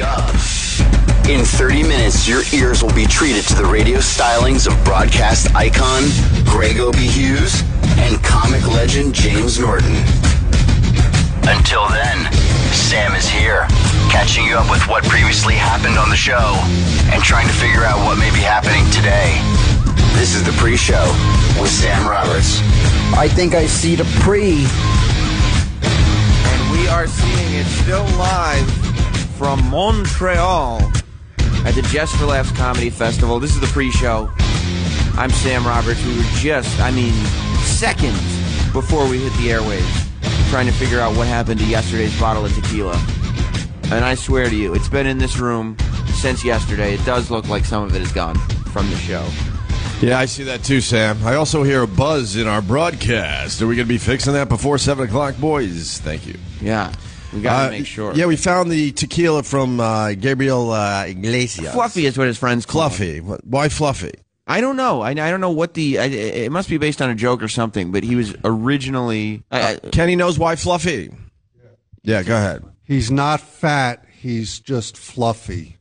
Wake up. In 30 minutes, your ears will be treated to the radio stylings of broadcast icon Greg Opie Hughes and comic legend James Norton. Until then, Sam is here, catching you up with what previously happened on the show and trying to figure out what may be happening today. This is the pre-show with Sam Roberts. I think I see the pre. And we are seeing it still live from Montreal at the Just for Laughs Comedy Festival. This is the pre-show. I'm Sam Roberts. We were just, seconds before we hit the airwaves trying to figure out what happened to yesterday's bottle of tequila. And I swear to you, it's been in this room since yesterday. It does look like some of it is gone from the show. Yeah, I see that too, Sam. I also hear a buzz in our broadcast. Are we going to be fixing that before 7 o'clock, boys? Thank you. Yeah, we got to make sure. Yeah, we found the tequila from Gabriel Iglesias. Fluffy is what his friends call Fluffy. him. Why Fluffy? I don't know. I don't know what it must be based on a joke or something, but he was originally... Kenny knows why Fluffy. Yeah, go ahead. He's not fat. He's just fluffy.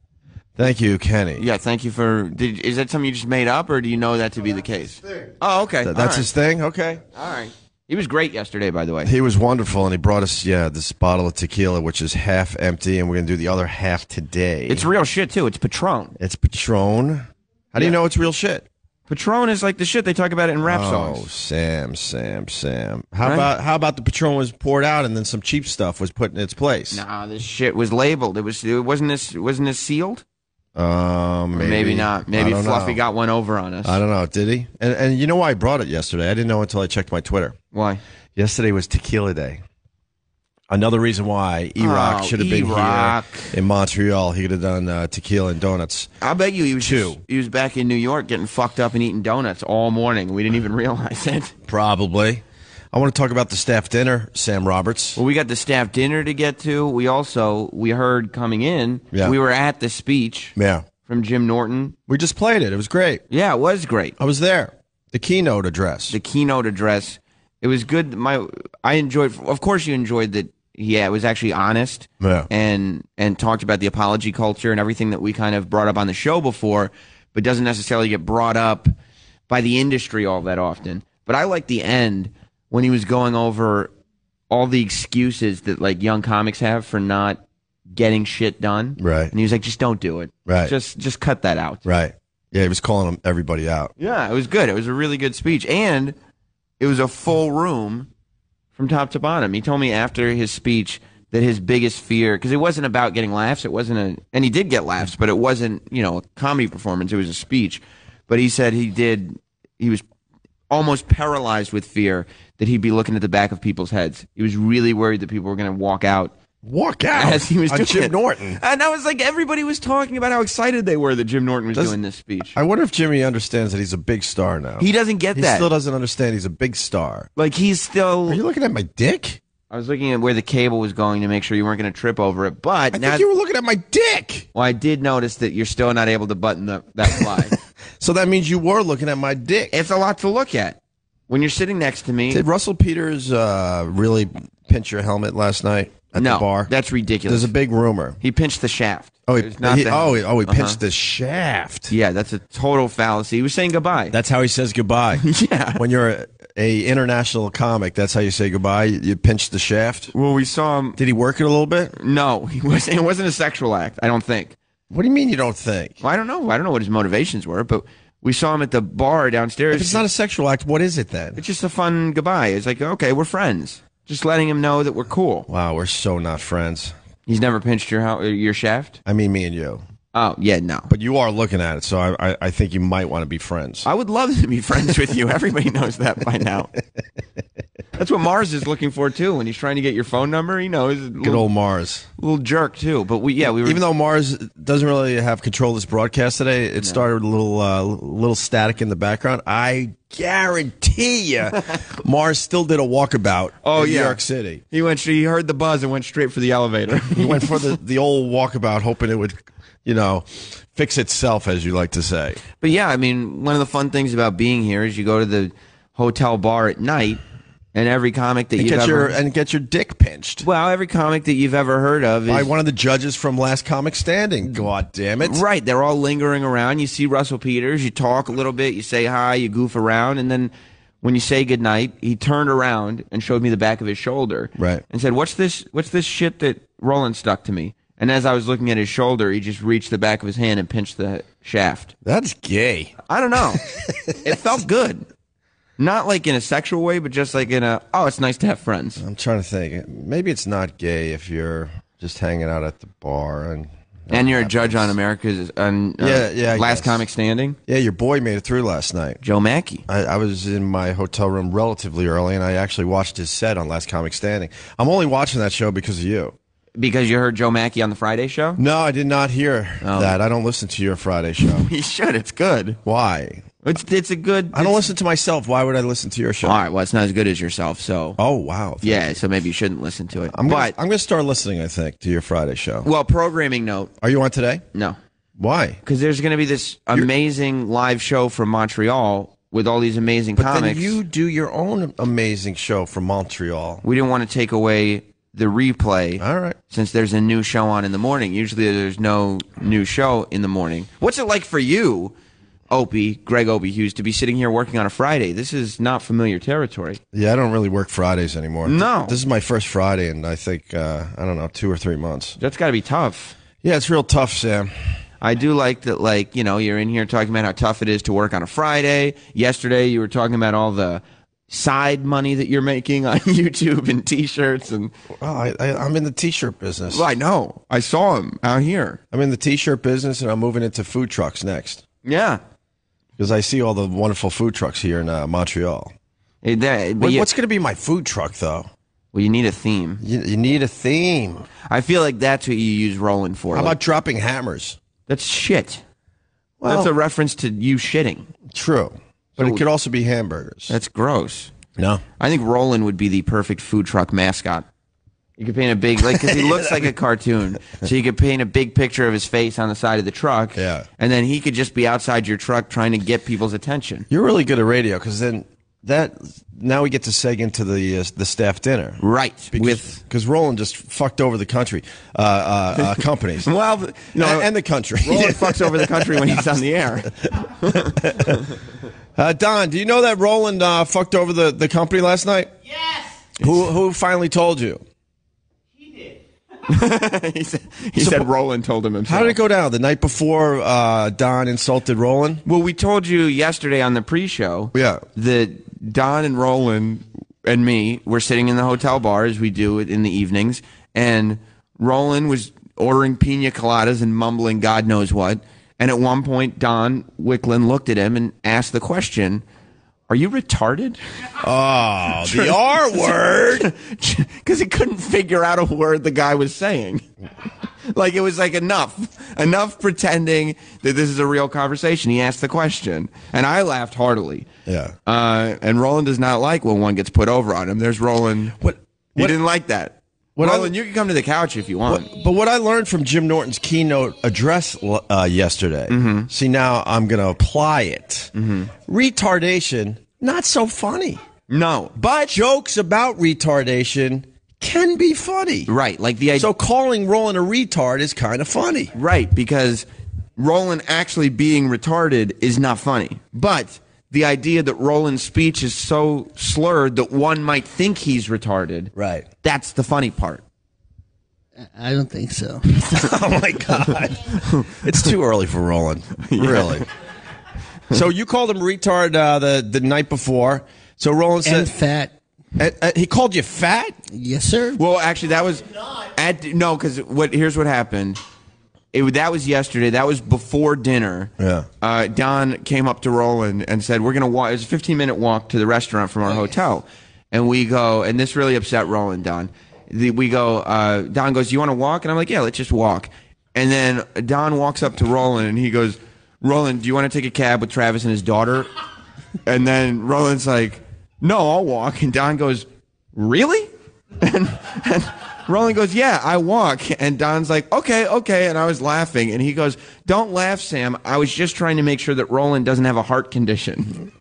Thank you, Kenny. Yeah, thank you for... is that something you just made up, or do you know that to be the case? Oh, okay. That's his thing? Okay. All right. He was great yesterday, by the way. He was wonderful, and he brought us, this bottle of tequila, which is half empty, and we're going to do the other half today. It's real shit, too. It's Patron. It's Patron. How do you know it's real shit? Patron is like the shit they talk about it in rap songs. Oh, Sam. How about the Patron was poured out and then some cheap stuff was put in its place? Nah, this shit was labeled. Wasn't this sealed? Maybe not. Maybe Fluffy got one over on us. I don't know. Did he? And you know why I brought it yesterday? I didn't know until I checked my Twitter. Why? Yesterday was Tequila Day. Another reason why E-Rock should have been here in Montreal. He could have done tequila and donuts. I'll bet you he was back in New York getting fucked up and eating donuts all morning. We didn't even realize it. Probably. I want to talk about the staff dinner, Sam Roberts. Well, we got the staff dinner to get to. We heard coming in, we were at the speech from Jim Norton. We just played it. It was great. Yeah, it was great. I was there. The keynote address. It was good. I enjoyed, of course you enjoyed that. Yeah, it was actually honest and talked about the apology culture and everything that we kind of brought up on the show before, but doesn't necessarily get brought up by the industry all that often. But I like the end when he was going over all the excuses that like young comics have for not getting shit done. Right. And he was like, just don't do it. Right. Just cut that out. Right. Yeah, he was calling everybody out. Yeah, it was good. It was a really good speech. And it was a full room from top to bottom. He told me after his speech that his biggest fear, because it wasn't about getting laughs, and he did get laughs, but it wasn't, a comedy performance, it was a speech. But he said he was almost paralyzed with fear that he'd be looking at the back of people's heads. He was really worried that people were going to walk out as he was doing Jim Norton. And I was like, everybody was talking about how excited they were that Jim Norton was doing this speech. I wonder if Jimmy understands that he's a big star now. He doesn't get that. He still doesn't understand he's a big star. Like he's still... Are you looking at my dick? I was looking at where the cable was going to make sure you weren't going to trip over it, but... I think you were looking at my dick! Well, I did notice that you're still not able to button that fly. So that means you were looking at my dick. It's a lot to look at. When you're sitting next to me... Did Russell Peters really pinch your helmet last night at the bar? That's ridiculous. There's a big rumor. He pinched the shaft. He pinched the shaft. Yeah, that's a total fallacy. He was saying goodbye. That's how he says goodbye. Yeah. When you're a international comic, that's how you say goodbye. You pinch the shaft. Well, we saw him. Did he work it a little bit? No, it wasn't a sexual act, I don't think. What do you mean you don't think? Well, I don't know. I don't know what his motivations were, but we saw him at the bar downstairs. If it's not a sexual act, what is it then? It's just a fun goodbye. It's like, okay, we're friends. Just letting him know that we're cool. Wow, we're so not friends. He's never pinched your shaft? I mean, me and you. Oh, yeah, no. But you are looking at it, so I think you might want to be friends. I would love to be friends with you. Everybody knows that by now. That's what Mars is looking for, too. When he's trying to get your phone number, he knows. Good old Mars. Little jerk, too. But we were... Even though Mars doesn't really have control of this broadcast today, it started a little static in the background. I guarantee you Mars still did a walkabout in New York City. He heard the buzz and went straight for the elevator. He went for the old walkabout, hoping it would, fix itself, as you like to say. But yeah, I mean, one of the fun things about being here is you go to the hotel bar at night, And every comic that you've ever... get your dick pinched. Well, every comic that you've ever heard of is... by one of the judges from Last Comic Standing. God damn it. Right. They're all lingering around. You see Russell Peters. You talk a little bit. You say hi. You goof around. And then when you say goodnight, he turned around and showed me the back of his shoulder. Right. And said, what's this shit that Roland stuck to me? And as I was looking at his shoulder, he just reached the back of his hand and pinched the shaft. That's gay. I don't know. It felt good. Not like in a sexual way, but just like in a, oh, it's nice to have friends. I'm trying to think. Maybe it's not gay if you're just hanging out at the bar. And you're a judge on America's Last Comic Standing? Yeah, your boy made it through last night. Joe Mackey. I was in my hotel room relatively early, and I actually watched his set on Last Comic Standing. I'm only watching that show because of you. Because you heard Joe Mackey on the Friday show? No, I did not hear that. I don't listen to your Friday show. You should. It's good. Why? It's a good... I don't listen to myself. Why would I listen to your show? All right, well, it's not as good as yourself, so... Oh, wow. Yeah, so maybe you shouldn't listen to it. I'm going to start listening, I think, to your Friday show. Well, programming note... Are you on today? No. Why? Because there's going to be this amazing live show from Montreal with all these amazing comics. But then you do your own amazing show from Montreal. We didn't want to take away the replay. All right. Since there's a new show on in the morning. Usually there's no new show in the morning. What's it like for you, Greg Opie Hughes, to be sitting here working on a Friday? This is not familiar territory. Yeah, I don't really work Fridays anymore. No. This is my first Friday in, I think, I don't know, 2 or 3 months. That's got to be tough. Yeah, it's real tough, Sam. I do like that, like, you know, you're in here talking about how tough it is to work on a Friday. Yesterday you were talking about all the side money that you're making on YouTube and T-shirts. And well, I'm in the T-shirt business. Well, I know. I saw him out here. I'm in the T-shirt business, and I'm moving into food trucks next. Yeah. Because I see all the wonderful food trucks here in Montreal. What's going to be my food truck, though? Well, you need a theme. You need a theme. I feel like that's what you use Roland for. How about dropping hammers? That's shit. Well, that's a reference to you shitting. True. But it could also be hamburgers. That's gross. No. I think Roland would be the perfect food truck mascot. You could paint a big, like, because he looks like a cartoon. So you could paint a big picture of his face on the side of the truck. Yeah. And then he could just be outside your truck trying to get people's attention. You're really good at radio, because then now we get to seg into the staff dinner. Right. Because Roland just fucked over the country, companies. Well, no, and the country. Roland fucks over the country when he's on the air. Don, do you know that Roland fucked over the company last night? Yes. Who finally told you? He did. he said Roland told him himself. How did it go down? The night before Don insulted Roland? Well, we told you yesterday on the pre-show that Don and Roland and me were sitting in the hotel bar, as we do it in the evenings, and Roland was ordering pina coladas and mumbling God knows what. And at one point, Don Wicklund looked at him and asked the question, "Are you retarded?" Oh, the R word! Because he couldn't figure out a word the guy was saying. Like, it was like enough pretending that this is a real conversation. He asked the question, and I laughed heartily. Yeah. And Roland does not like when one gets put over on him. There's Roland. He didn't like that. Roland, you can come to the couch if you want. But what I learned from Jim Norton's keynote address yesterday, see, now I'm going to apply it. Retardation, not so funny. No. But jokes about retardation can be funny. Right. Like the idea. So calling Roland a retard is kind of funny. Right, because Roland actually being retarded is not funny. But the idea that Roland's speech is so slurred that one might think he's retarded. Right. That's the funny part. I don't think so. Oh, my God. It's too early for Roland. Really. So you called him retard the night before. So Roland said... And fat. He called you fat? Yes, sir. Well, actually, that was... No, because here's what happened. That was yesterday. That was before dinner. Yeah. Don came up to Roland and said, we're going to walk. It was a 15-minute walk to the restaurant from our hotel. And we go, and this really upset Roland, Don. Don goes, you want to walk? And I'm like, yeah, let's just walk. And then Don walks up to Roland, and he goes, Roland, do you want to take a cab with Travis and his daughter? And then Roland's like, no, I'll walk. And Don goes, really? And Roland goes, yeah, I walk. And Don's like, okay. And I was laughing. And he goes, don't laugh, Sam. I was just trying to make sure that Roland doesn't have a heart condition.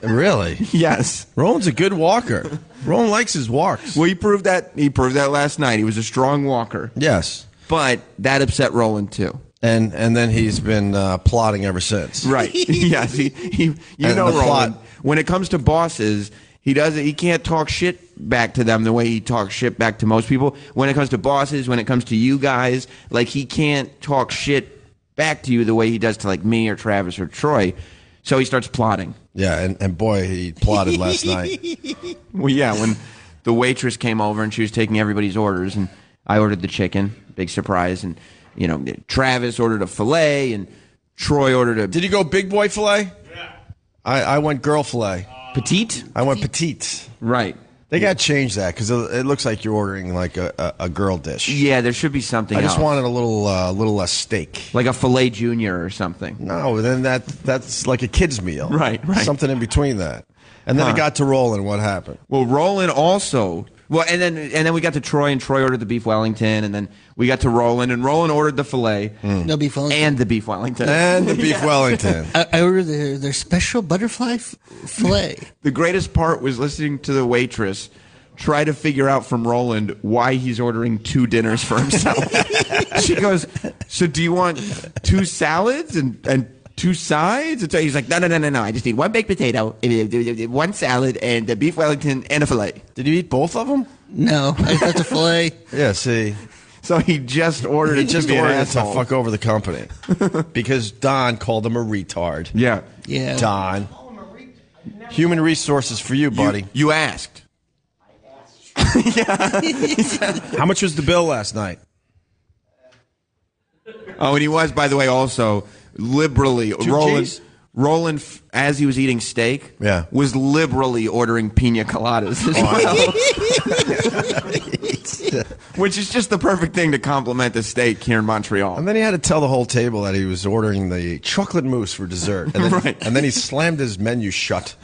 Really? Yes. Roland's a good walker. Roland likes his walks. Well, he proved that last night. He was a strong walker. Yes. But that upset Roland too. And then he's been plotting ever since. Right. Yes. You know Roland. When it comes to bosses, he can't talk shit back to them the way he talks shit back to most people. When it comes to bosses, when it comes to you guys, like he can't talk shit back to you the way he does to like me or Travis or Troy. So he starts plotting. Yeah, and boy, he plotted last night. Well, yeah, when the waitress came over and she was taking everybody's orders, and I ordered the chicken, big surprise, and Travis ordered a filet, and Troy ordered a. Did you go big boy filet? Yeah. I went girl filet. Petite? I went petite. Right. They got to change that because it looks like you're ordering like a girl dish. Yeah, there should be something else. I just wanted a little less steak. Like a filet junior or something. No, then that's like a kid's meal. Right. Something in between that. And then it got to Roland. What happened? Well, Roland also... Well, and then we got to Troy, and Troy ordered the beef Wellington, and then we got to Roland, and Roland ordered the filet. No beef Wellington. And the beef Wellington. And the beef Wellington. I ordered their special butterfly filet. The greatest part was listening to the waitress try to figure out from Roland why he's ordering 2 dinners for himself. She goes, so do you want 2 salads and 2 sides? And so he's like, no. I just need 1 baked potato, 1 salad, and a beef Wellington, and a filet. Did you eat both of them? No, I got the filet. Yeah, see. So he just ordered it to fuck over the company. Because Don called him a retard. Yeah. Don. Human resources for you, buddy. You asked. Yeah. How much was the bill last night? Oh, and he was, by the way, also liberally Roland, as he was eating steak, was liberally ordering pina coladas as well. Which is just the perfect thing to compliment the steak here in Montreal. And then he had to tell the whole table that he was ordering the chocolate mousse for dessert. And then, and then he slammed his menu shut.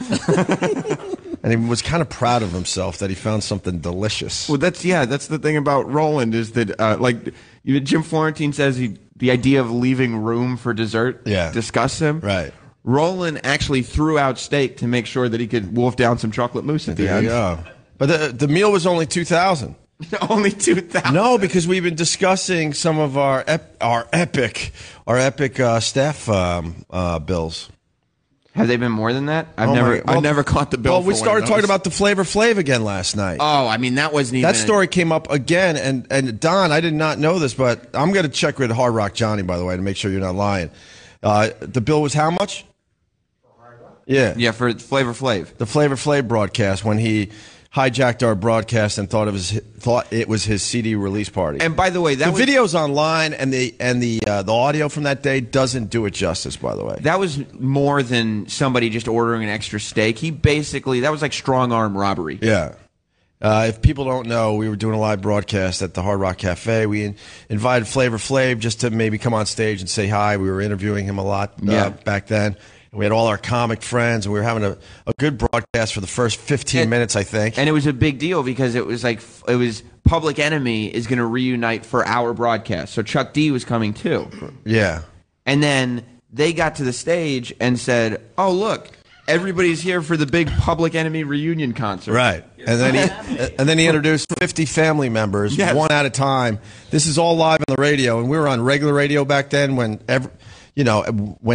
And he was kind of proud of himself that he found something delicious. Well, that's the thing about Roland is that, Jim Florentine says the idea of leaving room for dessert disgusts him. Right. Roland actually threw out steak to make sure that he could wolf down some chocolate mousse at the end. Yeah. But the meal was only $2,000. Only $2,000. No, because we've been discussing some of our epic staff bills. Have they been more than that? I've never caught the bill. Well, we started talking about the Flavor Flav again last night. Oh, I mean that wasn't even. That story came up again, and Don, I did not know this, but I'm going to check with Hard Rock Johnny, by the way, to make sure you're not lying. The bill was how much? Yeah, for Flavor Flav. The Flavor Flav broadcast when he hijacked our broadcast and thought it was his CD release party. And by the way, the video's online, and the audio from that day doesn't do it justice. By the way, that was more than somebody just ordering an extra steak. That was like strong arm robbery. Yeah. If people don't know, we were doing a live broadcast at the Hard Rock Cafe. We invited Flavor Flav just to maybe come on stage and say hi. We were interviewing him a lot back then. We had all our comic friends, and we were having a good broadcast for the first 15 minutes, I think. And it was a big deal because it was Public Enemy is going to reunite for our broadcast. So Chuck D was coming too. Yeah. And then they got to the stage and said, oh, look, everybody's here for the big Public Enemy reunion concert. Right. And then he introduced 50 family members, one at a time. This is all live on the radio, and we were on regular radio back then when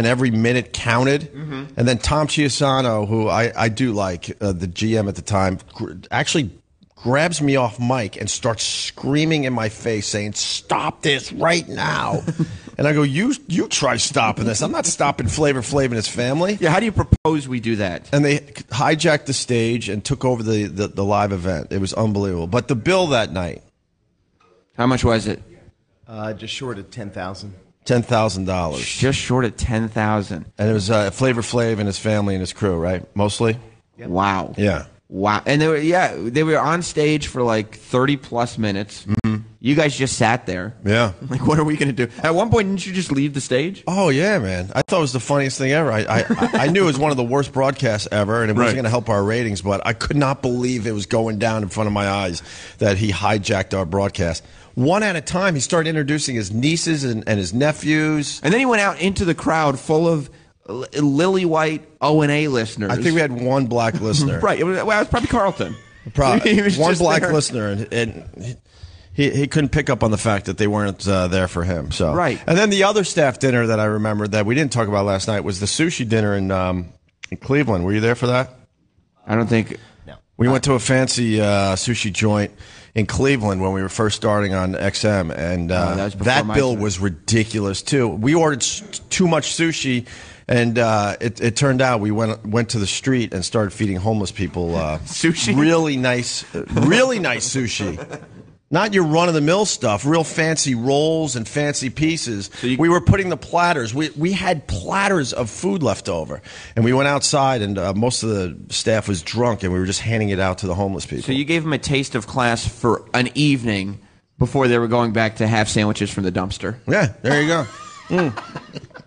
every minute counted. Mm-hmm. And then Tom Chiusano, who I do like, the GM at the time, actually grabs me off mic and starts screaming in my face saying, stop this right now. And I go, you try stopping this. I'm not stopping Flavor Flav and his family. Yeah, how do you propose we do that? And they hijacked the stage and took over the live event. It was unbelievable. But the bill that night. How much was it? Just short of $10,000. $10,000. Just short of $10,000. And it was Flavor Flav and his family and his crew, right? Mostly? Yep. Wow. Yeah. Wow. And they were on stage for like 30 plus minutes. Mm-hmm. You guys just sat there. Yeah. Like, what are we going to do? At one point, didn't you just leave the stage? Oh, yeah, man. I thought it was the funniest thing ever. I knew it was one of the worst broadcasts ever, and it wasn't going to help our ratings, but I could not believe it was going down in front of my eyes that he hijacked our broadcast. One at a time, he started introducing his nieces and his nephews. And then he went out into the crowd full of lily white O&A listeners. I think we had one black listener. Right. It was probably Carlton. Probably one black there. listener, and he couldn't pick up on the fact that they weren't there for him. So right. And then the other staff dinner that I remember that we didn't talk about last night was the sushi dinner in Cleveland. Were you there for that? I don't think. No. We went to a fancy sushi joint in Cleveland when we were first starting on XM, and that bill was ridiculous too. We ordered too much sushi, and it turned out we went to the street and started feeding homeless people sushi. Really nice sushi. Not your run-of-the-mill stuff, real fancy rolls and fancy pieces. So we were putting the platters. We had platters of food left over. And we went outside, and most of the staff was drunk, and we were just handing it out to the homeless people. So you gave them a taste of class for an evening before they were going back to have sandwiches from the dumpster. Yeah, there you go.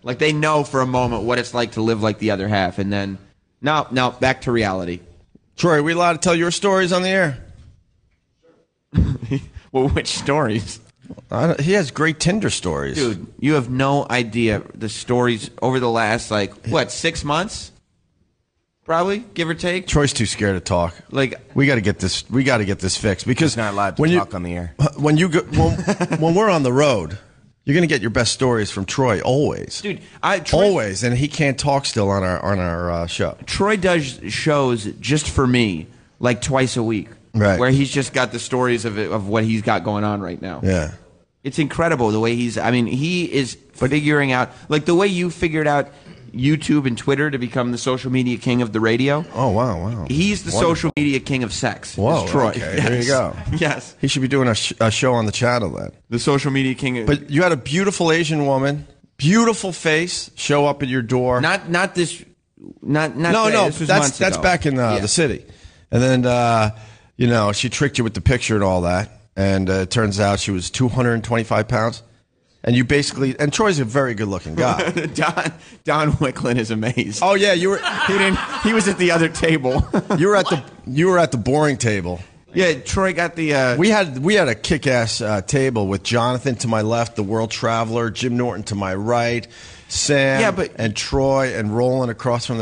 Like they know for a moment what it's like to live like the other half. And then, no, back to reality. Troy, are we allowed to tell your stories on the air? Well, which stories? He has great Tinder stories. Dude, you have no idea the stories over the last, 6 months? Probably, give or take. Troy's too scared to talk. We got to get this fixed because he's not allowed to talk on the air. When we're on the road, you're going to get your best stories from Troy always. Dude, always, and he can't talk still on our show. Troy does shows just for me, twice a week. Right. Where he's just got the stories of what he's got going on right now. Yeah. It's incredible the way he is figuring out, the way you figured out YouTube and Twitter to become the social media king of the radio. Oh, wow. He's the social media king of sex. Whoa, Troy. okay. Yes. There you go. Yes. He should be doing a show on the channel then. The social media king. But you had a beautiful Asian woman, beautiful face, show up at your door. Not this. Not No. This was That's back in the city, and then. She tricked you with the picture and all that, and it turns out she was 225 pounds. And you basically, and Troy's a very good-looking guy. Don Wicklin is amazing. Oh yeah, you were. He was at the other table. You were at the boring table. Yeah, Troy got the. We had a kick-ass table with Jonathan to my left, the world traveler, Jim Norton to my right, Sam and Troy and Roland across from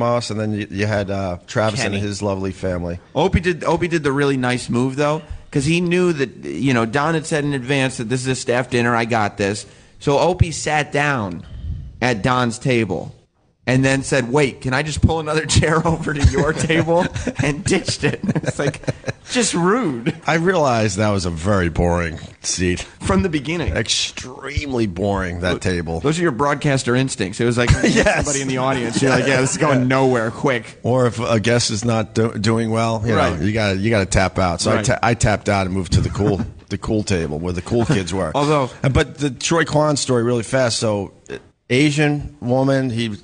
us, and then you had Travis Kenny. And his lovely family. Opie did the really nice move though, because he knew that Don had said in advance that this is a staff dinner. I got this. So Opie sat down at Don's table. And then said, "Wait, can I just pull another chair over to your table?" And ditched it. It's just rude. I realized that was a very boring seat from the beginning. Extremely boring, that table. Those are your broadcaster instincts. It was like somebody in the audience. You're like, "Yeah, this is going nowhere. Quick." Or if a guest is not doing well, you know, you got to tap out. So I tapped out and moved to the cool table where the cool kids were. But the Troy Kwan story really fast. So. Asian woman, he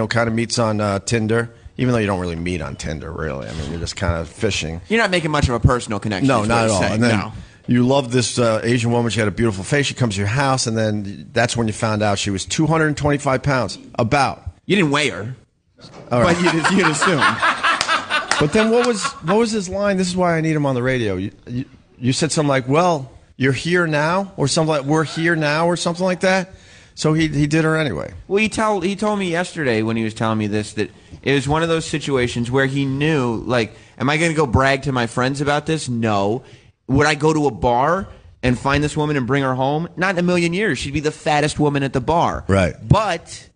kind of meets on Tinder, even though you don't really meet on Tinder, really. I mean, you're just kind of fishing. You're not making much of a personal connection. No, not at all. Saying. And then you love this Asian woman. She had a beautiful face. She comes to your house, and then that's when you found out she was 225 pounds. About. You didn't weigh her, all right. But you'd assume. But then what was his line? This is why I need him on the radio. You said something like, "Well, you're here now," or something like, "We're here now," or something like that. So he did her anyway. Well, he told me yesterday when he was telling me this that it was one of those situations where he knew, am I going to go brag to my friends about this? No. Would I go to a bar and find this woman and bring her home? Not in a million years. She'd be the fattest woman at the bar. Right. But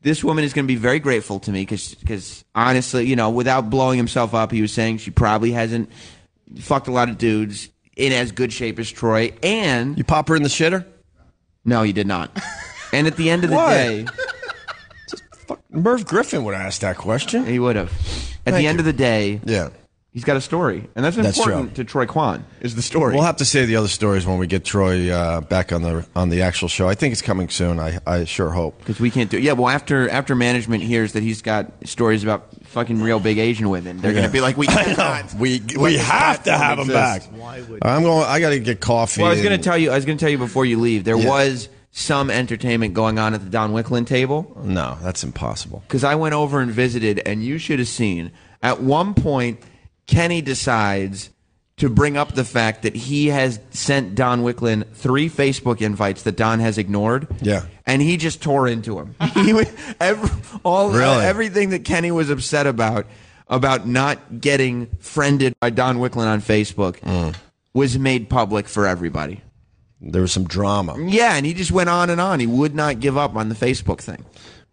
this woman is going to be very grateful to me because honestly, without blowing himself up, he was saying she probably hasn't fucked a lot of dudes in as good shape as Troy. And you pop her in the shitter? No, he did not. And at the end of the day... Merv Griffin would have asked that question. He would have. At the end of the day, yeah, he's got a story. And that's important to Troy Kwan, is the story. We'll have to say the other stories when we get Troy back on the actual show. I think it's coming soon. I sure hope. Because we can't do it. Yeah, well, after management hears that he's got stories about fucking real big Asian women, they're going to be like, we cannot. We have to have him back. I got to get coffee. Well, I was going to tell you before you leave, there was some entertainment going on at the Don Wicklin table. No, that's impossible. Because I went over and visited, and you should have seen. At one point, Kenny decides to bring up the fact that he has sent Don Wicklin 3 Facebook invites that Don has ignored. Yeah. and he just tore into him. Everything that Kenny was upset about not getting friended by Don Wicklund on Facebook was made public for everybody. There was some drama. Yeah, and he just went on and on. He would not give up on the Facebook thing.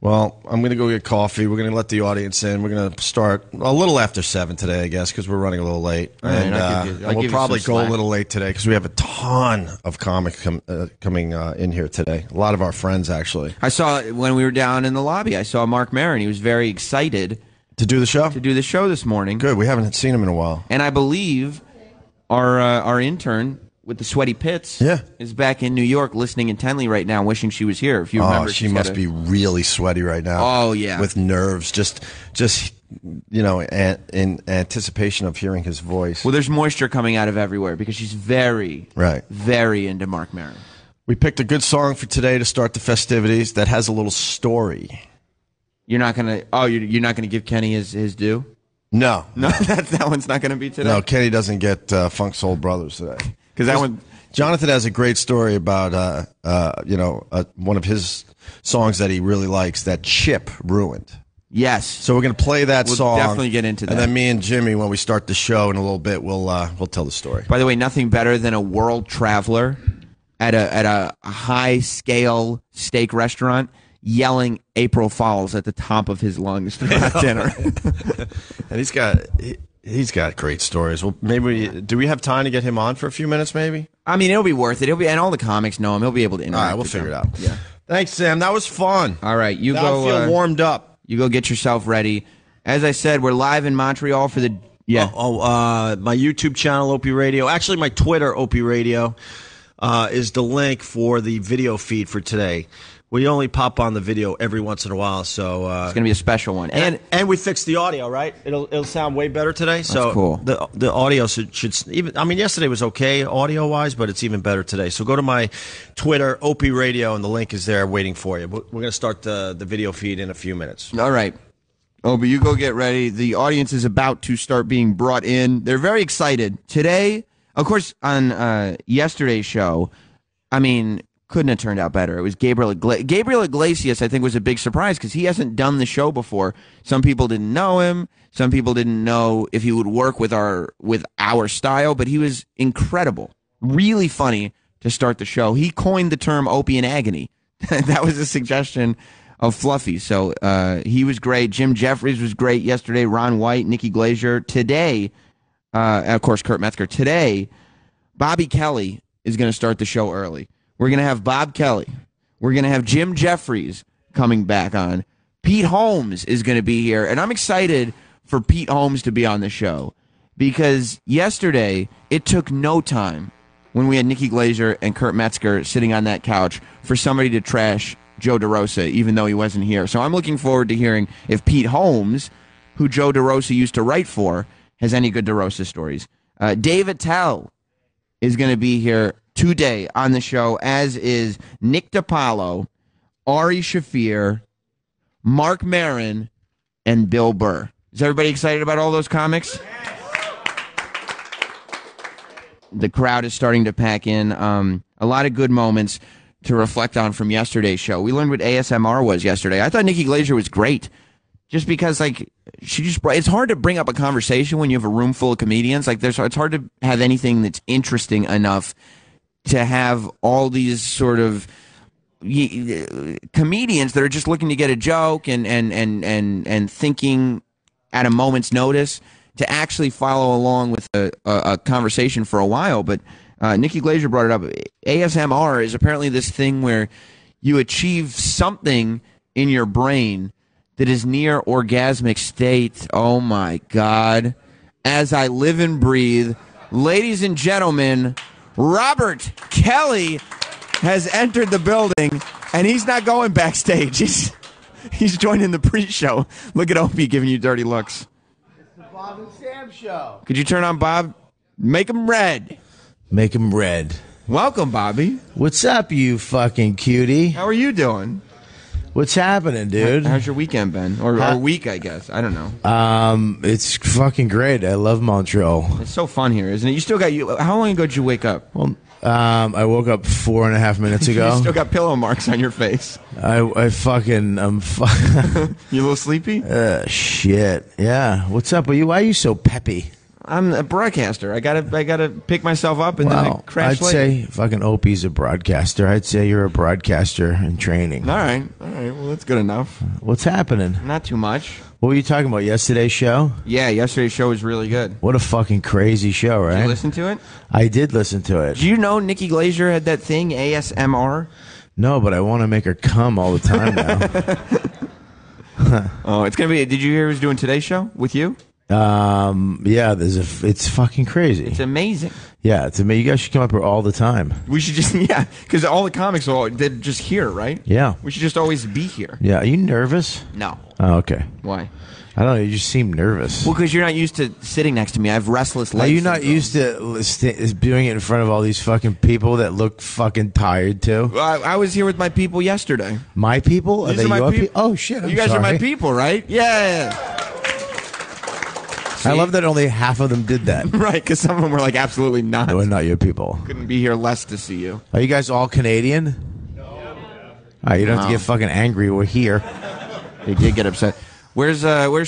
Well, I'm going to go get coffee. We're going to let the audience in. We're going to start a little after 7 today, I guess, because we're running a little late. We'll probably go a little late today because we have a ton of comics coming in here today. A lot of our friends, actually. I saw, when we were down in the lobby, I saw Marc Maron. He was very excited. To do the show? To do the show this morning. Good. We haven't seen him in a while. And I believe our intern with the sweaty pits is back in New York listening intently right now, wishing she was here. If you remember, she must be really sweaty right now. Oh, yeah. With nerves, just in anticipation of hearing his voice. Well, there's moisture coming out of everywhere because she's very into Marc Maron. We picked a good song for today to start the festivities that has a little story. You're not gonna give Kenny his due? No, that one's not gonna be today. No, Kenny doesn't get Funk Soul Brothers today because that one. Jonathan has a great story about one of his songs that he really likes that Chip ruined. Yes. So we're gonna play that song. We'll definitely get into that. And then me and Jimmy, when we start the show in a little bit, we'll tell the story. By the way, nothing better than a world traveler at a high scale steak restaurant yelling April Fouls at the top of his lungs throughout dinner. And he's got great stories. Well, do we have time to get him on for a few minutes, maybe? I mean, it'll be worth it. And all the comics know him. He'll be able to interact. All right, we'll figure it out. Yeah. Thanks, Sam. That was fun. All right, I feel warmed up. You go get yourself ready. As I said, we're live in Montreal for the... Yeah. My YouTube channel, Opie Radio. Actually, my Twitter, Opie Radio, is the link for the video feed for today. We only pop on the video every once in a while, so it's going to be a special one. And we fixed the audio, right? It'll sound way better today. That's so cool. The audio should even. I mean, yesterday was okay audio wise, but it's even better today. So go to my Twitter, Opie Radio, and the link is there waiting for you. We're going to start the video feed in a few minutes. All right. Opie, you go get ready. The audience is about to start being brought in. They're very excited today. Of course, on yesterday's show, I mean, couldn't have turned out better. It was Gabriel Iglesias, I think, was a big surprise because he hasn't done the show before. Some people didn't know him. Some people didn't know if he would work with our style, but he was incredible. Really funny to start the show. He coined the term Opie in agony. That was a suggestion of Fluffy. So he was great. Jim Jefferies was great yesterday. Ron White, Nikki Glazier. Today, and of course, Kurt Metzger. Today, Bobby Kelly is going to start the show early. We're going to have Bob Kelly. We're going to have Jim Jefferies coming back on. Pete Holmes is going to be here. And I'm excited for Pete Holmes to be on the show because yesterday it took no time when we had Nikki Glazier and Kurt Metzger sitting on that couch for somebody to trash Joe DeRosa, even though he wasn't here. So I'm looking forward to hearing if Pete Holmes, who Joe DeRosa used to write for, has any good DeRosa stories. Dave Attell is going to be here today on the show, as is Nick DiPaolo, Ari Shaffir, Marc Maron, and Bill Burr. Is everybody excited about all those comics? The crowd is starting to pack in. A lot of good moments to reflect on from yesterday's show. We learned what ASMR was yesterday. I thought Nikki Glazier was great. Just because, it's hard to bring up a conversation when you have a room full of comedians. It's hard to have anything that's interesting enough to have all these sort of comedians that are just looking to get a joke and thinking at a moment's notice to actually follow along with a conversation for a while. But Nikki Glazier brought it up. ASMR is apparently this thing where you achieve something in your brain that is near orgasmic state. Oh my God. As I live and breathe, ladies and gentlemen, Robert Kelly has entered the building, and he's not going backstage. He's joining the pre-show. Look at Opie giving you dirty looks. It's the Bob and Sam show. Could you turn on Bob? Make him red. Make him red. Welcome, Bobby. What's up, you fucking cutie? How are you doing? What's happening, dude? How's your weekend been? Or week, I guess. I don't know. It's fucking great. I love Montreal. It's so fun here, isn't it? You still got How long ago did you wake up? Well, I woke up 4.5 minutes ago. You still got pillow marks on your face. I fucking You a little sleepy? Shit. Yeah. What's up with you? Why are you so peppy? I'm a broadcaster. I gotta pick myself up and then I crash I'd later. say fucking Opie's a broadcaster. I'd say you're a broadcaster in training. All right. Well, that's good enough. What's happening? Not too much. What were you talking about? Yesterday's show? Yeah, yesterday's show was really good. What a fucking crazy show, right? Did you listen to it? I did listen to it. Do you know Nikki Glaser had that thing, ASMR? No, but I want to make her come all the time now. Oh, it's gonna be. Did you hear who's doing today's show with you? Yeah, it's fucking crazy. It's amazing. Yeah, it's amazing. You guys should come up here all the time. We should just, because all the comics they're just here, right? Yeah. We should just always be here. Yeah, are you nervous? No. Oh, okay. Why? I don't know, you just seem nervous. Well, because you're not used to sitting next to me. I have restless legs. Are you not used to doing it in front of all these fucking people that look fucking tired too? I was here with my people yesterday. My people? Are These they are my your people. people? Oh shit! You guys are my people, right? Yeah. I love that only half of them did that. Right, because some of them were like, absolutely not. They were not your people. Couldn't be here less to see you. Are you guys all Canadian? No. All right, you don't have to get fucking angry. We're here. They did get upset. Where's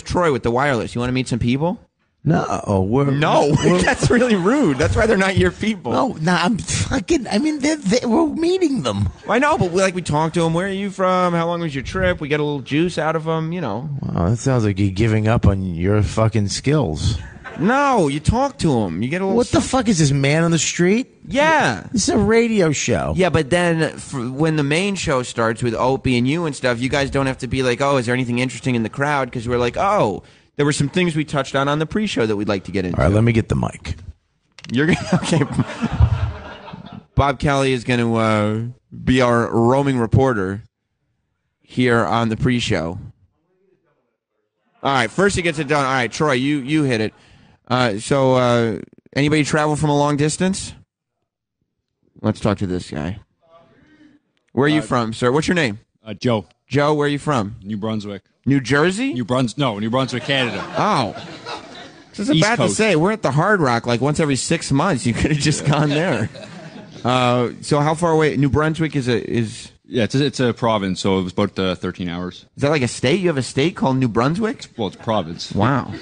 Troy with the wireless? You want to meet some people? No, No, that's really rude. That's why they're not your people. No, I'm fucking. I mean, we're meeting them. I know, but we talk to them. Where are you from? How long was your trip? We get a little juice out of them, Wow, that sounds like you're giving up on your fucking skills. No, you talk to them. You get a little. What the fuck is this, man on the street? Yeah. This is a radio show. Yeah, but then when the main show starts with Opie and you and stuff, you guys don't have to be like, oh, is there anything interesting in the crowd? Because we're like, oh, there were some things we touched on the pre-show that we'd like to get into. All right, let me get the mic. You're gonna okay. Bob Kelly is going to be our roaming reporter here on the pre-show. All right, first he gets it done. All right, Troy, you hit it. So anybody travel from a long distance? Let's talk to this guy. Where are you from, sir? What's your name? Joe. Joe, where are you from? New Brunswick. New Jersey? New Brunswick, Canada. Oh. I was about to say, we're at the Hard Rock like once every 6 months. You could have just gone there. So how far away? New Brunswick is... Yeah, it's a province, so it was about 13 hours. Is that like a state? You have a state called New Brunswick? Well, it's a province. Wow.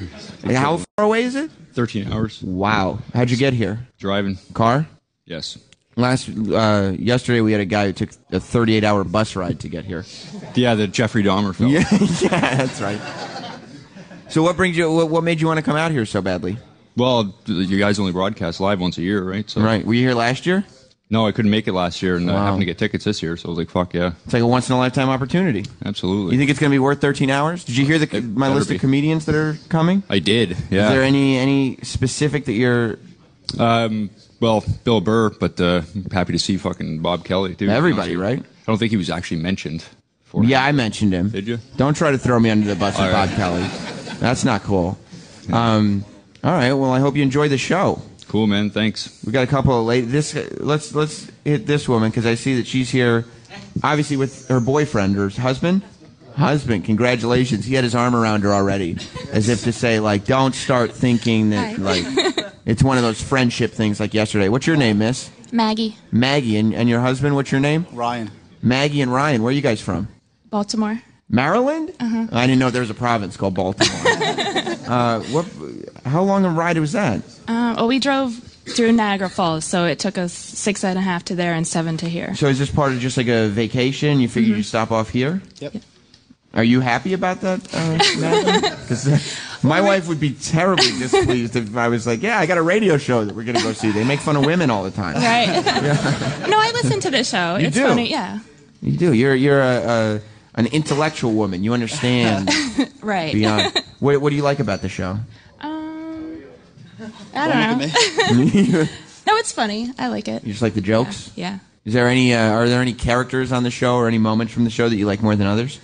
How far away is it? 13 hours. Wow. How'd you get here? Driving. Car? Yes. Yesterday we had a guy who took a 38-hour bus ride to get here. Yeah, the Jeffrey Dahmer film. Yeah, that's right. So what made you want to come out here so badly? Well, you guys only broadcast live once a year, right? So. Right. Were you here last year? No, I couldn't make it last year, and I happened to get tickets this year, so I was like, fuck yeah. It's like a once-in-a-lifetime opportunity. Absolutely. You think it's going to be worth 13 hours? Did you hear my list of comedians that are coming? I did, yeah. Is there any specific that you're... Well, Bill Burr, but I'm happy to see fucking Bob Kelly, too. Everybody, right? I don't think he was actually mentioned. Yeah, I mentioned him. Did you? Don't try to throw me under the bus with Bob Kelly. That's not cool. All right, well, I hope you enjoy the show. Cool, man. Thanks. We got a couple of ladies. Let's hit this woman because I see that she's here, obviously with her boyfriend or husband. Husband, congratulations. He had his arm around her already, as if to say, like, don't start thinking that, like, it's one of those friendship things like yesterday. What's your name, miss? Maggie. Maggie, and your husband, what's your name? Ryan. Maggie and Ryan. Where are you guys from? Baltimore. Maryland? Uh-huh. I didn't know there was a province called Baltimore. How long a ride was that? Well, we drove through Niagara Falls, so it took us 6.5 to there and 7 to here. So is this part of just like a vacation? You figured you'd stop off here? Yep. Are you happy about that, Maggie? Because my wife would be terribly displeased if I was like, yeah, I got a radio show that we're going to go see. They make fun of women all the time. Right. Yeah. No, I listen to the show. You it's do? funny, yeah. You do. You're an intellectual woman. You understand. Right. Beyond. What do you like about the show? I don't know. No, it's funny. I like it. You just like the jokes? Yeah. Is there any? Are there any characters on the show or any moments from the show that you like more than others?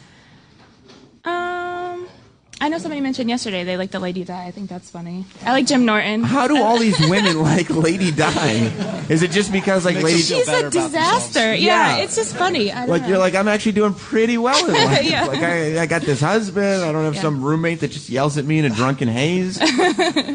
I know somebody mentioned yesterday they like the Lady Di. I think that's funny. I like Jim Norton. How do all these women like Lady Di? Is it just because like Lady? She's a disaster. Yeah, it's just funny. I don't know. You're like, I'm actually doing pretty well in life. Yeah. Like I got this husband. I don't have some roommate that just yells at me in a drunken haze.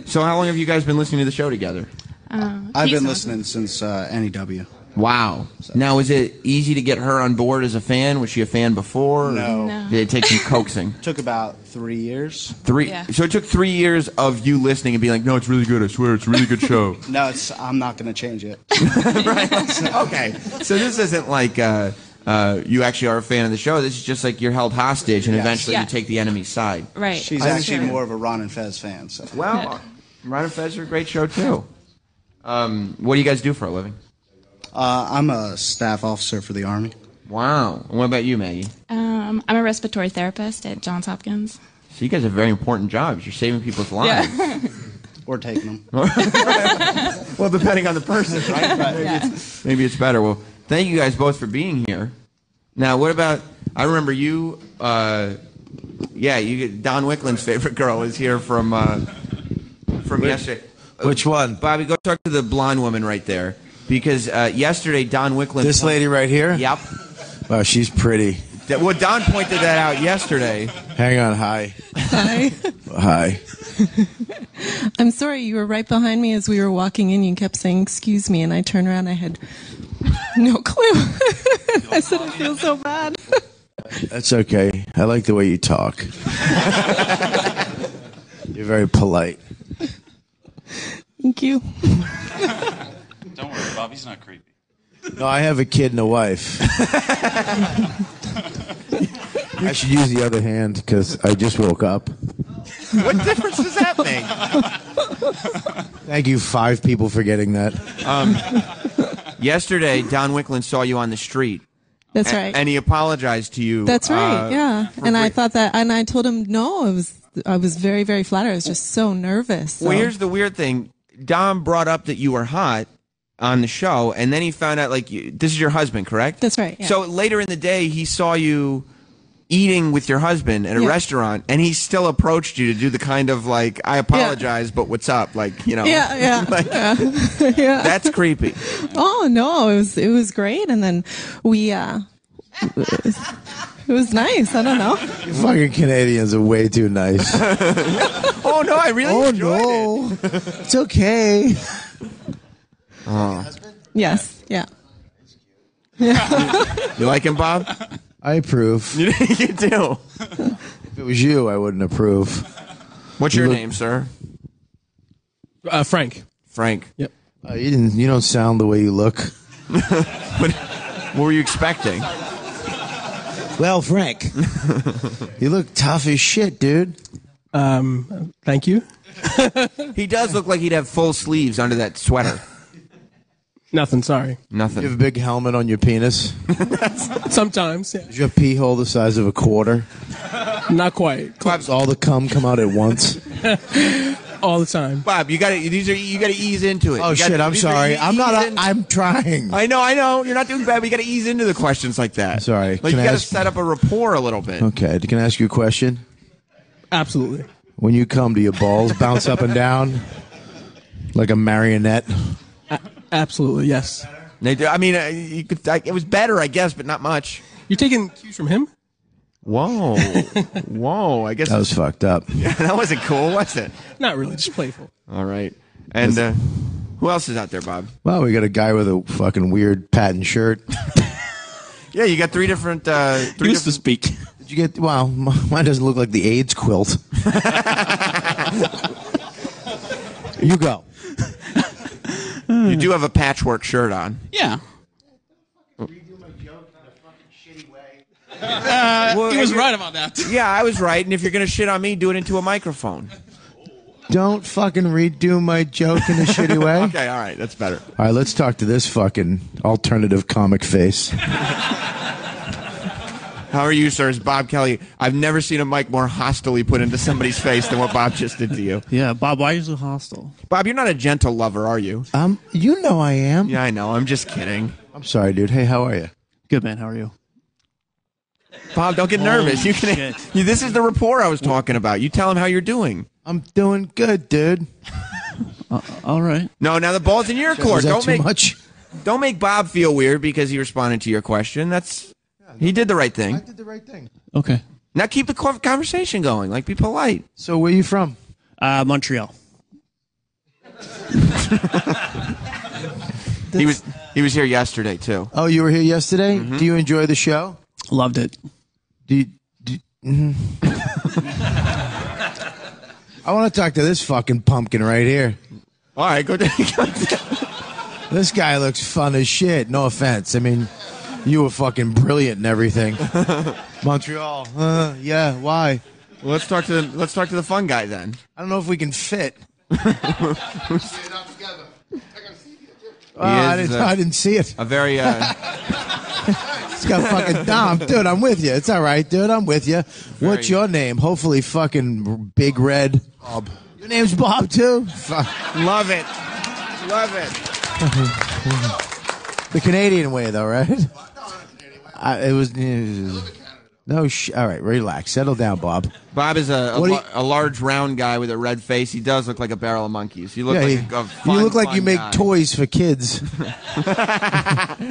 So how long have you guys been listening to the show together? I've been listening since NEW. Wow. So. Now, is it easy to get her on board as a fan? Was she a fan before? No. Did it take some coaxing? Took about 3 years. Yeah. So it took 3 years of you listening and being like, no, it's really good. I swear, it's a really good show. No, I'm not going to change it. Right. Okay. So this isn't like you actually are a fan of the show. This is just like you're held hostage and eventually you take the enemy's side. Right. She's actually more of a Ron and Fez fan. So. Well, Ron and Fez are a great show, too. What do you guys do for a living? I'm a staff officer for the Army. Wow. And what about you, Maggie? I'm a respiratory therapist at Johns Hopkins. So you guys have very important jobs. You're saving people's lives. Yeah. Or taking them. Well, depending on the person, right? Maybe it's better. Well, thank you guys both for being here. Now, what about, I remember you, Don Wickland's favorite girl is here from yesterday. Which one? Bobby, go talk to the blonde woman right there. Because yesterday, Don Wickland... This lady right here? Yep. Wow, she's pretty. Well, Don pointed that out yesterday. Hang on, hi. Hi. Hi. I'm sorry, you were right behind me as we were walking in. You kept saying, excuse me, and I turned around. I had no clue. I said, I feel so bad. That's okay. I like the way you talk. You're very polite. Thank you. Don't worry, Bobby's not creepy. No, I have a kid and a wife. I should use the other hand because I just woke up. What difference does that make? Thank you, 5 people, for getting that. Yesterday, Don Wickland saw you on the street. That's right. And he apologized to you. That's right, yeah. And I thought that, and I told him, no, I was very, very flattered. I was just so nervous. So. Well, here's the weird thing. Don brought up that you were hot on the show, and then he found out, like, this is your husband, correct? That's right, yeah. So later in the day, he saw you eating with your husband at a restaurant, and he still approached you to do the kind of, like, I apologize, but what's up? Like, you know. Yeah. Like, Yeah. That's creepy. Oh, no, it was great. And then we, it was nice. I don't know. You fucking Canadians are way too nice. Oh, no, I really enjoyed it. It's okay. Oh. Yes, yeah. You like him, Bob? I approve. You do. If it was you, I wouldn't approve. What's your name, sir? Frank. Frank. Yep. You don't sound the way you look. What were you expecting? Well, Frank, you look tough as shit, dude. Thank you. He does look like he'd have full sleeves under that sweater. Nothing, sorry. Nothing. You have a big helmet on your penis? Sometimes, yeah. Is your pee hole the size of a quarter? Not quite. Does all the cum come out at once? All the time. Bob, you gotta ease into it. Oh shit, I'm sorry. I'm trying. I know. You're not doing bad, but you gotta ease into the questions like that. Sorry. Like, you gotta set up a rapport a little bit. Okay, can I ask you a question? Absolutely. When you come, do your balls bounce up and down like a marionette? Absolutely, yes. They do. I mean, it was better, I guess, but not much. You're taking cues from him? Whoa. I guess that was fucked up. Yeah, that wasn't cool, was it? Not really, just playful. All right. And who else is out there, Bob? Well, we got a guy with a fucking weird patent shirt. Yeah, you got 3 different... He used to speak. Did you get... Well, mine doesn't look like the AIDS quilt. You go. You do have a patchwork shirt on. Yeah. Well, he was right about that. Yeah, I was right. And if you're going to shit on me, do it into a microphone. Don't fucking redo my joke in a shitty way. Okay, all right. That's better. All right, let's talk to this fucking alternative comic face. How are you, sir? It's Bob Kelly. I've never seen a mic more hostilely put into somebody's face than what Bob just did to you. Yeah, Bob, why are you so hostile? Bob, you're not a gentle lover, are you? You know I am. Yeah, I know. I'm just kidding. I'm sorry, dude. Hey, how are you? Good, man. How are you? Bob, don't get nervous. This is the rapport I was talking about. You tell him how you're doing. I'm doing good, dude. All right. No, now the ball's in your court. Is that too much? Don't make Bob feel weird because he responded to your question. He did the right thing. I did the right thing. Okay. Now keep the conversation going. Like, be polite. So where you from? Montreal. He was here yesterday too. Oh, you were here yesterday? Mm-hmm. Do you enjoy the show? Loved it. I want to talk to this fucking pumpkin right here. All right, go down. This guy looks fun as shit. No offense. I mean, you were fucking brilliant and everything. Montreal. Yeah. Why? Well, let's talk to the fun guy then. I don't know if we can fit. I didn't see it. A very. It's got fucking Dom. Dude, I'm with you. It's all right, dude. I'm with you. What's your name? Hopefully fucking Big Red. Bob. Your name's Bob, too? Love it. Love it. The Canadian way, though, right? It was... No, all right, relax. Settle down, Bob. Bob is a large, round guy with a red face. He does look like a barrel of monkeys. You look you look like you make toys for kids.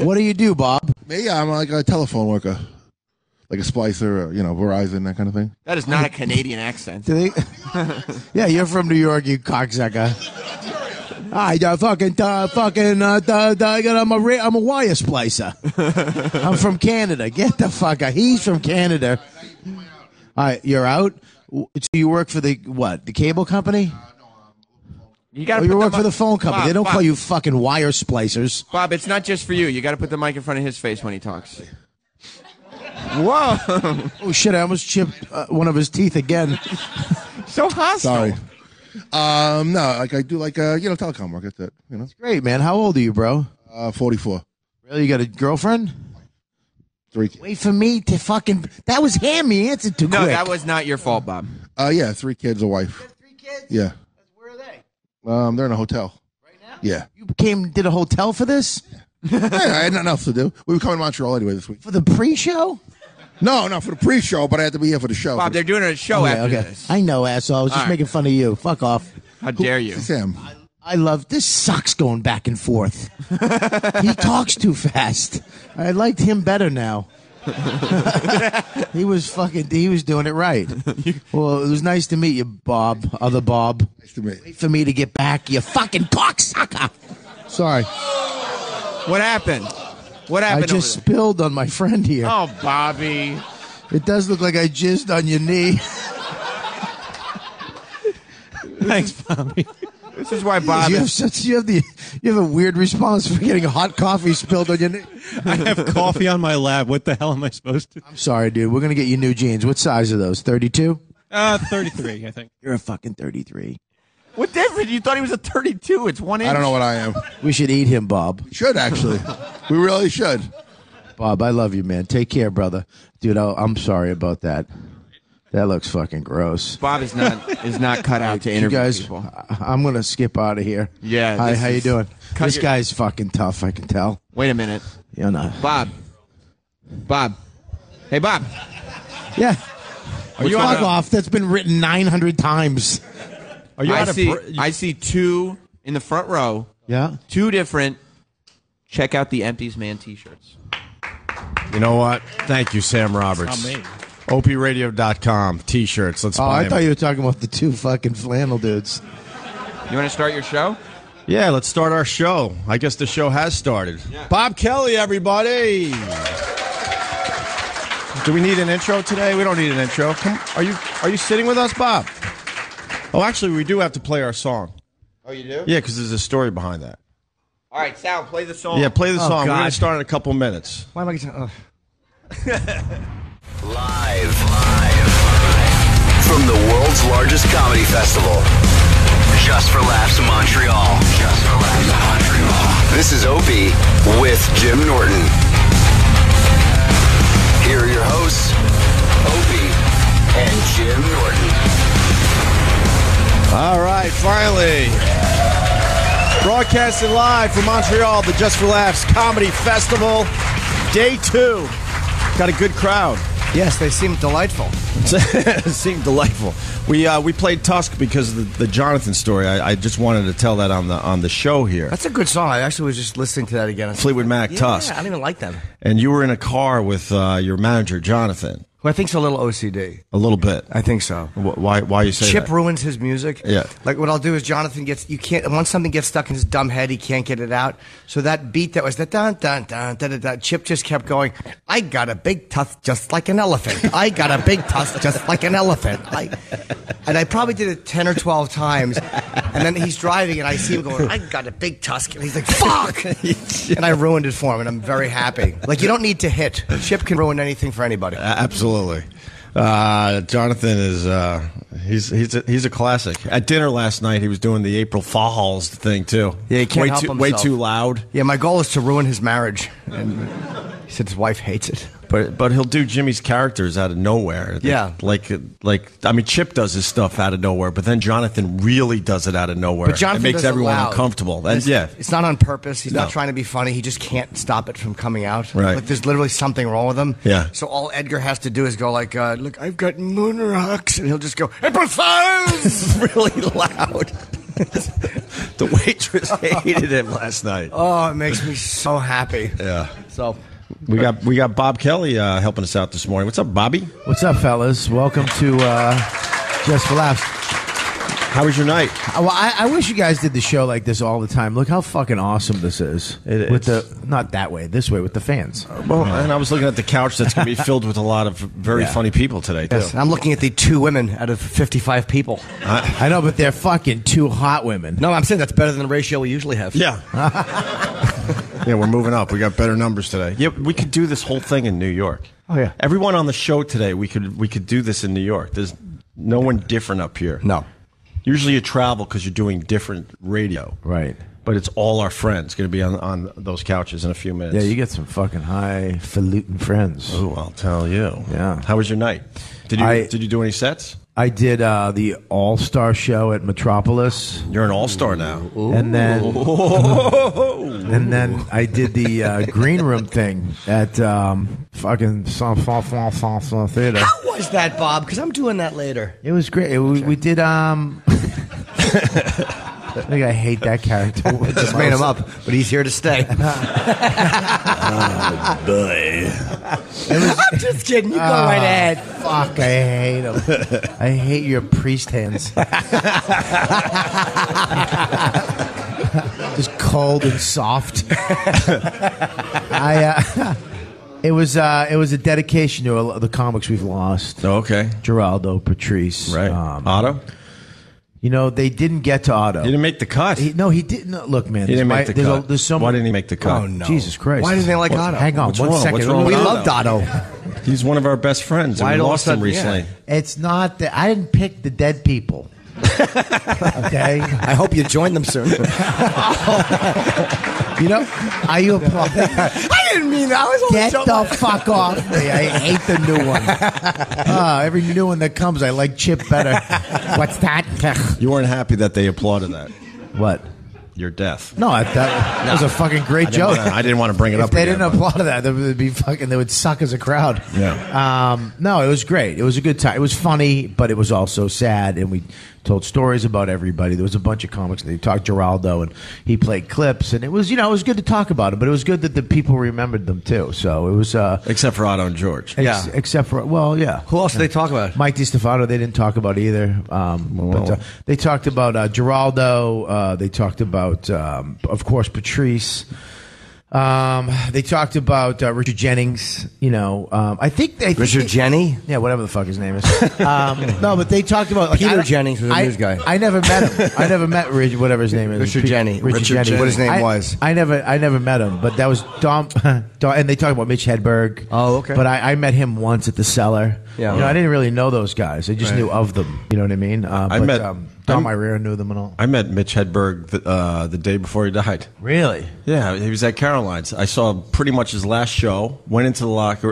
What do you do, Bob? Me, I'm like a telephone worker, like a splicer, or, Verizon, that kind of thing. That is not a Canadian accent. Yeah, you're from New York, you cocksucker. I'm a wire splicer. I'm from Canada. Get the fuck out. He's from Canada. All right, you're out. So you work for the cable company? You got. You work for the phone company. Bob, they don't Bob. call you fucking wire splicers. Bob, it's not just for you. You got to put the mic in front of his face when he talks. Whoa! Oh shit! I almost chipped one of his teeth again. So hostile. Sorry. No, like I do telecom work. That's it. It's great, man. How old are you, bro? 44. Really? You got a girlfriend? 3. Wait for me to fucking... That was him. He answered too quick. No, that was not your fault, Bob. Yeah, 3 kids, a wife. You got 3 kids? Yeah. Where are they? They're in a hotel. Right now? Yeah. You did a hotel for this? Hey, I had nothing else to do. We were coming to Montreal anyway this week. For the pre-show? No, not for the pre-show, but I had to be here for the show. Bob, they're doing a show after this. I know, asshole. I was just making fun of you. Fuck off. How dare you? Sam. I love... This sucks going back and forth. He talks too fast. I liked him better now. He was doing it right. Well, it was nice to meet you, Bob. Other Bob. Nice to meet you. Wait for me to get back, you fucking cocksucker. Sorry. What happened? What happened? I just spilled on my friend here. Oh, Bobby. It does look like I jizzed on your knee. Thanks, Bobby. This is why Bob. You have a weird response for getting hot coffee spilled on your knee. I have coffee on my lap. What the hell am I supposed to? I'm sorry, dude. We're gonna get you new jeans. What size are those? 32? 33, I think. You're a fucking 33. What difference? You thought he was a 32. It's 1 inch. I don't know what I am. We should eat him, Bob. We should, actually. We really should. Bob, I love you, man. Take care, brother. Dude, I'm sorry about that. That looks fucking gross. Bob is not cut out to interview people. I'm gonna skip out of here. Yeah. Hi, how you doing? This guy's fucking tough. I can tell. Wait a minute. You're not. Bob. Hey, Bob. Yeah. Are you fuck off? That's been written 900 times. Are you? I see 2 in the front row. Yeah. 2 different. Check out the Empties Man T-shirts. You know what? Thank you, Sam Roberts. Not me. OpieRadio.com T-shirts. Let's buy I them. thought you were talking about the 2 fucking flannel dudes. You want to start your show? Yeah, let's start our show. I guess the show has started. Yeah. Bob Kelly, everybody. Do we need an intro today? We don't need an intro. Come, are you sitting with us, Bob? Oh, actually, we do have to play our song. Oh, you do? Yeah, because there's a story behind that. All right, Sal, play the song. Yeah, play the song. God. We're going to start in a couple minutes. Why am I getting... Live from the world's largest comedy festival, Just for Laughs Montreal. This is Opie with Jim Norton. Here are your hosts, Opie and Jim Norton. All right, finally. Broadcasting live from Montreal, the Just for Laughs Comedy Festival, Day 2. Got a good crowd. Yes, they seem delightful. It seemed delightful. We played Tusk because of the Jonathan story. I just wanted to tell that on the show here. That's a good song. I actually was just listening to that again. Fleetwood Mac, Tusk. I don't even like them. And you were in a car with your manager, Jonathan. Who I think's a little OCD. A little bit. I think so. Why you say Chip that? ruins his music. Yeah. Like what I'll do is Jonathan once something gets stuck in his dumb head, he can't get it out. So that beat that was the dun dun dun dun dun dun, Chip just kept going. I got a big tusk just like an elephant. I got a big tusk just like an elephant. And I probably did it 10 or 12 times. And then he's driving and I see him going, I got a big tusk. And he's like, fuck! And I ruined it for him and I'm very happy. Like you don't need to hit. Chip can ruin anything for anybody. Absolutely. Jonathan is he's a classic. At dinner last night, he was doing the April Fools thing too. Yeah, he can't help himself. Way too loud. Yeah, my goal is to ruin his marriage. And he said his wife hates it. But he'll do Jimmy's characters out of nowhere. Yeah. Like I mean, Chip does his stuff out of nowhere, but then Jonathan really does it out of nowhere. But Jonathan it makes does everyone loud. uncomfortable. It's not on purpose. He's No. not trying to be funny. He just can't stop it from coming out. Right. Like there's literally something wrong with him. Yeah. So all Edgar has to do is go like, look, I've got moon rocks, and he'll just go, April Fools! really loud. The waitress hated him last night. Oh, it makes me so happy. Yeah. So we got Bob Kelly helping us out this morning. What's up, Bobby? What's up, fellas? Welcome to Just for Laughs. How was your night? Well, I wish you guys did the show like this all the time. Look how fucking awesome this is. Not that way, this way with the fans. Well, and I was looking at the couch that's going to be filled with a lot of very funny people today, too. Yes, I'm looking at the 2 women out of 55 people. I know, but they're fucking 2 hot women. No, I'm saying that's better than the ratio we usually have. Yeah. Yeah, we're moving up. We got better numbers today. Yeah, we could do this whole thing in New York. Oh, yeah. Everyone on the show today, we could do this in New York. There's no one different up here. No. Usually you travel because you're doing different radio. Right. But it's all our friends going to be on those couches in a few minutes. Yeah, you get some fucking highfalutin friends. Oh, I'll tell you. Yeah. How was your night? Did you do any sets? I did the All-Star show at Metropolis. You're an all-star now. And then I did the green room thing at fucking Theater. How was that, Bob? Because I'm doing that later. It was great. We did I think I hate that character. I just made him up, but he's here to stay. Oh, boy. I'm just kidding. You go right ahead. Fuck, I hate him. I hate your priest hands. Just cold and soft. It was a dedication to the comics we've lost. Oh, okay. Geraldo, Patrice. Right. Otto? You know, they didn't get to Otto. He didn't make the cut. He didn't. Look, man. He didn't make the cut. Why didn't he make the cut? Oh, no. Jesus Christ. Why didn't they like Otto? Hang on What's one wrong? second. What's wrong We with loved Otto. He's one of our best friends. And Why we all of a lost him sudden- recently. yeah. It's not that I didn't pick the dead people. Okay? I hope you join them soon. You know, I applaud. I didn't mean that. I was only Get joking. the fuck off me. I hate the new one. Every new one that comes, I like Chip better. What's that? You weren't happy that they applauded that. What? Your death. No, that was a fucking great joke. I didn't want to bring it If up they again, didn't applaud that, they would be fucking. They would suck as a crowd. Yeah. No, it was great. It was a good time. It was funny, but it was also sad, and we told stories about everybody. There was a bunch of comics. They talked Geraldo, and he played clips, and it was, it was good to talk about it. But it was good that the people remembered them too. So it was. Except for Otto and George. Except for yeah. Who else did they talk about? Mike DiStefano, they didn't talk about either. But they talked about Geraldo. They talked about, of course, Patrice. They talked about Richard Jennings. I think Richard Jenny? Yeah, whatever the fuck his name is. No, but they talked about Peter Jennings was a news guy. I never met him. I never met whatever his name is. Richard Jenny. Richard Jenny. What his name was. I never met him, but that was Dom. And they talked about Mitch Hedberg. Oh, okay. But I met him once at the Cellar. Yeah. I didn't really know those guys. I just knew of them. You know what I mean? Dom Irera knew them and all. I met Mitch Hedberg the day before he died. Really? Yeah, he was at Caroline's. I saw pretty much his last show. Went into the locker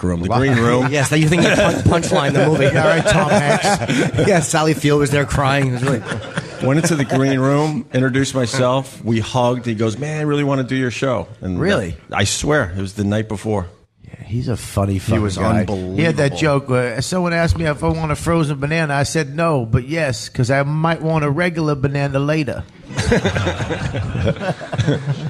room, the green room. Yes, you think you punchline the movie. All right, Tom Hanks. Yeah, Sally Field was there crying. It was really... Went into the green room, introduced myself. We hugged. He goes, "Man, I really want to do your show." And really? I swear, it was the night before. He's a funny fucking guy. He was unbelievable. He had that joke where someone asked me if I want a frozen banana. I said no, but yes, because I might want a regular banana later.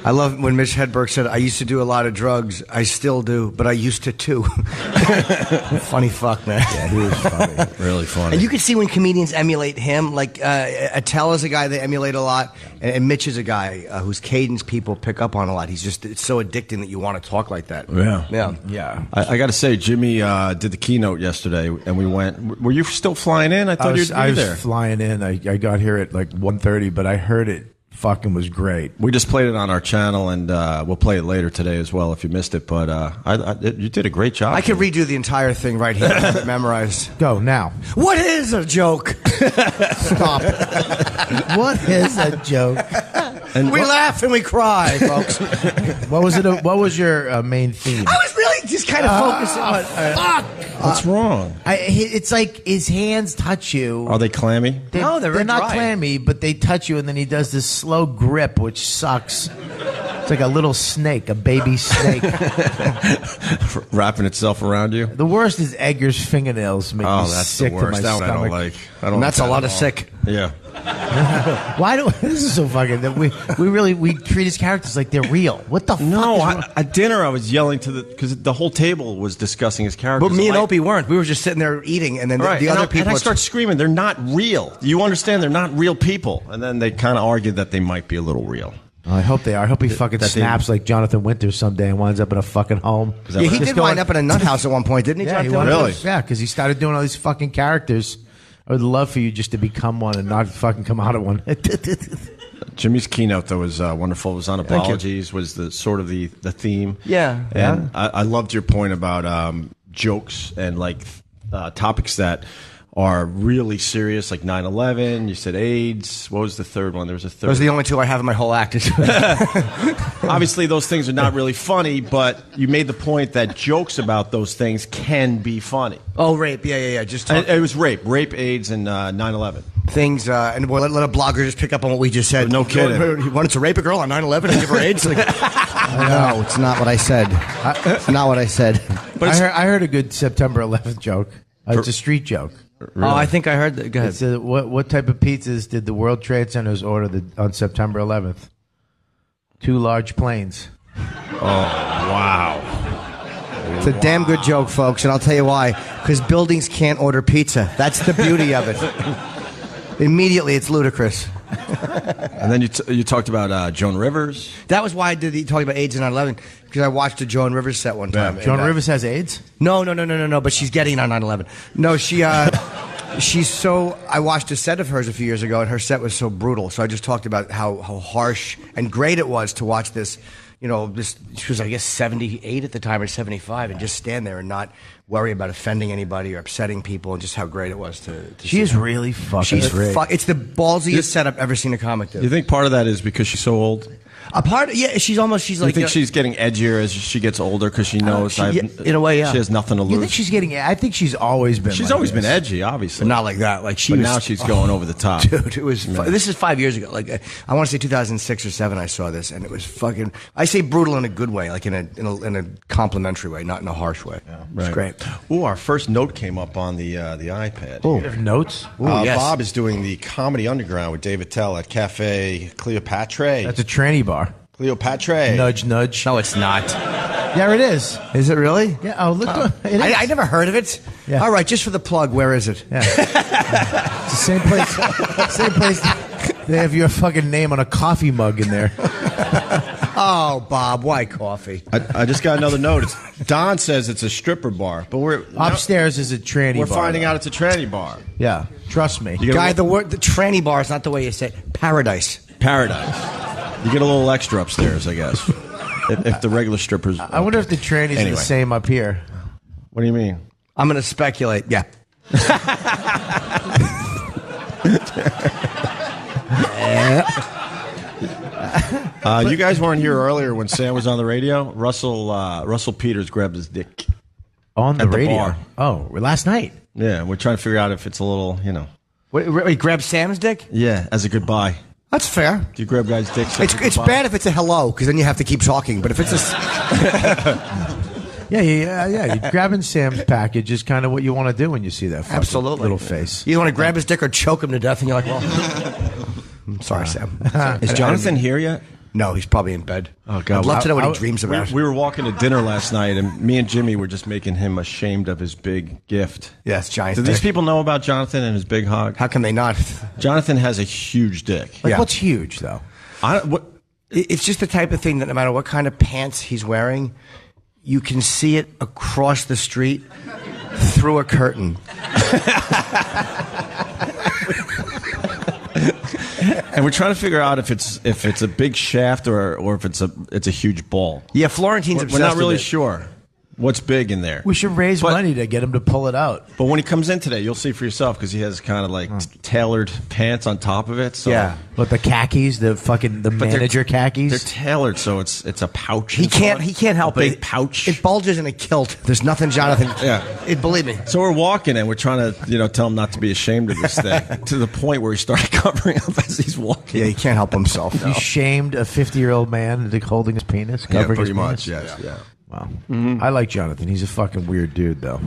I love when Mitch Hedberg said, I used to do a lot of drugs. I still do, but I used to too. Funny fuck, man. Yeah, he was funny. Really funny. And you can see when comedians emulate him, like Attell is a guy they emulate a lot, and Mitch is a guy whose cadence people pick up on a lot. It's so addicting that you want to talk like that. Yeah. I got to say, Jimmy did the keynote yesterday, and we went. Were you still flying in? I thought you were there. I was flying in. I got here at like 1:30, but I heard it fucking was great. We just played it on our channel, and we'll play it later today as well if you missed it. But you did a great job. I could redo the entire thing right here. I have it memorized. Go now. What is a joke? Stop. What is a joke? And we laugh and we cry, folks. What was it? What was your main theme? I was really just kind of focusing on. Fuck. What's wrong? It's like his hands touch you. Are they clammy? No, they're not dry. clammy, but they touch you, and then he does this slow grip, which sucks. It's like a little snake, a baby snake. Wrapping itself around you? The worst is Edgar's fingernails make me that's sick the worst. to my That one I stomach. don't like. And that's a lot of sick. Yeah. Why do this is so fucking that we treat his characters like they're real? What the fuck? No, at dinner I was yelling because the whole table was discussing his characters. But me and Opie weren't. We were just sitting there eating, and then the other people. And I start screaming, "They're not real! You understand? They're not real people." And then they kind of argued that they might be a little real. I hope they are. I hope he fucking snaps like Jonathan Winters someday and winds up in a fucking home. Yeah, he did wind up in a nut house at one point, didn't he? Yeah, Jonathan? Really? Yeah, because he started doing all these fucking characters. I would love for you just to become one and not fucking come out of one. Jimmy's keynote though was wonderful. It was on apologies. Was the sort of the theme. Yeah, and I loved your point about jokes and like topics that are really serious, like 9/11. You said AIDS. What was the third one? There was a third. Those are the only two I have in my whole act. Obviously, those things are not really funny, but you made the point that jokes about those things can be funny. Oh, rape. Yeah. Just it was rape, AIDS, and 9/11. Things, and we'll let a blogger just pick up on what we just said. No kidding. You wanted to rape a girl on 9/11 and give her AIDS? Like, no, it's not what I said. It's not what I said. But I heard a good September 11th joke. It's a street joke. Really? Oh, I think I heard that. Go ahead. It's what type of pizzas did the World Trade Centers order on September 11th? 2 large planes. Oh, wow. It's a damn good joke, folks, and I'll tell you why. Because buildings can't order pizza. That's the beauty of it. Immediately, it's ludicrous. And then you talked about Joan Rivers. That was why I did talking about AIDS and 9/11, because I watched a Joan Rivers set one time. Yeah. Joan Rivers has AIDS? No, but she's getting it on 9/11. No, she's so. I watched a set of hers a few years ago, and her set was so brutal. So I just talked about how harsh and great it was to watch this. You know, she was, I guess, 78 at the time or 75, and just stand there and not worry about offending anybody or upsetting people, and just how great it was to She is really fucking great. It's the ballsiest set I've ever seen a comic do. You think part of that is because she's so old? She's like. You think she's getting edgier as she gets older because she knows? In a way, yeah. She has nothing to lose. You think she's getting? I think she's always been. She's like always this. been edgy, obviously, but not like that. Like but now she's going over the top, dude. It was. This is 5 years ago. Like I want to say 2006 or 7. I saw this, and it was fucking. I say brutal in a good way, like in a complimentary way, not in a harsh way. Yeah, right. It's great. Ooh, our first note came up on the iPad. Oh, notes. Yes. Bob is doing the Comedy Underground with Dave Attell at Cafe Cleopatra. That's a tranny bar. Cleopatra. Nudge, nudge. No, it's not. Yeah, it is. Is it really? Yeah. Oh, look. It is. I never heard of it. Yeah. All right, just for the plug, where is it? Yeah. It's the same place. Same place. They have your fucking name on a coffee mug in there. Oh, Bob, why coffee? I just got another note. Don says it's a stripper bar, but upstairs is a tranny bar. We're finding out it's a tranny bar. Yeah, trust me. Guy, the tranny bar is not the way you say it. Paradise. You get a little extra upstairs, I guess. if the regular strippers. I wonder if the trannies are the same up here. What do you mean? I'm going to speculate. Yeah. You guys weren't here earlier when Sam was on the radio. Russell Peters grabbed his dick on the radio. Bar. Oh, last night. Yeah, we're trying to figure out if it's a little, Wait, grab Sam's dick? Yeah, as a goodbye. That's fair. Do you grab guys' dicks? It's bad if it's a hello, because then you have to keep talking. But if it's Yeah. You're grabbing Sam's package is kind of what you want to do when you see that fucking little face. You want to grab his dick or choke him to death, and you're like, well, Sorry, Sam. Is Jonathan here yet? No, he's probably in bed. Oh, God. I'd love to know what he dreams about. We were walking to dinner last night, and me and Jimmy were just making him ashamed of his big gift. Yeah, it's giant. Do these people know about Jonathan and his big hog? How can they not? Jonathan has a huge dick. Like, what's huge, though? It's just the type of thing that no matter what kind of pants he's wearing, you can see it across the street through a curtain. And we're trying to figure out if it's a big shaft or if it's a huge ball. Yeah, Florentine's obsessed We're not really with it. sure what's big in there. We should raise money to get him to pull it out. But when he comes in today, you'll see for yourself because he has kind of like tailored pants on top of it. So. Yeah, but the khakis, the manager khakis, they're tailored, so it's a pouch. He can't help a it. big pouch. It bulges in a kilt. There's nothing, Jonathan. Believe me. So we're walking and we're trying to tell him not to be ashamed of this thing to the point where he started covering up as he's walking. Yeah, he can't help himself. You shamed a 50-year-old man into holding his penis, covering his penis? Yes. Yeah. Wow. I like Jonathan. He's a fucking weird dude, though.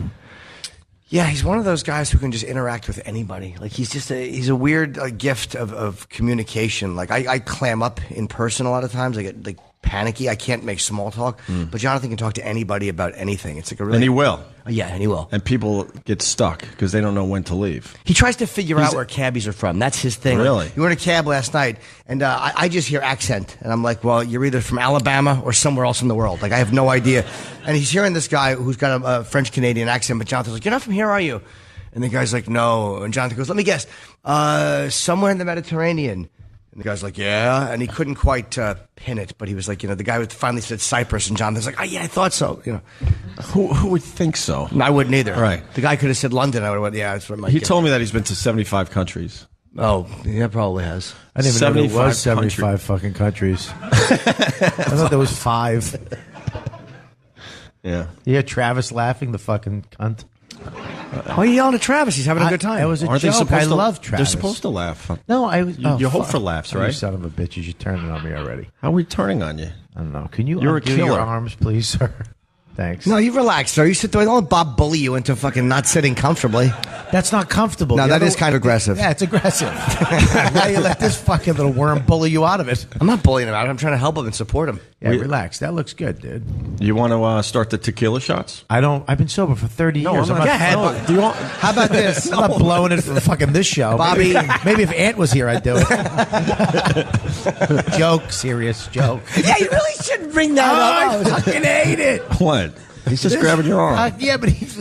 Yeah, he's one of those guys who can just interact with anybody. Like he's a weird gift of communication. Like I clam up in person a lot of times. I get like panicky. I can't make small talk. But Jonathan can talk to anybody about anything. It's like a really And he will. Yeah, and he will. And people get stuck because they don't know when to leave. He tries to figure out where cabbies are from. That's his thing. Really? You were in a cab last night, and I just hear accent, and I'm like, well, you're either from Alabama or somewhere else in the world. Like, I have no idea. And he's hearing this guy who's got a French-Canadian accent, but Jonathan's like, you're not from here, are you? And the guy's like, no. And Jonathan goes, let me guess. Somewhere in the Mediterranean. And the guy's like, yeah. And he couldn't quite pin it, but he was like, the guy who finally said Cyprus, and Jonathan's like, oh, yeah, I thought so. Who would think so? No, I wouldn't either. Right. The guy could have said London. I would have went, yeah, that's what my He told me that he's been to 75 countries. Oh, yeah, probably has. I didn't even know there was 75 fucking countries. I thought there was 5. Yeah. You hear Travis laughing, the fucking cunt? Why are you yelling at Travis? He's having a good time. It was a Aren't joke. I love They're Travis. supposed to laugh. No, I was. You hope for laughs, right? You son of a bitch! You should turn it on me already. How are we turning on you? I don't know. Can you You're a undo your killer. arms, please, sir? Thanks. No, you relax, sir. You sit there. Don't let Bob bully you into fucking not sitting comfortably. That's not comfortable. No, that is kind of aggressive. Yeah, it's aggressive. Now you let this fucking little worm bully you out of it. I'm not bullying him out. I'm trying to help him and support him. Yeah, relax. That looks good, dude. You want to start the tequila shots? I don't. I've been sober for 30 years. I'm not- Go ahead. Do you want, how about this? I'm not blowing it for fucking this show. Bobby. Maybe if Ant was here, I'd do it. Joke. Serious joke. Yeah, you really shouldn't bring that up. I fucking hate it. What? He's just grabbing your arm. Yeah, but he's.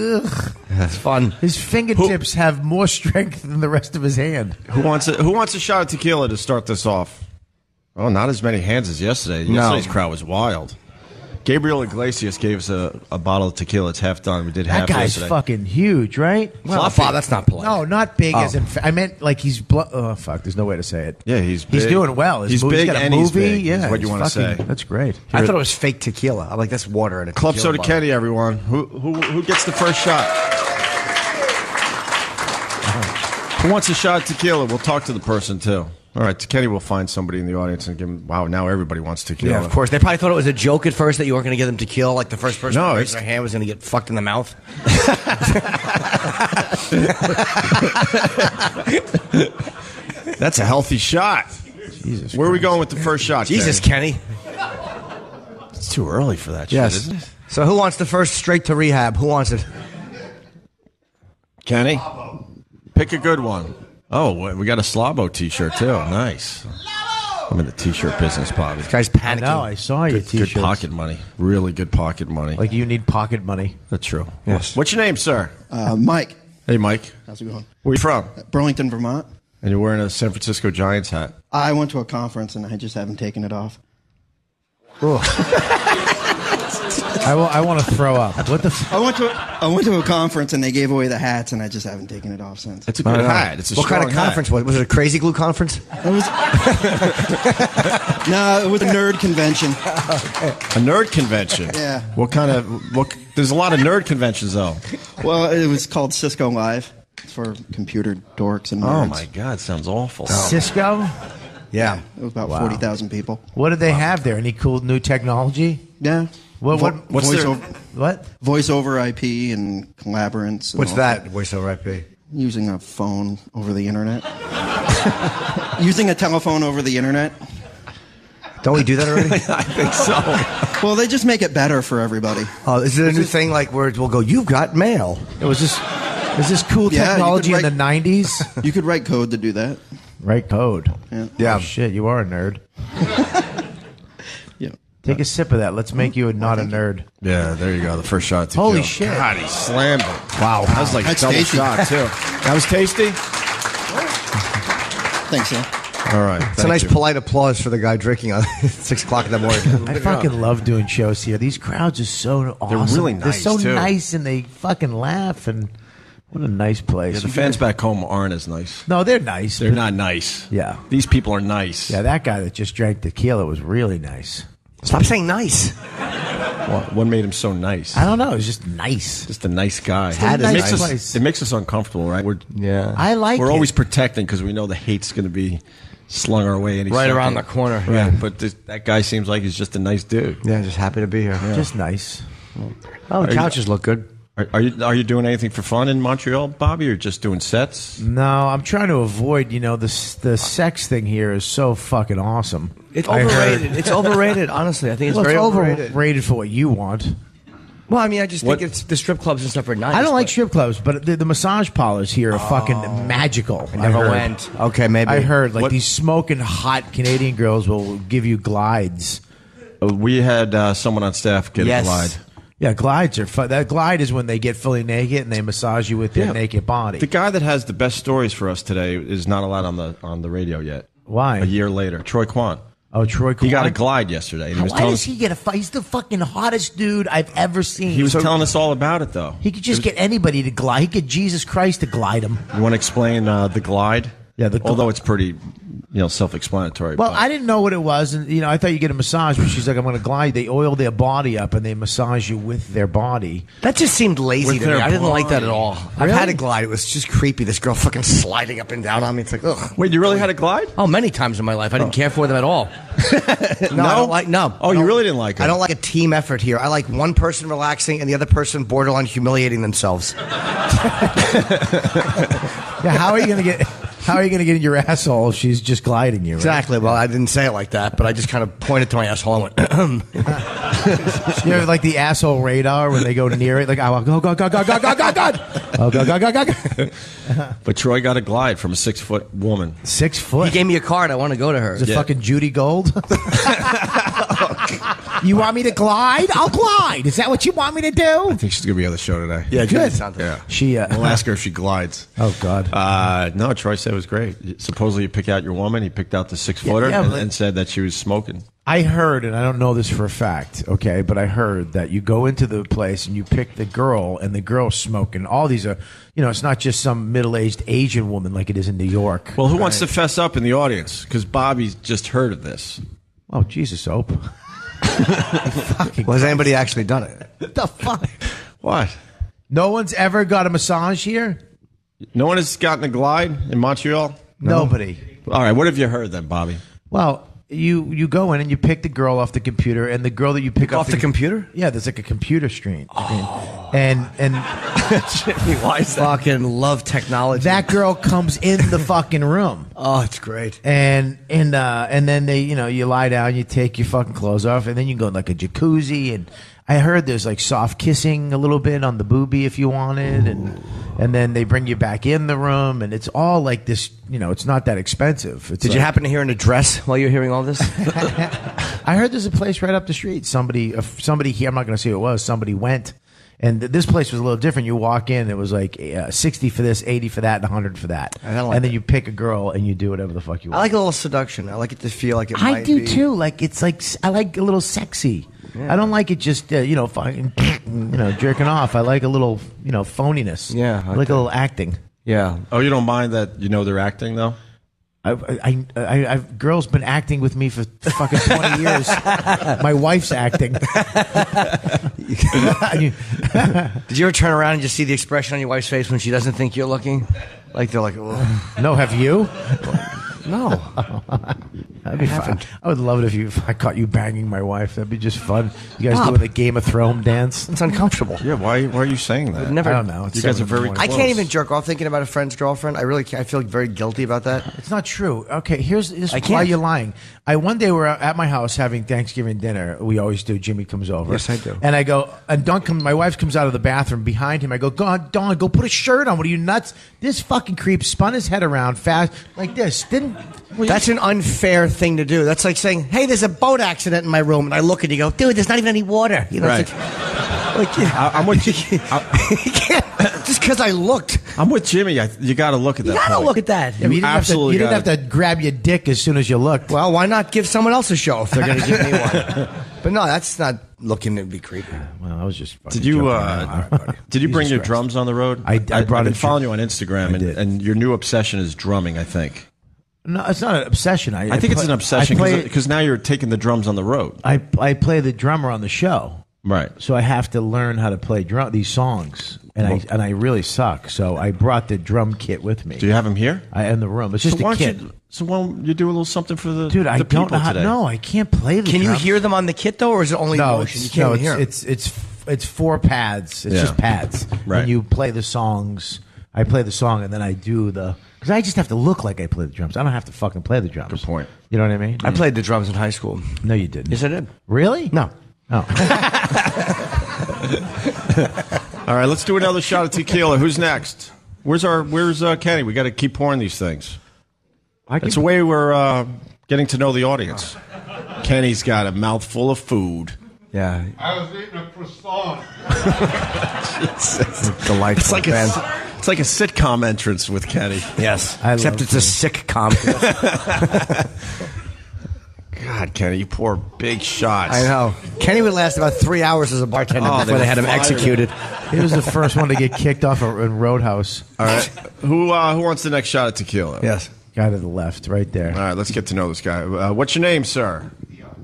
That's fun. His fingertips have more strength than the rest of his hand. Who wants a shot of tequila to start this off? Oh, not as many hands as yesterday. No. Yesterday's crowd was wild. Gabriel Iglesias gave us a bottle of tequila. It's half done. We did half That guy's yesterday. fucking huge, right? Well, Bob, that's not polite. No, not big as in. I meant like he's. Oh fuck! There's no way to say it. Yeah, he's He's big. doing well. He's movie- big got a and movie. he's big, Yeah, is what you he's wanna fucking- say. That's great. I thought it was fake tequila. I'm like, that's water in a Club tequila Soda bottle. Kenny, everyone. Who gets the first shot? Who wants a shot of tequila? We'll talk to the person too. All right, Kenny will find somebody in the audience and give him. Wow, now everybody wants tequila. Yeah, of course. They probably thought it was a joke at first that you weren't going to give them tequila. Like the first person No, to raise it's- their hand was going to get fucked in the mouth. That's a healthy shot. Jesus. Where are we going with the first shot? Jesus, Kenny? Kenny. It's too early for that Yes. shit, isn't it? So who wants the first straight to rehab? Who wants it? Kenny? Pick a good one. Oh, we got a Slabo t-shirt too. Nice. I'm in the t-shirt business, Bobby. This guy's panicking. No, I saw your Good t-shirts. pocket money. Really good pocket money. Like you need pocket money. That's true. Yes. What's your name, sir? Mike. Hey, Mike. How's it going? Where you from? Burlington, Vermont. And you're wearing a San Francisco Giants hat. I went to a conference and I just haven't taken it off. I want to throw up. What the? I went to a conference and they gave away the hats and I just haven't taken it off since. It's a good hat. It's a What kind of strong conference hat. was it? Was it a crazy glue conference? It was no, it was a nerd convention. A nerd convention. Yeah. What kind of? There's a lot of nerd conventions though. Well, it was called Cisco Live. It's for computer dorks and nerds. Oh my God, sounds awful. Cisco? Yeah. It was about 40,000 people. What did they have there? Any cool new technology? Yeah. What's voice their, over, what? Voice over IP and collaborants. And What's all that? Voice over IP. Using a phone over the internet. Using a telephone over the internet. Don't we do that already? I think so. Well, they just make it better for everybody. Oh, is it a new thing like where we'll go, you've got mail? Is this cool technology in the 90s? You could write code to do that. Write code? Yeah. Oh, shit, you are a nerd. Yeah. Take a sip of that. Let's make you not a nerd. Yeah, there you go. The first shot. Holy shit. God, he slammed it. Wow. That was like That's double tasty. shot, too. That was tasty? Thanks, Sam. All right. It's a nice polite applause for the guy drinking on 6 o'clock in the morning. I fucking love doing shows here. These crowds are so awesome. They're really nice, They're so too. nice, and they fucking laugh, and what a nice place. Yeah, the fans back home aren't as nice. No, they're nice. They're not nice. Yeah. These people are nice. Yeah, that guy that just drank tequila was really nice. Stop saying nice. What made him so nice? I don't know. He's just nice. Just a nice guy. Just a nice it place. makes us uncomfortable, right? I like We're it. always protecting because we know the hate's going to be slung our way any Right second. around the corner. Yeah, Yeah. but that guy seems like he's just a nice dude. Yeah, just happy to be here. Yeah. Just nice. Oh, the couches look good. Are you doing anything for fun in Montreal, Bobby, or just doing sets? No, I'm trying to avoid, the sex thing here is so fucking awesome. It's I heard- overrated. It's overrated, honestly. I think it's Well, very it's overrated. overrated for what you want. Well, I mean, I just think it's the strip clubs and stuff are nice. I don't like strip clubs, but the massage parlors here are fucking magical. I never heard. went. Okay, maybe. I heard these smoking hot Canadian girls will give you glides. We had someone on staff get a glide. Yeah, glides are fun. That glide is when they get fully naked and they massage you with their naked body. The guy that has the best stories for us today is not allowed on the radio yet. Why? A year later, Troy Kwan. Oh, Troy Kwan. He got a glide yesterday. And he was Why telling does he get a fight? He's the fucking hottest dude I've ever seen. He was telling us all about it, though. He could just get anybody to glide. He could Jesus Christ to glide him. You want to explain the glide? Yeah, although it's pretty, self-explanatory. Well, but- I didn't know what it was, and I thought you get a massage, but she's like, "I'm going to glide." They oil their body up and they massage you with their body. That just seemed lazy With to me. their I didn't like that body. at all. I've Really? had a glide. It was just creepy. This girl fucking sliding up and down on me. It's like, ugh. Wait, you really had a glide? Oh, many times in my life. I didn't care for them at all. No, I don't like. No. Oh, you really didn't like it? I don't like a team effort here. I like one person relaxing and the other person borderline humiliating themselves. Yeah, how are you going to get? How are you going to get in your asshole if she's just gliding you? Right? Exactly. Well, I didn't say it like that, but I just kind of pointed to my asshole and went. You have like the asshole radar when they go near it, like, "Oh, go, go, go, go, go, go, go, go, oh, go, go, go, go, go." But Troy got a glide from a 6-foot woman. 6 foot. He gave me a card. I want to go to her. Is it fucking Judy Gold? You want me to glide? I'll glide. Is that what you want me to do? I think she's going to be on the show today. Yeah, Good. Yeah. She. We'll ask her if she glides. Oh God. No, Troy said it was great. Supposedly, you pick out your woman. He picked out the 6-footer Yeah, and, but- and said that she was smoking. I heard, and I don't know this for a fact, okay, but I heard that you go into the place and you pick the girl, and the girl's smoking. All these are, it's not just some middle-aged Asian woman like it is in New York. Well, who wants to fess up in the audience? Because Bobby's just heard of this. Oh, Jesus, Ope. Well, has anybody actually done it? What the fuck? What? No one's ever got a massage here? No one has gotten a glide in Montreal? Nobody. All right, what have you heard then, Bobby? Well, you go in and you pick the girl off the computer, and the girl that you pick Off the computer? Yeah, there's like a computer screen. And Why is that? Fucking love technology. that girl comes in the fucking room. Oh, it's great. And then they, you lie down, you take your fucking clothes off, and then you go in like a jacuzzi. And I heard there's like soft kissing a little bit on the boobie if you wanted, and then they bring you back in the room, and it's all like this. It's not that expensive. It's Did you like- happen to hear an address while you're hearing all this? I heard there's a place right up the street. Somebody here, I'm not going to say who it was. Somebody went, and this place was a little different. You walk in, it was like 60 for this, 80 for that, and 100 for that. I don't like and then that. you pick a girl and you do whatever the fuck you I want. like a little seduction. I like it to feel like it I might do be. too. Like it's like I like a little sexy. Yeah. I don't like it just fucking jerking off. I like a little phoniness. Yeah, I like a little acting. Yeah. Oh, you don't mind that they're acting, though? I've girls been acting with me for fucking 20 years. My wife's acting. Did you ever turn around and just see the expression on your wife's face when she doesn't think you're looking? Like they're like, oh. No, have you? No. That'd be fun. I would love it if I caught you banging my wife. That'd be just fun. You guys doing the Game of Thrones dance? It's uncomfortable. Yeah, why are you saying that? Never. I don't know. It's You guys are very I close. can't even jerk off thinking about a friend's girlfriend. I really can't. I feel very guilty about that. It's not true. Okay, here's I why can't. you're lying. One day we're at my house having Thanksgiving dinner. We always do. Jimmy comes over. Yes, I do. And I go, and my wife comes out of the bathroom behind him. I go, Don, go put a shirt on. What are you nuts? This fucking creep spun his head around fast like this. That's an unfair thing to do. That's like saying, "Hey, there's a boat accident in my room," and I look and you go, "Dude, there's not even any water." You know, Right. I'm with you. Just because I looked. I'm with Jimmy. You got to look at that. You gotta point. look at that. Yeah, but you didn't have to grab your dick as soon as you looked. Well, why not give someone else a show if they're going to give me one? But no, that's not looking to be creepy. Well, I was just. Did you bring your drums on the road? I brought I've been a following you on Instagram, and your new obsession is drumming, I think. No, it's not an obsession. I think it's an obsession because now you're taking the drums on the road. I play the drummer on the show, right? So I have to learn how to play these songs, and I really suck. So I brought the drum kit with me. Do you have him here? In the room. It's just a kit. So why don't you do a little something for the dude? I the don't people know how. today? No, I can't play the. Can you drums. hear them on the kit though, or is it only motion? You can't even hear them. It's 4 pads. It's just pads. Right. And you play the songs. I play the song and then I do because I just have to look like I play the drums. I don't have to fucking play the drums. Good point. You know what I mean? I played the drums in high school. No, you didn't. Yes, I did. Really? No. Oh. All right, let's do another shot of tequila. Who's next? Where's Kenny? We got to keep pouring these things. That's the way we're getting to know the audience. Kenny's got a mouthful of food. Yeah. I was eating a croissant. Delightful. It's like a sitcom entrance with Kenny. Yes. Except it's a sick com. God, Kenny, you pour big shots. I know. Kenny would last about 3 hours as a bartender before they had him executed. He was the first one to get kicked off in Roadhouse. All right. Who wants the next shot of tequila? Yes. Guy to the left, right there. All right, let's get to know this guy. What's your name, sir?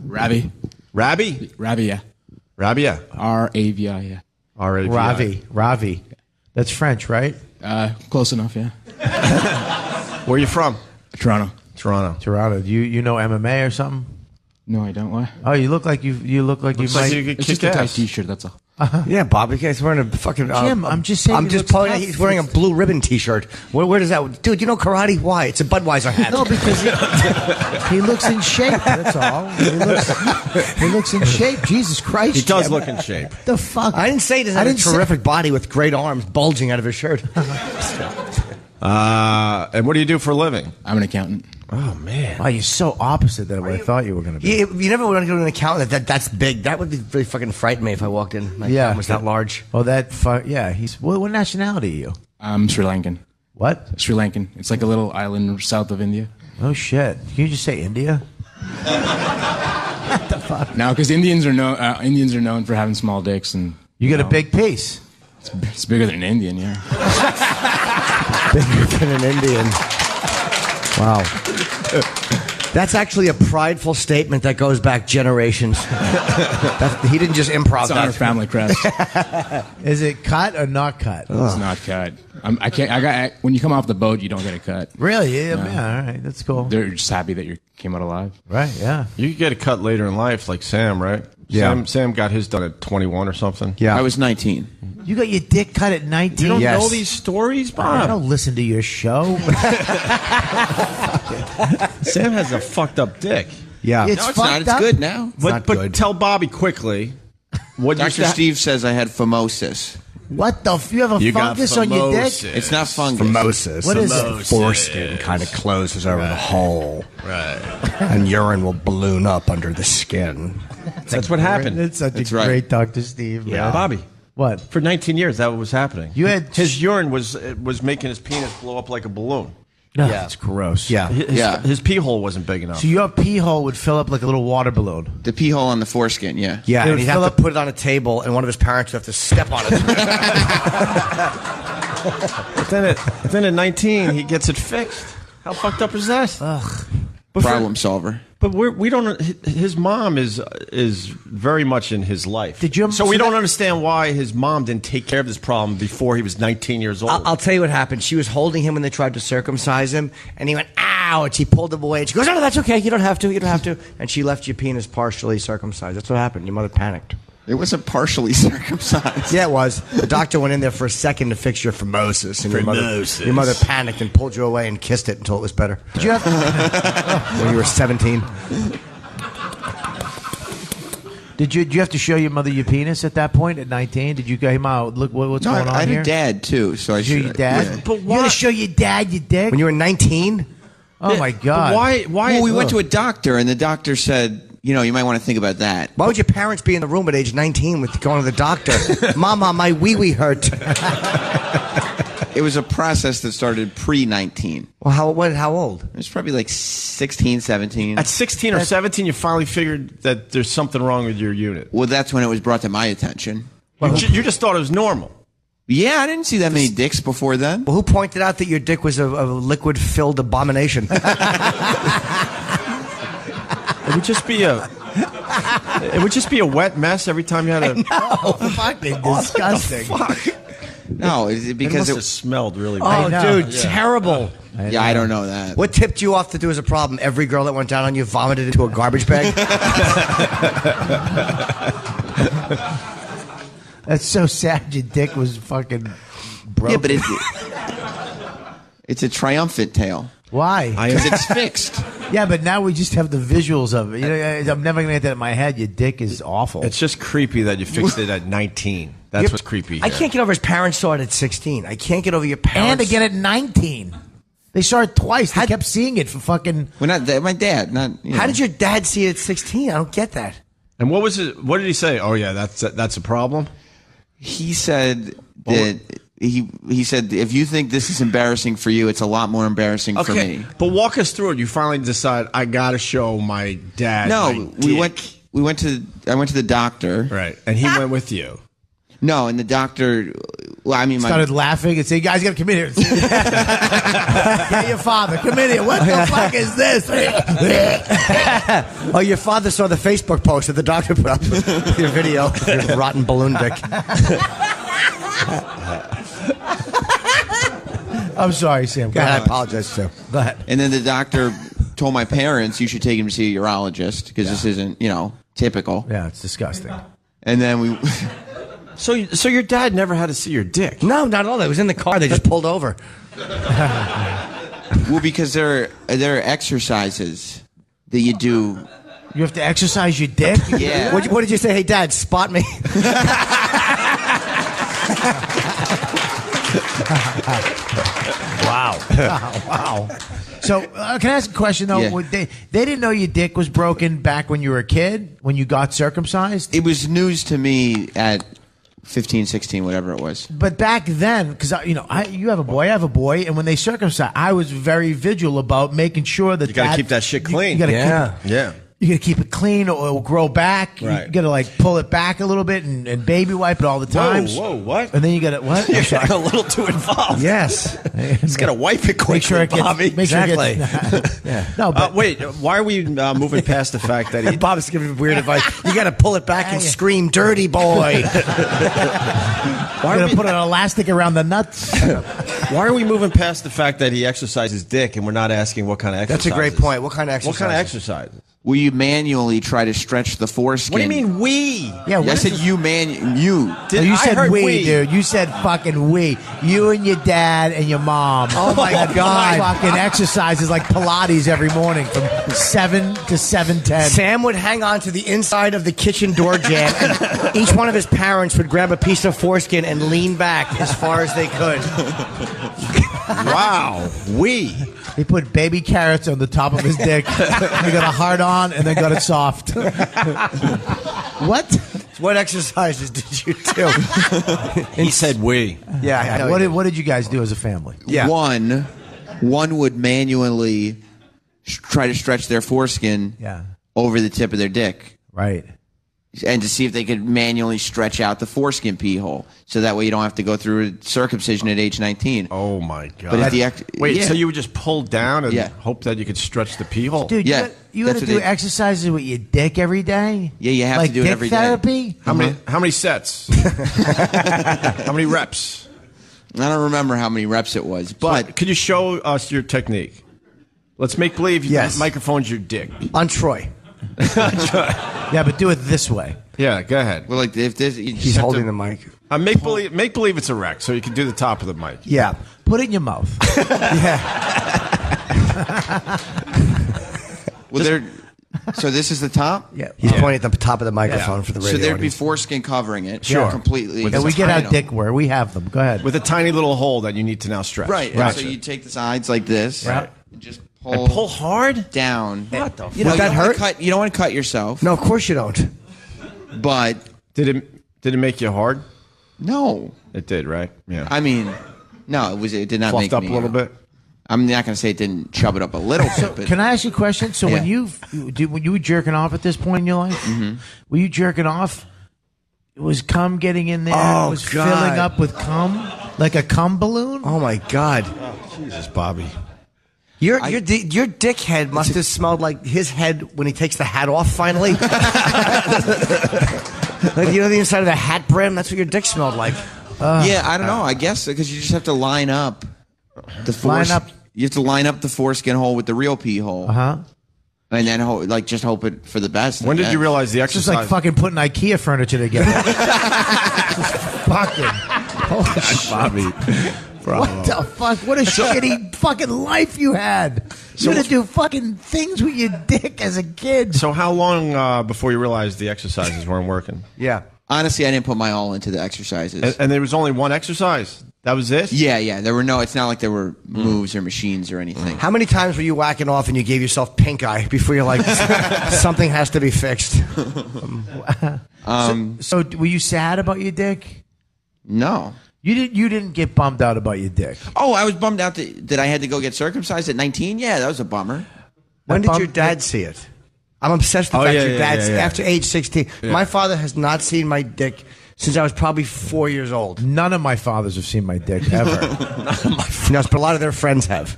Ravi. Rabbi? Ravi, yeah. Rabia? R-A-V-I, yeah. R-A-V-I. Ravi. That's French, right? Close enough, yeah. Where are you from? Toronto. Toronto. Do you know MMA or something? No, I don't. Why? Oh, you look like you might. It's just a tight T-shirt. That's all. Yeah, Bob. He's wearing a fucking. Jim, I'm just saying. I'm just pointing. He's wearing a blue ribbon T-shirt. Where does that? Dude, you know karate? Why? It's a Budweiser hat. No, because he looks in shape. That's all. He looks in shape. Jesus Christ. He does Jim. look in shape. The fuck? I didn't say he doesn't have a terrific body with great arms bulging out of his shirt. And what do you do for a living? I'm an accountant. Oh, man. Wow, you're so opposite than what I thought you were going to be. You never want to go to an accountant that's big. That would be really fucking frighten me if I walked in. My account was that large. Oh, yeah. What nationality are you? I'm Sri Lankan. What? Sri Lankan. It's like a little island south of India. Oh, shit. Can you just say India? What the fuck? No, because Indians are known for having small dicks, and you get a big piece. It's bigger than an Indian, yeah. Bigger than an Indian. Wow. That's actually a prideful statement that goes back generations. He didn't just improv It's on our family crest. Is it cut or not cut? It's not cut. When you come off the boat, you don't get a cut. Really? Yeah, all right. That's cool. They're just happy that you came out alive. Right, yeah. You could get a cut later in life, like Sam, right? Yeah. Sam got his done at 21 or something. Yeah. I was 19. You got your dick cut at 19? You don't know these stories, Bob? I don't listen to your show. Sam has a fucked up dick. Yeah. No, it's not. It's good now. But tell Bobby quickly. What Dr. Steve says I had phimosis. What the? You have a fungus on your dick? It's not fungus. Phimosis. What is it? Foreskin kind of closes over the hole. Right. And urine will balloon up under the skin. That's what happened. It's such a great Dr. Steve. Yeah. Man. Bobby. What? For 19 years, that was happening. His urine was making his penis blow up like a balloon. No, that's gross. Yeah. His pee hole wasn't big enough. So your pee hole would fill up like a little water balloon. The pee hole on the foreskin, yeah. Yeah, It and would he'd fill have to put it on a table, and one of his parents would have to step on it. But then at 19, he gets it fixed. How fucked up is that? Ugh. Problem solver. But we don't. His mom is very much in his life. So we don't understand why his mom didn't take care of this problem before he was 19 years old. I'll tell you what happened. She was holding him when they tried to circumcise him, and he went, ah! ouch. He pulled him away. And she goes, no, that's okay. You don't have to. You don't have to. And she left your penis partially circumcised. That's what happened. Your mother panicked. It wasn't partially circumcised. Yeah, it was. The doctor went in there for a second to fix your phimosis. And your mother panicked and pulled you away and kissed it until it was better. Did you have when you were 17? Did you have to show your mother your penis at that point at 19? Did you go, hey, Ma, look what's going on I had here? a dad too, so I show should. your dad. Yeah. But why? You gotta show your dad your dick when you were 19. Oh my God! Why? Well, we went to a doctor, and the doctor said, you might want to think about that. Why would your parents be in the room at age 19 with going to the doctor? Mama, my wee-wee hurt. It was a process that started pre-19. Well, how old? It was probably like 16, 17. At 16 or 17, you finally figured that there's something wrong with your unit. Well, that's when it was brought to my attention. You just thought it was normal. Yeah, I didn't see that many dicks before then. Well, who pointed out that your dick was a liquid-filled abomination? It would just be a wet mess every time you had a. No, fucking disgusting. Fuck. No, is it because it must have smelled really Oh, bad. dude, terrible. Yeah, I don't know that. What tipped you off that there was a problem? Every girl that went down on you vomited into a garbage bag? That's so sad. Your dick was fucking broken. Yeah, but it's a triumphant tale. Why? Because it's fixed. Yeah, but now we just have the visuals of it. I'm never going to get that in my head. Your dick is awful. It's just creepy that you fixed it at 19. That's what's creepy. I can't get over his parents saw it at 16. I can't get over your parents. And again at 19. They saw it twice. They kept seeing it for fucking... Well, not my dad. Not. How did your dad see it at 16? I don't get that. And what was it? What did he say? Oh yeah, that's a problem. He said that he said if you think this is embarrassing for you, it's a lot more embarrassing for me. But walk us through it. You finally decide I got to show my dad. No, my I went to the doctor. Right, and he went with you. No, and the doctor. Well, I mean, started laughing and said, "You guys got to come in here." Get your father. Come in here. What the fuck is this? Oh, your father saw the Facebook post that the doctor put up with your video. Your rotten balloon dick. I'm sorry, Sam. Go I ahead. apologize, Sam. Go ahead. And then the doctor told my parents you should take him to see a urologist because this isn't typical. Yeah, it's disgusting. And then we. So your dad never had to see your dick? No, not at all. It was in the car. They just pulled over. Well, because there are exercises that you do. You have to exercise your dick? Yeah. What did you say? Hey, Dad, spot me. Wow. Wow. So, can I ask a question, though? Yeah. They didn't know your dick was broken back when you were a kid, when you got circumcised? It was news to me at 15, 16, whatever it was. But back then, because you have a boy, I have a boy, and when they circumcised, I was very vigilant about making sure that You got to keep that shit clean. You got to yeah. You got to keep it clean, or it will grow back. Right. You got to pull it back a little bit and baby wipe it all the time. Whoa, what? And then you got to what? You're getting a little too involved. Yes. He's got to wipe it quickly, Make sure it gets, Bobby. Make sure Exactly. It gets, yeah. No, but Wait, why are we moving past the fact that he... Bob's giving weird advice. You got to pull it back and scream, "Dirty boy!" Why are we put an elastic around the nuts? Why are we moving past the fact that he exercised his dick and we're not asking what kind of exercise? That's a great point. What kind of exercise? What kind of exercise? Will you manually try to stretch the foreskin? What do you mean we? Yeah, I said you. You I said heard we, dude. You said fucking we. You and your dad and your mom. Oh my God. Fucking exercises like Pilates every morning from 7 to 7:10. Sam would hang on to the inside of the kitchen door jamb, and each one of his parents would grab a piece of foreskin and lean back as far as they could. Wow. He put baby carrots on the top of his dick. He got a hard on and then got it soft. What? What exercises did you do? He said we. Yeah, I know. What did you guys do as a family? Yeah. One would manually try to stretch their foreskin over the tip of their dick. Right. And to see if they could manually stretch out the foreskin pee hole, so that way you don't have to go through circumcision at age 19. Oh my God! But wait, so you would just pull down and Yeah. hope that you could stretch the pee hole? Dude, Yeah, you got that's to what do they- exercises with your dick every day? Yeah, you have like to do it dick every day. therapy? How many sets? How many reps? I don't remember how many reps it was, but Could you show us your technique? Let's make believe the microphone's your dick. On Troy. Yeah, but do it this way. Yeah, go ahead. Well, like if this, He's holding the mic. Make believe it's erect, so you can do the top of the mic. Yeah. Put it in your mouth. Well, so this is the top? Yeah. He's pointing at the top of the microphone for the radio. So there'd be audience. foreskin covering it. Sure. Completely. And we get our dick where we have them. Go ahead. With a tiny little hole that you need to now stretch. Right. And so you take the sides like this. Right. And just And pull hard? down. What the fuck? Does that hurt? You don't want to cut yourself. No, of course you don't. But did it make you hard? No. It did, right? Yeah. I mean, no, it did not Fluffed make up me a little bit. I'm not going to say it didn't chub it up a little bit. But Can I ask you a question? So when you were jerking off at this point in your life, were you jerking off? Was cum getting in there? Oh, was God. filling up with cum, like a cum balloon? Oh my God! Jesus, Bobby. Your dick head must have smelled like his head when he takes the hat off finally. Like, you know, the inside of the hat brim? That's what your dick smelled like. Yeah, I don't know. I guess because you just have to line up the You have to line up the foreskin hole with the real pee hole. And then just hope it for the best. When did you realize the It's exercise? just like fucking putting IKEA furniture together. Fucking. Holy shit. Bobby. What the fuck? What a shitty fucking life you had. You had to do fucking things with your dick as a kid. So how long before you realized the exercises weren't working? Yeah. Honestly, I didn't put my all into the exercises. And there was only one exercise? That was it? Yeah. There were it's not like there were moves or machines or anything. How many times were you whacking off and you gave yourself pink eye before you're like, something has to be fixed? So were you sad about your dick? No. You didn't get bummed out about your dick. Oh, I was bummed out that I had to go get circumcised at 19. Yeah, that was a bummer. When did your dad see it? I'm obsessed with the fact your dad's after age 16. Yeah. My father has not seen my dick since I was probably 4 years old. None of my fathers have seen my dick ever. No, but a lot of their friends have.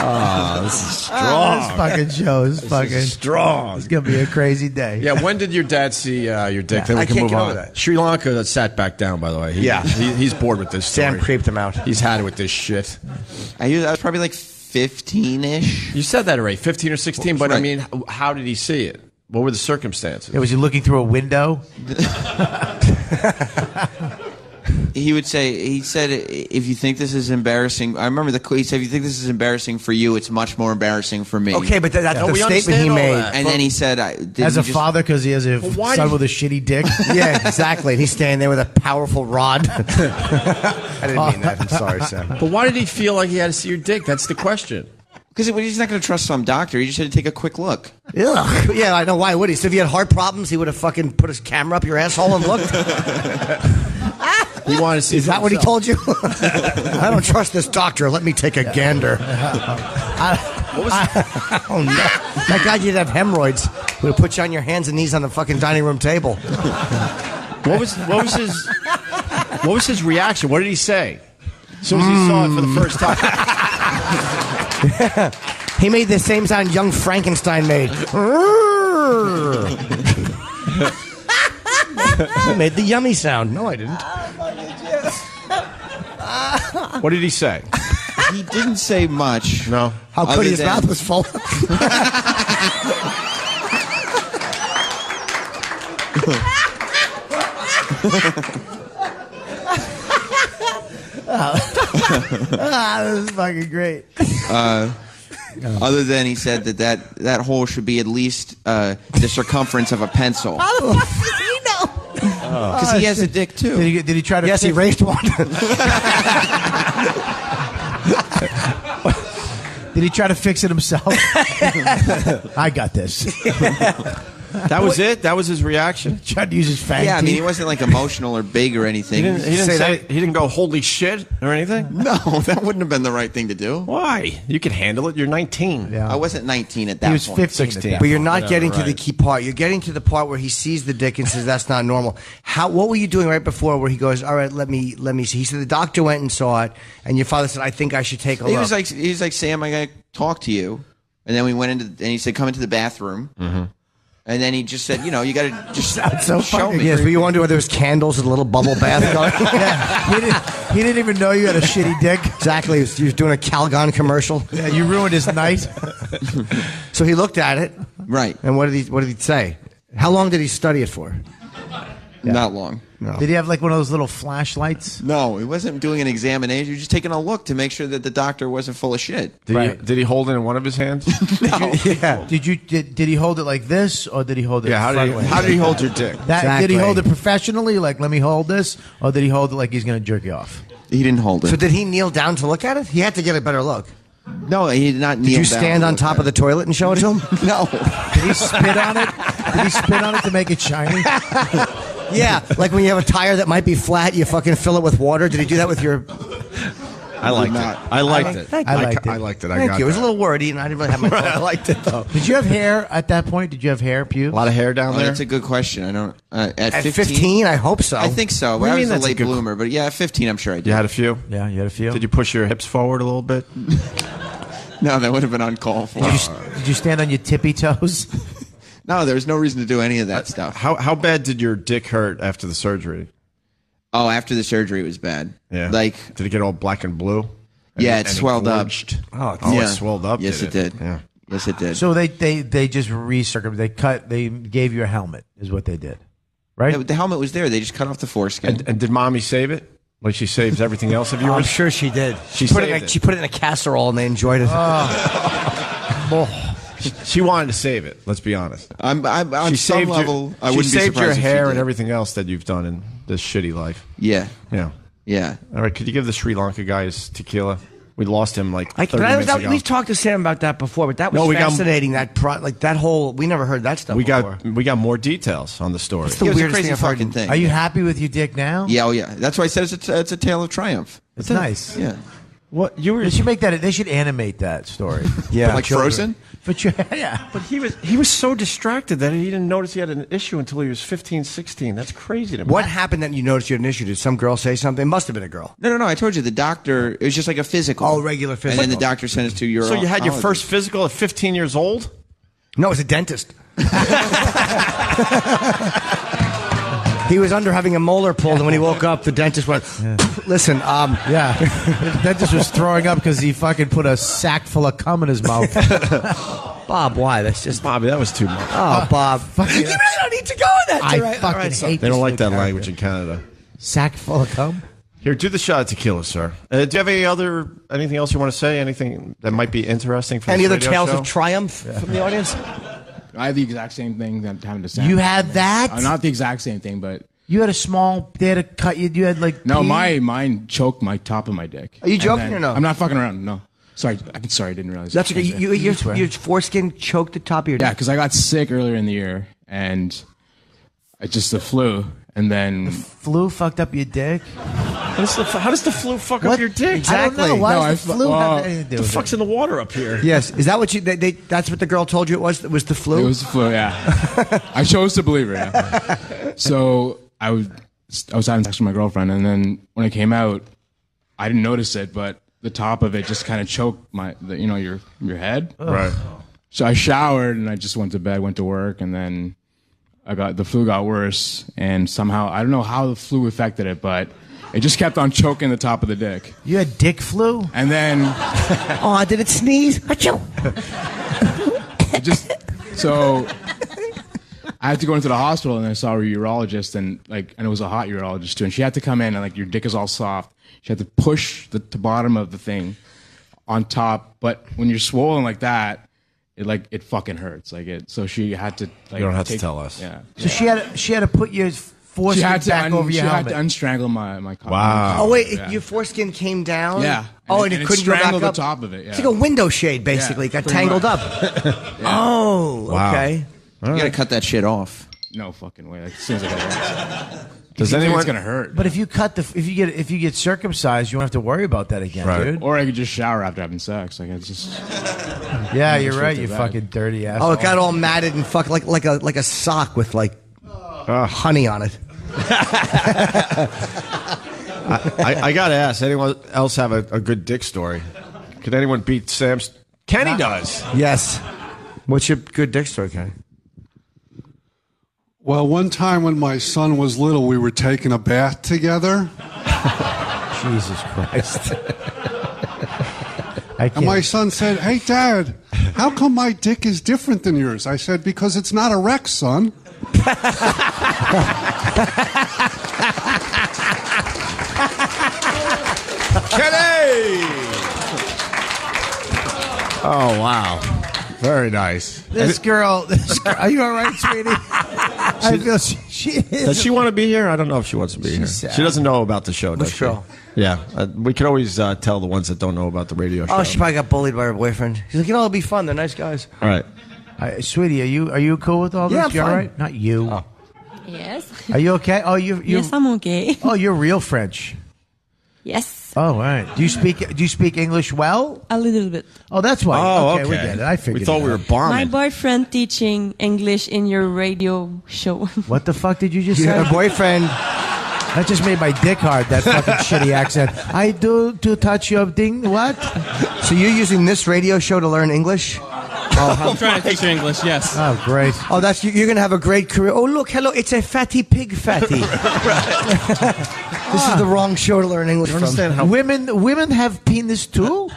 Oh, this is strong. This fucking show is fucking strong. It's gonna be a crazy day. Yeah, when did your dad see your dick? Then we I can can't move get on. over that. Sri Lanka sat back down, by the way. He's bored with this story. Sam creeped him out. He's had it with this shit. I was probably like 15-ish. You said that already, 15 or 16, but I Right. mean, how did he see it? What were the circumstances? Was he looking through a window? He said, if you think this is embarrassing, I remember he said, if you think this is embarrassing for you, it's much more embarrassing for me. Okay, but that's the statement he made. And then he said, As a father, because he has a son with a shitty dick. Yeah, exactly. And he's standing there with a powerful rod. I didn't mean that. I'm sorry, Sam. But why did he feel like he had to see your dick? That's the question. Because he's not going to trust some doctor. He just had to take a quick look. Ugh. Yeah, I know. Why would he? So if you had heart problems, he would have fucking put his camera up your asshole and looked. He wanted to see. Is that what he told you? I don't trust this doctor. Let me take a gander. Oh no! My God, you'd have hemorrhoids. We would put you on your hands and knees on the fucking dining room table. What was his reaction? What did he say? As soon as he saw it for the first time. He made the same sound young Frankenstein made. He made the yummy sound. No, I didn't. What did he say? He didn't say much. No. How could his mouth was full? This is fucking great. Other than he said that hole should be at least the circumference of a pencil. How the fuck does he know? Because he has a dick too. Did he try to? Yes, he raised one. Did he try to fix it himself? I got this. That was it? That was his reaction? Tried to use his fang Yeah, I mean, he teeth. wasn't like emotional or big or anything. He didn't go, holy shit, or anything? No, that wouldn't have been the right thing to do. Why? You can handle it. You're 19. Yeah. I wasn't 19 at that He was point. 15. 16. But you're not Whatever, getting to the right. key part. You're getting to the part where he sees the dick and says that's not normal. What were you doing right before where he goes, all right, let me see. He said the doctor went and saw it, and your father said, I think I should take a look. He was like, Sam, I gotta talk to you. And then we went and he said, come into the bathroom. Mm-hmm. And then he just said, you got to just so show me. Yes, but you wonder whether there was candles with a little bubble bath going. He didn't even know you had a shitty dick. Exactly. He was doing a Calgon commercial. Yeah, you ruined his night. So he looked at it. Right. And what did he say? How long did he study it for? Not long. No. Did he have like one of those little flashlights? No, he wasn't doing an examination. He was just taking a look to make sure that the doctor wasn't full of shit. Did he hold it in one of his hands? No. Yeah. Did he hold it like this, or did he hold it? How did he hold your dick? Did he hold it professionally? Like, let me hold this, or did he hold it like he's going to jerk you off? He didn't hold it. So did he kneel down to look at it? He had to get a better look. No, he did not kneel down. Did you stand on top of the toilet and show it to him? No. Did he spit on it? Did he spit on it to make it shiny? Yeah, like when you have a tire that might be flat, you fucking fill it with water. Did he do that with your... I liked it. I liked it. Thank I you. liked it. I liked it. Thank you. It was a little wordy, and I didn't really have my... I liked it, though. Did you have hair at that point? Did you have hair, pubes? A lot of hair down there? That's a good question. I don't... at 15, I hope so. I think so. What do you I mean was a that's a late good- bloomer, but yeah, at 15, I'm sure I did. You had a few? Yeah, you had a few. Did you push your hips forward a little bit? No, that would have been uncalled for. Did you stand on your tippy toes? No, there was no reason to do any of that stuff. How bad did your dick hurt after the surgery? Oh, after the surgery, it was bad. Yeah. Like, did it get all black and blue? It swelled up. It swelled up. Yes, it did. Yeah. Yes, it did. So they just recircumcised. They gave you a helmet, is what they did, right? Yeah, the helmet was there. They just cut off the foreskin. And did mommy save it? Like she saves everything else of yours? I'm sure she did. She put saved it. She put it in a casserole, and they enjoyed it. She wanted to save it. Let's be honest. On She some saved level, I she wouldn't be saved your surprised if she hair did. and everything else that you've done in this shitty life. Yeah. Yeah. Yeah. All right. Could you give the Sri Lanka guy his tequila? We lost him like 30 minutes ago. We've talked to Sam about that before, but that was No, we got- fascinating. That whole we never heard that stuff. We before. got more details on the story. It's the It was a weirdest crazy thing I've heard. fucking thing. Are you happy with your dick now? Yeah, oh yeah. That's why I said it's a tale of triumph. It's nice. Yeah. What you were? They should make that. They should animate that story. Yeah, Like Frozen? But yeah. But he was so distracted that he didn't notice he had an issue until he was 15, 16. That's crazy to me. What happened that you noticed you had an issue? Did some girl say something? It must have been a girl. No. I told you the doctor. It was just like a physical. Oh, regular physical. And then the doctor sent us to your. So you had your first physical at 15 years old? No, it was a dentist. He was under having a molar pulled, and when he woke up, the dentist went, "Listen, Yeah. The dentist was throwing up because he fucking put a sack full of cum in his mouth. Bob, why? That's just Bobby, that was too much. Oh, Bob, you really don't need to go in that. I fucking hate They don't this like that new language character. in Canada. Sack full of cum? Here, do the shot of tequila, sir. Do you have anything else you want to say? Anything that might be interesting for Any this other radio tales show? of triumph from the audience? I had the exact same thing that happened to Sam. You had that? Not the exact same thing, but You had a small. They had to cut you. You had like. no, pee? mine choked my top of my dick. Are you And joking then- or no? I'm not fucking around. No, sorry, I didn't realize. That's okay. Your foreskin choked the top of your Yeah, dick. because I got sick earlier in the year, and I just the flu, and then Flu fucked up your dick. How does the flu fuck What? up your dick? I don't know. Why No, does the flu have anything to do The with fuck's it? in the water up here? Yes, is that what you? That's what the girl told you it was. It was the flu. it was the flu. Yeah, I chose to believe her. Yeah. So I was having sex with my girlfriend, and then when it came out, I didn't notice it, but the top of it just kind of choked your head. Right. So I showered and I just went to bed, went to work, and then the flu got worse, and somehow I don't know how the flu affected it, but it just kept on choking the top of the dick. You had dick flu? And then Oh, did it sneeze? Achoo. so I had to go into the hospital, and I saw a urologist, and it was a hot urologist too, and she had to come in, and your dick is all soft. She had to push the bottom of the thing on top, but when you're swollen like that, it fucking hurts. So she had to. You don't have to tell us. Yeah. So she had to put your foreskin back over your She helmet. had to unstrangle my cock. Wow. Oh wait, Yeah. your foreskin came down. Yeah. Oh, and it couldn't go back strangled up. the top of it. Yeah. It's like a window shade, basically. Yeah, It got pretty tangled much. up. Oh, Wow. okay. You got to cut that shit off. No fucking way. As soon as I got it. Does It's anyone? gonna hurt? But if you if you get circumcised, you won't have to worry about that again, Right. dude. Or I could just shower after having sex. It's just. Yeah, you're Just right. to You bed. fucking dirty asshole. Oh, it got all matted and fucked like a sock with honey on it. I gotta ask. Anyone else have a good dick story? Could anyone beat Sam's? Kenny does. Yes. What's your good dick story, Kenny? Well, one time when my son was little, we were taking a bath together. Jesus Christ. And my son said, "Hey, Dad, how come my dick is different than yours?" I said, "Because it's not erect, son." Kenny! Oh, wow. Very nice. This girl, are you all right, sweetie? I feel she is. Does she want to be here? I don't know if she wants to be here. She doesn't know about the show, does Which she? girl? Yeah. We can always tell the ones that don't know about the radio show. Oh, she probably got bullied by her boyfriend. She's like, it'll be fun. They're nice guys. All right. Sweetie, are you cool with all this? Yeah, I'm you all fine. right? Not you. Oh. Yes. Are you okay? Oh, you. Yes, I'm okay. Oh, you're real French. Yes. Oh, all right. Do you speak English well? A little bit. Oh, that's why. Oh, We get it. I figured. We thought it we out. were bombing. My boyfriend teaching English in your radio show. What the fuck did you just say? Her boyfriend. That just made my dick hard. That fucking shitty accent. I do to touch your ding. What? So you're using this radio show to learn English? I'm trying to teach you English, yes. Oh, great. Oh, you're going to have a great career. Oh, look, hello, it's a fatty pig fatty. This is the wrong show to learn English from. Women have penis too?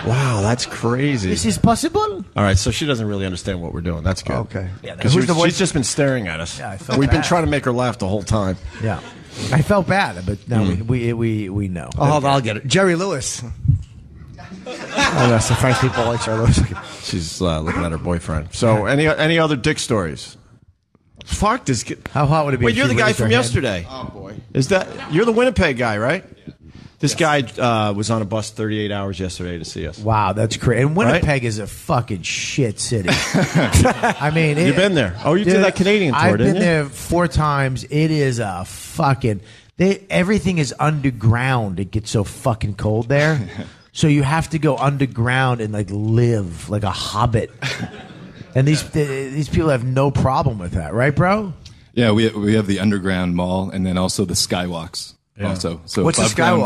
Wow, that's crazy. This is possible? All right, so she doesn't really understand what we're doing. That's good. Okay. Because she's just been staring at us. Yeah, I felt We've been bad. trying to make her laugh the whole time. Yeah. I felt bad, but now we know. Oh, hold on, I'll get it. Jerry Lewis. Oh, that's the French people like Jerry Lewis. She's looking at her boyfriend. So, any other dick stories? Fuck this kid. How hot would it be? Wait, if you're she the guy raised her from head? yesterday. Oh boy. You're the Winnipeg guy, right? This guy was on a bus 38 hours yesterday to see us. Wow, that's crazy. And Winnipeg is a fucking shit city. I mean, You've been there. Oh, you did that Canadian tour, I've didn't been you? there 4 times. It is a fucking. Everything is underground. It gets so fucking cold there. So you have to go underground and like live like a hobbit. And these people have no problem with that, right, bro? Yeah, we have the underground mall and then also the skywalks. Yeah. Also, so What's the above ground,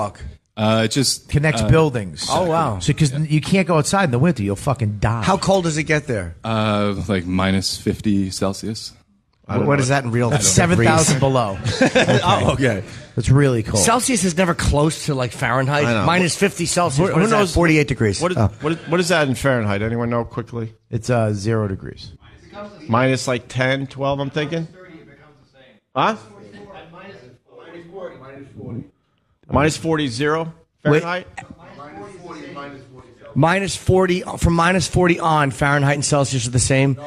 skywalk? it just Connects buildings. Oh, wow. So because you can't go outside in the winter, you'll fucking die. How cold does it get there? like minus 50 Celsius. What is that in real? That's 7,000 below. Oh, okay. It's really cold. Celsius is never close to like Fahrenheit. I know. Minus 50 Celsius. Who What is that? knows? 48 degrees. What is that in Fahrenheit? Anyone know quickly? It's 0 degrees. Minus like 10, 12, I'm thinking? Huh? Minus 40, 0 Fahrenheit? Minus 40, from minus 40 on, Fahrenheit and Celsius are the same.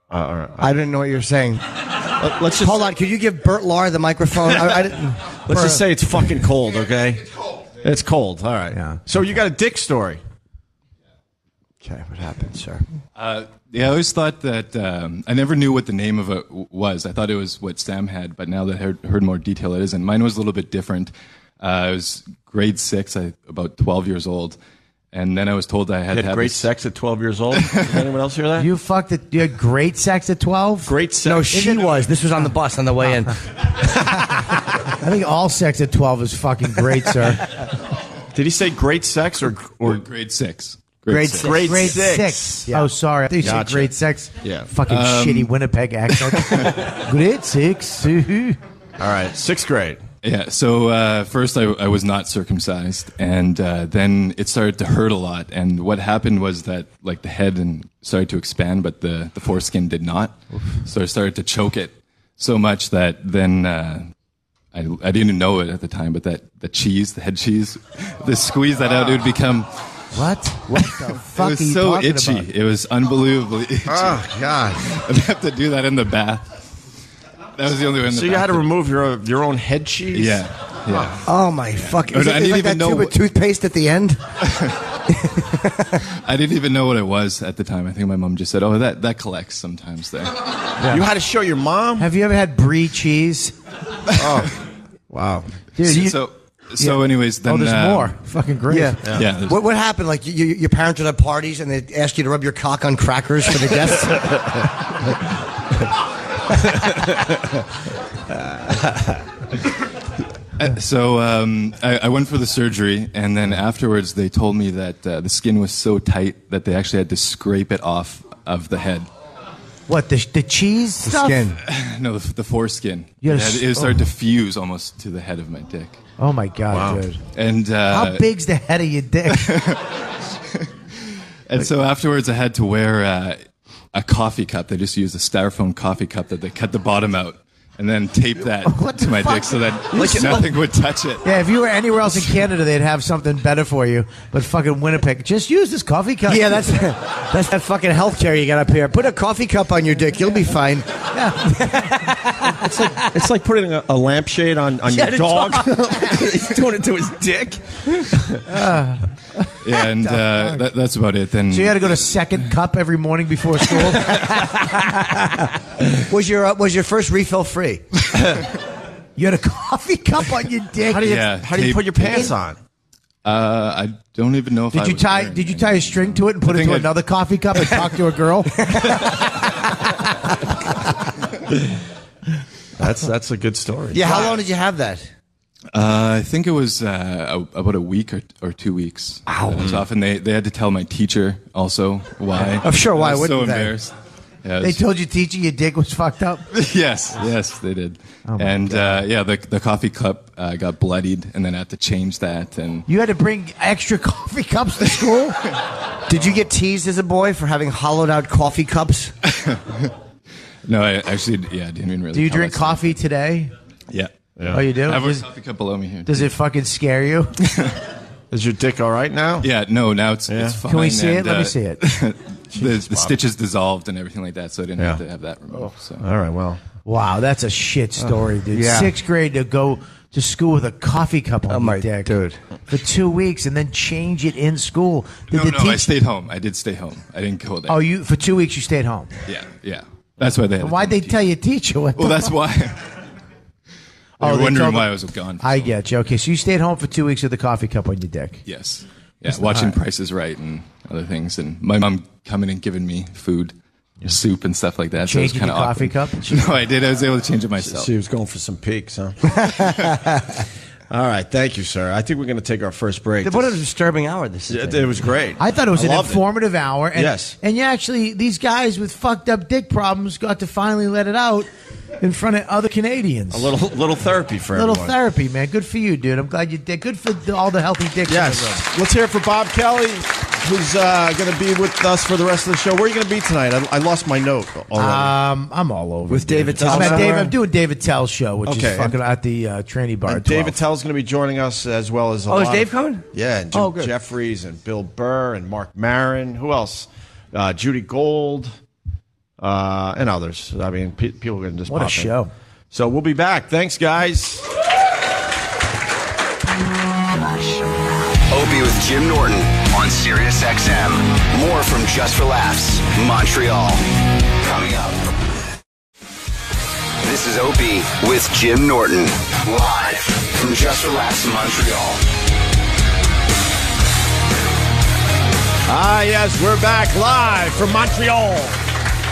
All right. I didn't know what you were saying. Let's just Hold on. Could you give Bert Lahr the microphone? I didn't. Let's just say it's fucking cold, okay? It's cold. All right. Yeah. So you got a dick story. Okay, what happened, sir? Yeah, I always thought that I never knew what the name of it was. I thought it was what Sam had, but now that I heard more detail, it isn't. Mine was a little bit different. I was grade 6, about 12 years old, and then I was told I had You to had have great this- sex at 12 years old? Did anyone else hear that? You fucked it. You had great sex at 12? Great sex. No, she was. This was on the bus on the way in. I think all sex at 12 is fucking great, sir. Did he say great sex or grade 6? Grade 6. grade Grade 6? 6. Oh, sorry. I thought you said Gotcha. grade 6. Yeah. Fucking shitty Winnipeg accent. Grade 6. All right, 6th grade. Yeah, so first I was not circumcised, and then it started to hurt a lot. And what happened was that like the head started to expand, but the foreskin did not. So I started to choke it so much that then I didn't know it at the time, but the cheese, the head cheese, the squeeze that out, it would become. What the fuck It was are you so talking itchy. about? It was unbelievably itchy. Oh, God. I'd have to do that in the bath. That was the only way in the So you had to bathroom. remove your own head cheese? Yeah. Oh, my fuck. I Is it didn't like even that know tube of what- toothpaste at the end? I didn't even know what it was at the time. I think my mom just said, "Oh, that collects sometimes there." You had to show your mom? Have you ever had brie cheese? Oh, wow. Dude, So anyways, then there's more. Fucking great. Yeah. Yeah. What happened? Like your parents would have parties and they ask you to rub your cock on crackers for the guests? I went for the surgery, and then afterwards they told me that the skin was so tight that they actually had to scrape it off of the head. What, the cheese stuff? Skin. No, the foreskin. Yes. It started to fuse almost to the head of my dick. Oh my God, dude. And how big's the head of your dick? And so afterwards I had to wear a coffee cup. They just used a styrofoam coffee cup that they cut the bottom out and then tape that to my dick so that nothing would touch it. Yeah, if you were anywhere else in Canada, they'd have something better for you. But fucking Winnipeg, just use this coffee cup. Yeah, that's that fucking healthcare you got up here. Put a coffee cup on your dick, you'll be fine. It's like putting a lampshade on your dog. He's doing it to his dick. Yeah, and that's about it. Then So you had to go to second cup every morning before school? Was your first refill free? You had a coffee cup on your dick? How do you put your pants on? I don't even know if Did you tie a string to it and put it into another coffee cup and talk to a girl? That's a good story. Yeah, how long did you have that? I think it was about a week or 2 weeks. Wow. That was off, and they had to tell my teacher also why. I'm sure why I was wouldn't so they? embarrassed. Yeah, They told your teacher your dick was fucked up? yes, they did. And the coffee cup got bloodied, and then I had to change that. And You had to bring extra coffee cups to school? Did you get teased as a boy for having hollowed out coffee cups? no, I actually, didn't even really. Do you tell drink myself. coffee today? Yeah. Oh, you do? I have a coffee cup below me here. Does it fucking scare you? Is your dick all right now? Yeah, no, now it's fine. Can we see it? Let me see it. the stitches dissolved and everything like that, so I didn't have to have that removed. So. All right, well. Wow, that's a shit story, dude. Yeah. 6th grade to go to school with a coffee cup on your dick. Dude. For 2 weeks and then change it in school. No, I stayed home. I did stay home. I didn't go there. Oh, for 2 weeks you stayed home? Yeah. That's why they had Why'd they tell your teacher? Well, that's why. They were wondering why I was gone. I get you. Okay, so you stayed home for 2 weeks with a coffee cup on your dick. Yes. Yeah, watching Price is Right and other things. And my mom coming and giving me food, soup and stuff like that. Changing your coffee cup? No, I did. I was able to change it myself. She was going for some peaks, huh? All right, thank you, sir. I think we're going to take our first break. What a disturbing hour this is. It was great. I thought it was an informative hour. And, yes. And actually, these guys with fucked up dick problems got to finally let it out in front of other Canadians. A little therapy for everyone. Little therapy, man. Good for you, dude. I'm glad you did. Good for all the healthy dicks in the room. Let's hear it for Bob Kelly, who's going to be with us for the rest of the show. Where are you going to be tonight? I lost my note already. I'm all over. With David Tell. I'm doing David Tell's show, which is fucking at the Tranny Bar. And David Tell's going to be joining us as well as a lot is Dave coming? Yeah, and good. Jefferies and Bill Burr and Marc Maron. Who else? Judy Gold and others. I mean, people are going to just What a pop in. show. So we'll be back. Thanks, guys. Opie with Jim Norton on Sirius XM. More from Just for Laughs, Montreal. Coming up. This is Opie with Jim Norton. Live from Just for Laughs, Montreal. Yes, we're back live from Montreal.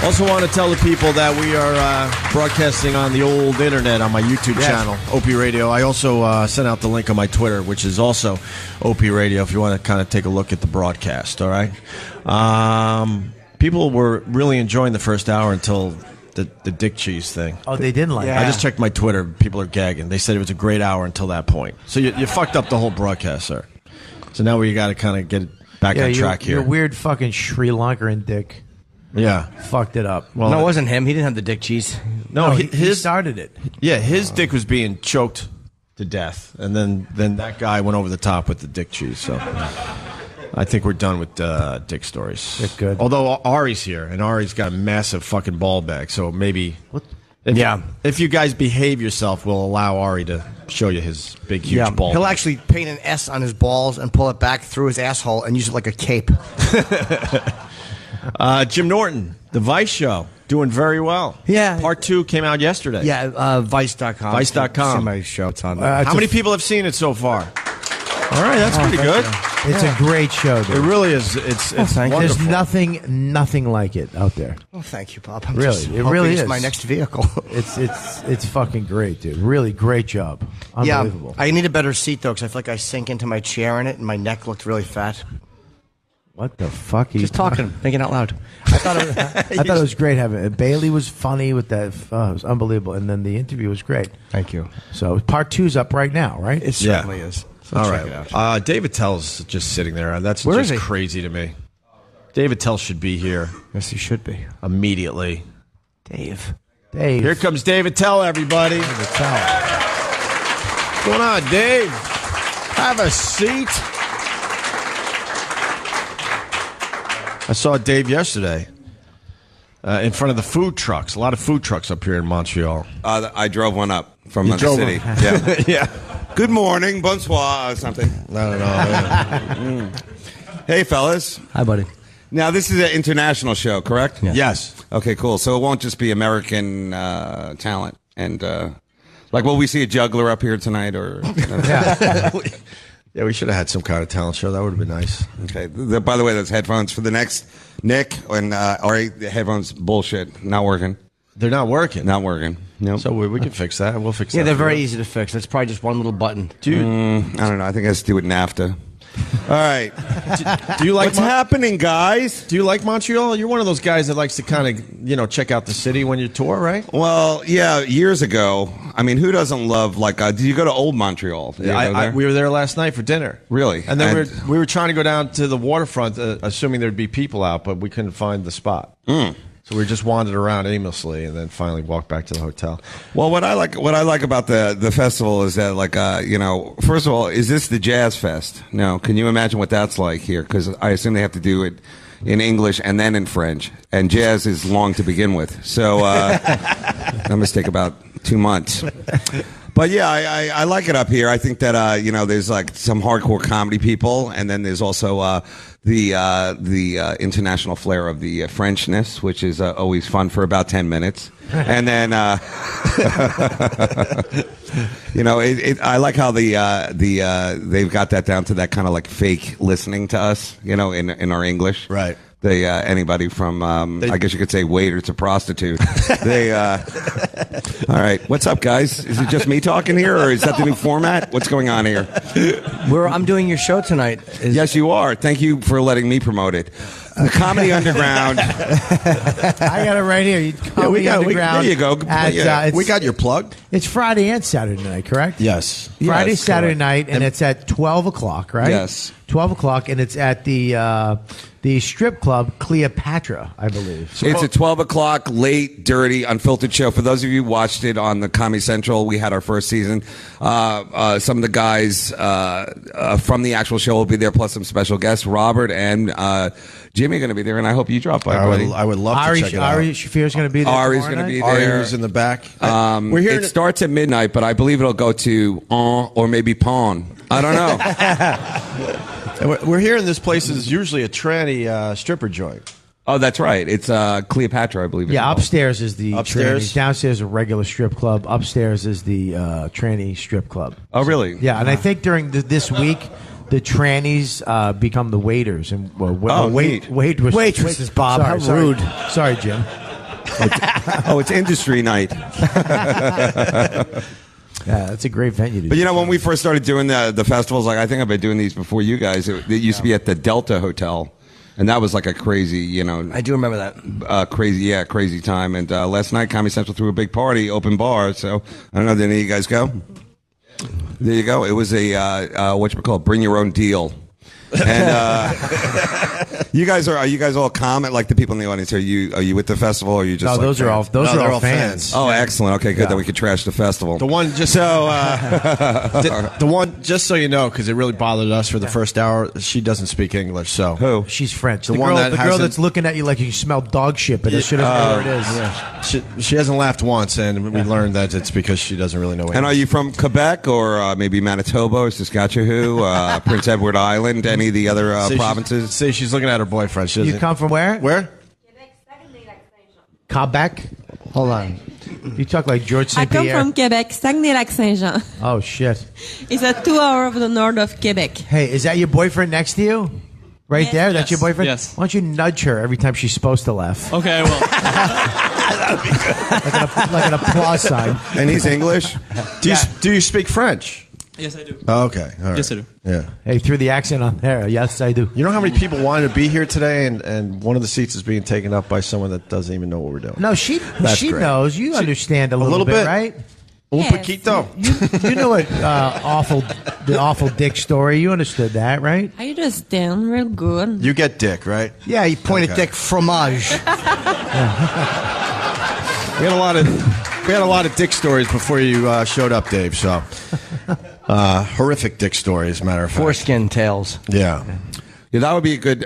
Also want to tell the people that we are broadcasting on the old internet on my YouTube channel, Opie Radio. I also sent out the link on my Twitter, which is also Opie Radio, if you want to kind of take a look at the broadcast, all right? People were really enjoying the first hour until the dick cheese thing. Oh, they didn't like it? I just checked my Twitter. People are gagging. They said it was a great hour until that point. So you fucked up the whole broadcast, sir. So now we got to kind of get it back on track here. Your weird fucking Sri Lankan dick. Yeah. Fucked it up. Well, no, it wasn't him. He didn't have the dick cheese. No, he started it. Yeah, his dick was being choked to death, and then that guy went over the top with the dick cheese. So I think we're done with dick stories. It's good. Although Ari's here, and Ari's got a massive fucking ball bag, so maybe if you guys behave yourself, we'll allow Ari to show you his big, huge ball. He'll bag. actually paint an S on his balls and pull it back through his asshole and use it like a cape. Jim Norton, The Vice Show, doing very well. Yeah. Part 2 came out yesterday. Yeah, Vice.com. Vice.com. See my show. It's on there. How many people have seen it so far? All right, that's pretty good. It's a great show, dude. It really is. It's wonderful. There's nothing like it out there. Well, thank you, Bob. It really is my next vehicle. It's fucking great, dude. Really great job. Unbelievable. Yeah, I need a better seat though, because I feel like I sink into my chair in it, and my neck looked really fat. What the fuck? Are Just you talking, thinking out loud. I thought it was great having it. Bailey was funny with that. It was unbelievable, and then the interview was great. Thank you. So part 2's up right now, right? It certainly is. So All check right. it out. David Tell's just sitting there. That's Where just is he? crazy to me. David Tell should be here. Yes, he should be. Immediately. Dave. Here comes David Tell, everybody. David Tell. What's going on, Dave? Have a seat. I saw Dave yesterday in front of the food trucks. A lot of food trucks up here in Montreal. I drove one up from the drove city. one? Yeah. Yeah. Good morning, bonsoir, or something. I don't know. Hey, fellas. Hi, buddy. Now, this is an international show, correct? Yes. Okay, cool. So it won't just be American talent. And, will we see a juggler up here tonight? Or Yeah, we should have had some kind of talent show. That would have been nice. Okay. By the way, those headphones for the next Nick and Ari, the headphones, bullshit. Not working. They're not working. Not working. No. So we can fix that. We'll fix that. Yeah, they're for very you. easy to fix. It's probably just one little button. Dude. I don't know. I think it has to do with NAFTA. All right. Do you like What's happening, guys? Do you like Montreal? You're one of those guys that likes to kind of, check out the city when you tour, right? Well, yeah, years ago. I mean, who doesn't love, did you go to Old Montreal? Did you go there? We were there last night for dinner. Really? And then we were trying to go down to the waterfront, assuming there'd be people out, but we couldn't find the spot. So we just wandered around aimlessly, and then finally walked back to the hotel. Well, what I like about the festival is that, first of all, is this the Jazz Fest? No, can you imagine what that's like here? Because I assume they have to do it in English and then in French, and jazz is long to begin with. So that must take about 2 months. But yeah, I like it up here. I think that there's some hardcore comedy people, and then there's also the international flair of the Frenchness, which is always fun for about 10 minutes, and then I like how they've got that down to that kind of like fake listening to us, in our English, right? Anybody from I guess you could say waiter to prostitute. All right, what's up, guys? Is it just me talking here, or is that the new format? What's going on here? I'm doing your show tonight. Yes, you are. Thank you for letting me promote it. The Comedy Underground. I got it right here. Underground. There you go. We got your plug. It's Friday and Saturday night, correct? Yes. Friday, Yes, Saturday correct. night, and it's at 12 o'clock, right? Yes. 12 o'clock, and it's at the strip club Cleopatra, I believe. It's a 12 o'clock, late, dirty, unfiltered show. For those of you who watched it on the Comedy Central, we had our first season. Some of the guys from the actual show will be there, plus some special guests. Robert and Jimmy are going to be there, and I hope you drop by, buddy. I would love to check it out. Ari Shaffir is going to be there. Ari's going to be there. Ari's in the back. We're here. It starts at midnight, but I believe it'll go to or maybe pawn. I don't know. We're here in this place is usually a tranny stripper joint. Oh, that's right. It's Cleopatra, I believe. Yeah, upstairs is the Upstairs? trannies. Downstairs is a regular strip club. Upstairs is the tranny strip club. Oh, really? Yeah, and I think during this week, the trannies become the waiters. And waitresses, Bob. How rude. Sorry, Jim. It's industry night. Yeah, that's a great venue to But do. when we first started doing the festivals, I think I've been doing these before you guys. It used to be at the Delta Hotel, and that was like a crazy, I do remember that. Crazy time. And last night, Comedy Central threw a big party, open bar. So I don't know, did any of you guys go? There you go. It was a bring your own deal. And are you guys all comment like the people in the audience? Are you with the festival, or are you just? No, those are all fans. Oh, excellent. Okay, good. Then we could trash the festival. The one just the one just so you know, because it really bothered us for the first hour. She doesn't speak English, so who? She's French. The girl that's looking at you like you smell dog shit, but it should have known where it is. Yeah. She hasn't laughed once, and we learned that it's because she doesn't really know English. And are you from Quebec or maybe Manitoba or Saskatchewan, Prince Edward Island, any of the other provinces? See, she's looking at her boyfriend. You come from where? Where? Quebec. Hold on. You talk like George I St. come Pierre. from Quebec, Saguenay-Lac-Saint-Jean. Oh shit! It's a 2 hour of the north of Quebec. Hey, is that your boyfriend next to you? Right there? That's your boyfriend? Yes. Why don't you nudge her every time she's supposed to laugh? Okay, well. Like an applause sign. And he's English? Do you speak French? Yes, I do. Oh, okay. All right. Yes, I do. Yeah. Hey, threw the accent on there. Yes, I do. You know how many people wanted to be here today, and one of the seats is being taken up by someone that doesn't even know what we're doing. No, she That's great. knows. You understand a little bit, right? Un poquito. You know what the awful dick story. You understood that, right? I understand real good. You get dick, right? Yeah, you pointed dick fromage. We had a lot of dick stories before you showed up, Dave. So horrific dick stories, as a matter of fact. Foreskin tales. Yeah. Yeah, that would be a good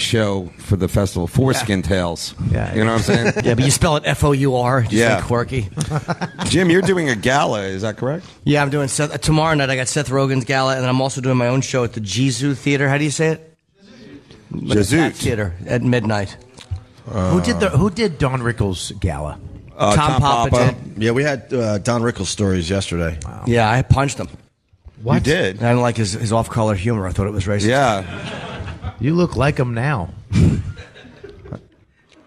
show for the festival. Foreskin Tales. Yeah. You know what I'm saying? Yeah, but you spell it F-O-U-R. Just like quirky. Jim, you're doing a gala, is that correct? Yeah, I'm doing tomorrow night. I got Seth Rogen's gala, and then I'm also doing my own show at the Jizu Theater. How do you say it? Jizu Theater at midnight. Who did Don Rickles' gala? Tom Papa did. Yeah, we had Don Rickles stories yesterday. Wow. Yeah, I punched him. What? You did? I don't like his off-color humor. I thought it was racist. Yeah. You look like him now.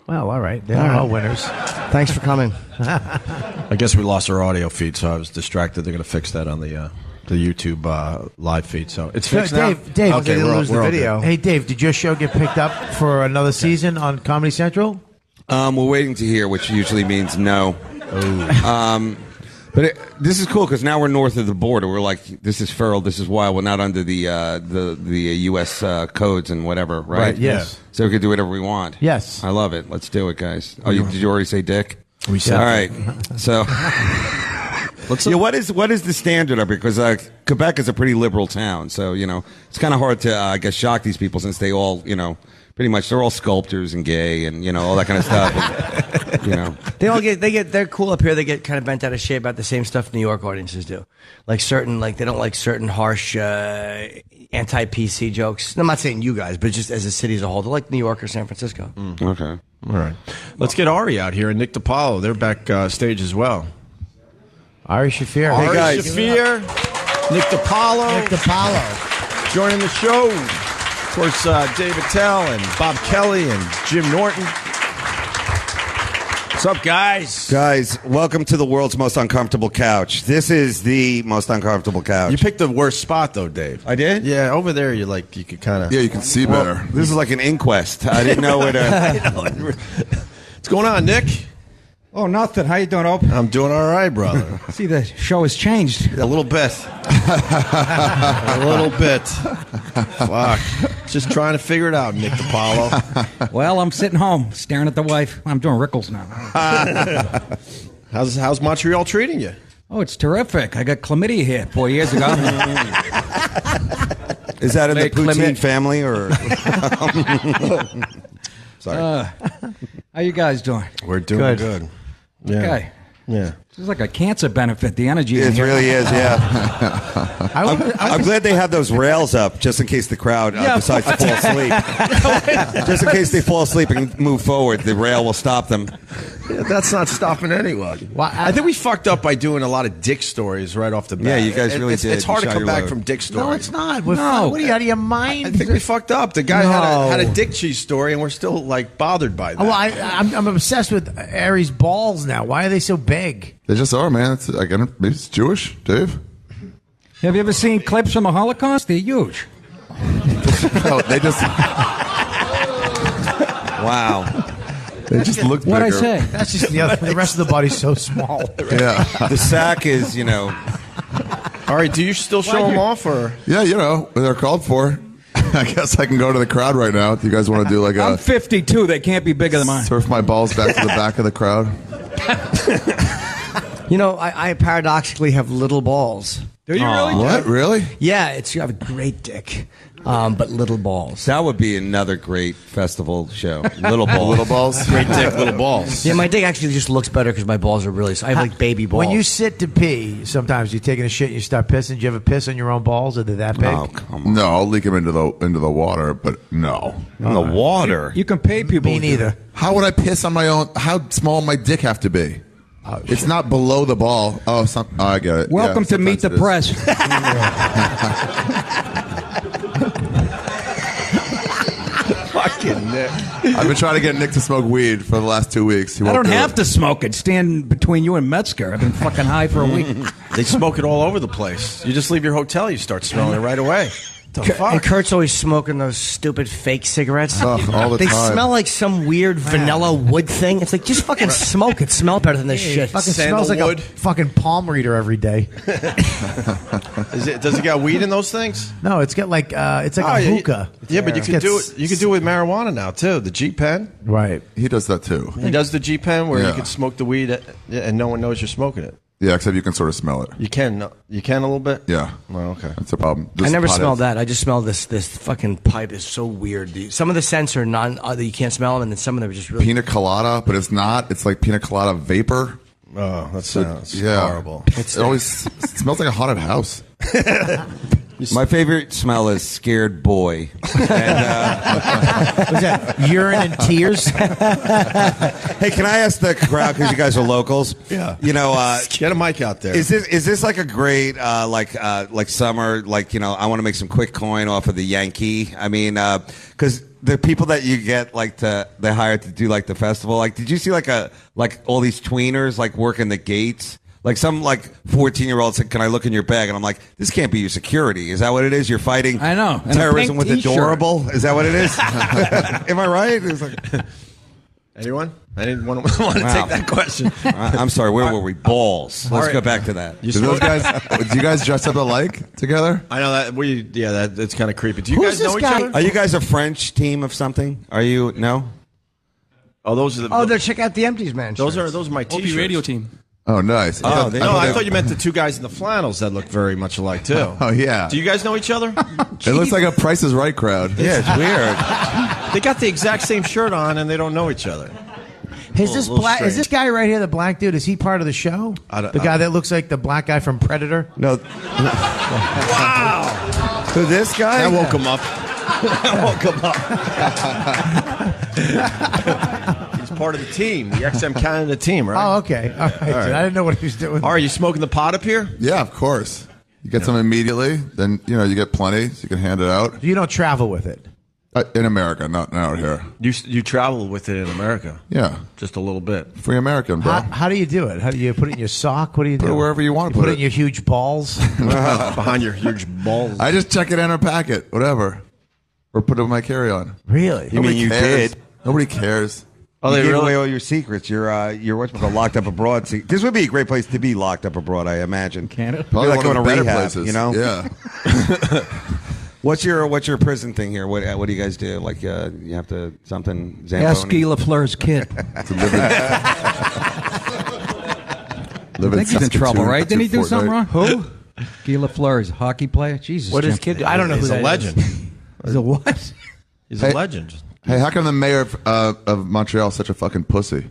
Well, all right. They're all winners. Thanks for coming. I guess we lost our audio feed, so I was distracted. They're going to fix that on the YouTube live feed. So it's fixed now. Dave, okay, we're all good. Hey, Dave, did your show get picked up for another season on Comedy Central? We're waiting to hear, which usually means no. But this is cool because now we're north of the border. We're like, this is feral, this is wild. We're not under the U.S. codes and whatever, right? Right, yes. So we can do whatever we want. Yes. I love it. Let's do it, guys. Oh, did you already say dick? We said. All right. So, what is the standard up here? Because Quebec is a pretty liberal town, so it's kind of hard to I guess shock these people since they all pretty much they're all sculptors and gay and all that kind of stuff. And, they're cool up here. They get kind of bent out of shape about the same stuff New York audiences do. They don't like certain harsh anti-PC jokes. I'm not saying you guys, but just as a city as a whole, they like New York or San Francisco. Okay, all right. Let's get Ari out here and Nick DiPaolo. They're back stage as well. Ari Shaffir. Ari Shaffir, Nick DiPaolo. Joining the show. Of course, Dave Attell and Bob Kelly and Jim Norton. What's up, guys? Guys, welcome to the world's most uncomfortable couch. This is the most uncomfortable couch. You picked the worst spot, though, Dave. I did? Yeah, over there, you could kind of... Yeah, you can see better. This is like an inquest. I didn't know where to... What's going on, Nick? Oh, nothing. How you doing, Opie? I'm doing all right, brother. See, the show has changed. A little bit. A little bit. Fuck. Just trying to figure it out, Nick DiPaolo. Well, I'm sitting home staring at the wife. I'm doing Rickles now. How's Montreal treating you? Oh, it's terrific. I got chlamydia here 4 years ago. Is that in the poutine family or? Sorry. How you guys doing? We're doing good. Yeah. Okay. Yeah. It's like a cancer benefit. The energy. It in here. really is. Yeah. I'm glad they have those rails up just in case the crowd decides to fall asleep. Just in case they fall asleep and move forward, the rail will stop them. Yeah, that's not stopping anyone. Well, I think we fucked up by doing a lot of dick stories right off the bat. Yeah, you guys really did. It's hard You to shot come your back load. from dick stories. No, it's not. What are you out of your mind? I think we fucked up. The guy had a dick cheese story, and we're still bothered by that. Well, I'm obsessed with Ari's balls now. Why are they so big? They just are, man. Maybe it's Jewish, Dave. Have you ever seen clips from the Holocaust? They're huge. No, they just. Wow. They just look bigger. What'd I say? That's just the rest of the body's so small. Yeah. The sack is, All right, do you still show them off, or? Yeah, they're called for. I guess I can go to the crowd right now. Do you guys want to do like I'm 52. They can't be bigger than mine. surf my balls back to the back of the crowd? I paradoxically have little balls. Do you really? What? Really? Yeah, you have a great dick, but little balls. that would be another great festival show. Little balls. Little balls? Great dick, little balls. Yeah, my dick actually just looks better because my balls are really. I have like baby balls. When you sit to pee, sometimes you're taking a shit and you start pissing. Do you ever piss on your own balls? Are they that big? Oh, come on. No, I'll leak them into the water, but no. In the water. You can pay people. Me neither. How would I piss on my own? How small my dick have to be? It's not below the ball. Oh, I get it. Welcome to Meet the Press. Fucking Nick. I've been trying to get Nick to smoke weed for the last 2 weeks. I don't have to smoke it. Stand between you and Metzger. I've been fucking high for a week. They smoke it all over the place. You just leave your hotel, you start smelling it right away. And Kurt's always smoking those stupid fake cigarettes. All the they time. smell like some weird vanilla wood thing. It's like, just fucking smoke it. Smell better than this shit. Fucking smells like a fucking palm reader every day. Does it got weed in those things? No, it's got like it's like a hookah. Yeah, but you can do it. You can do it with marijuana now too. The G pen. Right. He does that too. He does the G pen where you Yeah. can smoke the weed and no one knows you're smoking it. Yeah, except you can sort of smell it. You can a little bit. Yeah. Oh, okay. That's the problem. I never smelled that. I just smell this fucking pipe. Is so weird. Some of the scents are that you can't smell them, and then some of them are just really Pina colada, but it's not. It's like pina colada vapor. Oh, that sounds Yeah. horrible. It always smells like a haunted house. My favorite smell is scared boy. Was that urine and tears? Hey, can I ask the crowd, because you guys are locals? Yeah. You know, get a mic out there. Is this like a great like summer? Like, you know, I want to make some quick coin off of the Yankee. I mean, because the people that you get they hire to do like the festival. Like, did you see like all these tweeners like working the gates? Like some 14-year-old said, "Can I look in your bag?" And I'm like, "This can't be your security. Is that what it is? You're fighting I know. And terrorism with t-shirt. adorable? Is that what it is? Am I right?" It's like, anyone? I didn't want to take that question. I'm sorry. Where were we? Balls. Let's go back to that. Do you guys dress up alike together? I know that that's kind of creepy. Do you guys know each other? Are you guys a French team of something? Are you? No. Oh, those are the. Oh, they're check out the Empties, man. Those are my Opie T-shirts. radio team. Oh, nice. I thought you meant the two guys in the flannels that look very much alike too. Oh, yeah. Do you guys know each other? It looks like a Price is Right crowd. Yeah, it's weird. They got the exact same shirt on and they don't know each other. Is this guy right here, the black dude? Is he part of the show? The guy that looks like the black guy from Predator? No. Wow. So this guy? That woke him up. He's part of the team, the XM Canada team, right? Oh, okay. All right. All right. I didn't know what he was doing. Are you smoking the pot up here? Yeah, of course. You get some immediately, then you get plenty, so you can hand it out. You don't travel with it. In America, not out here. You travel with it in America? Yeah, just a little bit. Free American, bro. How do you do it? How do you put it in your sock? What do you do? Put it wherever you want to put it in your huge balls. Behind your huge balls. I just check it in a packet, whatever, or put it in my carry-on. Really? You mean you did? Nobody cares. Oh, they gave away all your secrets. Your whatchamacallit, locked up abroad. This would be a great place to be locked up abroad, I imagine. Canada? Probably like one going of to the better rehab, places. you know? Yeah. What's your prison thing here? What do you guys do? Like you have to something Zamboni? Ask Guy Lafleur's kid. I think he's in trouble, right? Didn't he do something wrong? Who? Guy Lafleur is a hockey player. Jesus. What does Jim. kid do? I don't know who He's that a legend. He's a what? He's a legend. Hey, how come the mayor of Montreal is such a fucking pussy?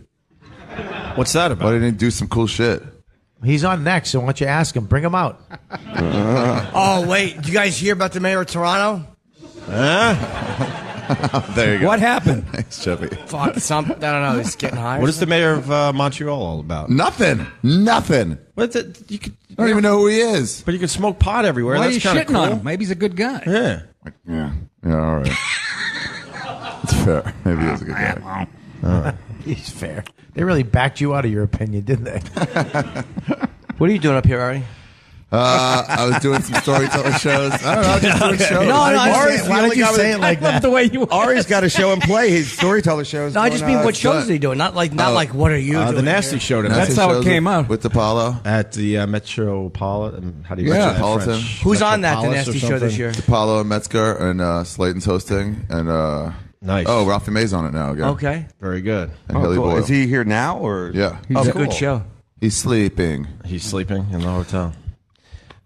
What's that about? Why didn't he do some cool shit? He's on next, so why don't you ask him? Bring him out. Oh, wait. Did you guys hear about the mayor of Toronto? There you go. What happened? Thanks, Jeffy. Fuck, I don't know. He's getting high. What is the mayor of Montreal all about? Nothing. But I don't even know who he is. But you can smoke pot everywhere. Why are That's you kind of shitting cool. on him? Maybe he's a good guy. Yeah. Yeah, all right. It's fair. Maybe he is a good guy. All right. He's fair. They really backed you out of your opinion, didn't they? What are you doing up here, Ari? I was doing some storytelling shows. I don't know, just doing shows. Why did you say it like that? The way you Ari's got a show and play. His storyteller shows. No, I just mean what shows is he doing? Not like what are you doing? The Nasty here? Show tonight. That's how it came out. With DiPaolo. At the Metropolitan. How do you Yeah. say that in Metropolitan. French? Who's on that, the Metropolis or Nasty Show this something? year? DiPaolo and Metzger and Slayton's hosting. And Nice. oh, Ralphie May's on it now again. Okay. Very good. And Haley Cool. Boyle. Is he here now or? Yeah. It's a good show. He's sleeping. He's sleeping in the hotel.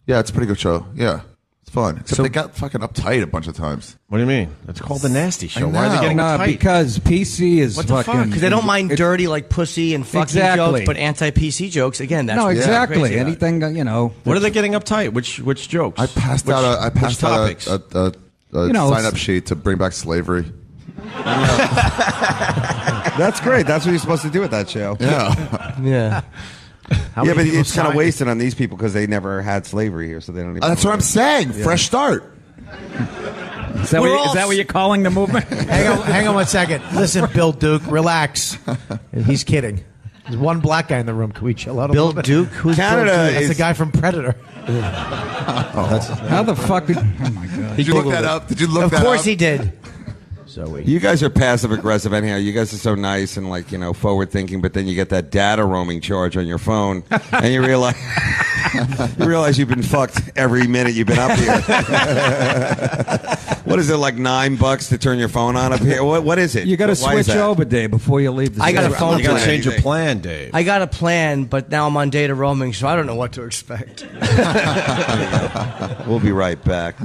Yeah, it's a pretty good show. Yeah. It's fun. Except they got fucking uptight a bunch of times. What do you mean? It's called the Nasty Show. I Why are they know. getting No, tight? because PC is What the fuck? fucking. Because they don't mind dirty like pussy and fucking Exactly. jokes, but anti-PC jokes. Again, that's No, what they're exactly. crazy about. Anything, you know. What are they getting uptight? Which jokes? I passed out which topics? a You know, sign-up sheet to bring back slavery. That's great. That's what you're supposed to do with that show. Yeah. Yeah. Yeah, but it's kind of wasted on these people because they never had slavery here, so they don't even. That's what I'm saying. Yeah. Fresh start. Is that what you're calling the movement? Hang on 1 second. Listen, Bill Duke, relax. He's kidding. There's one black guy in the room. Can we chill out a Bill little bit? Duke? Who's Canada Bill Duke? That's the guy from Predator. How the fuck did... Oh, my God. Did you look that up? Did you look Of that up? course he did. You guys are passive aggressive anyhow. You guys are so nice and forward thinking, but then you get that data roaming charge on your phone, and you realize you've been fucked every minute you've been up here. What is it, like $9 to turn your phone on up here? What is it? You got to switch over, Dave, before you leave. I got a phone You got to plan. change your plan, Dave. I got a plan, but now I'm on data roaming, so I don't know what to expect. We'll be right back.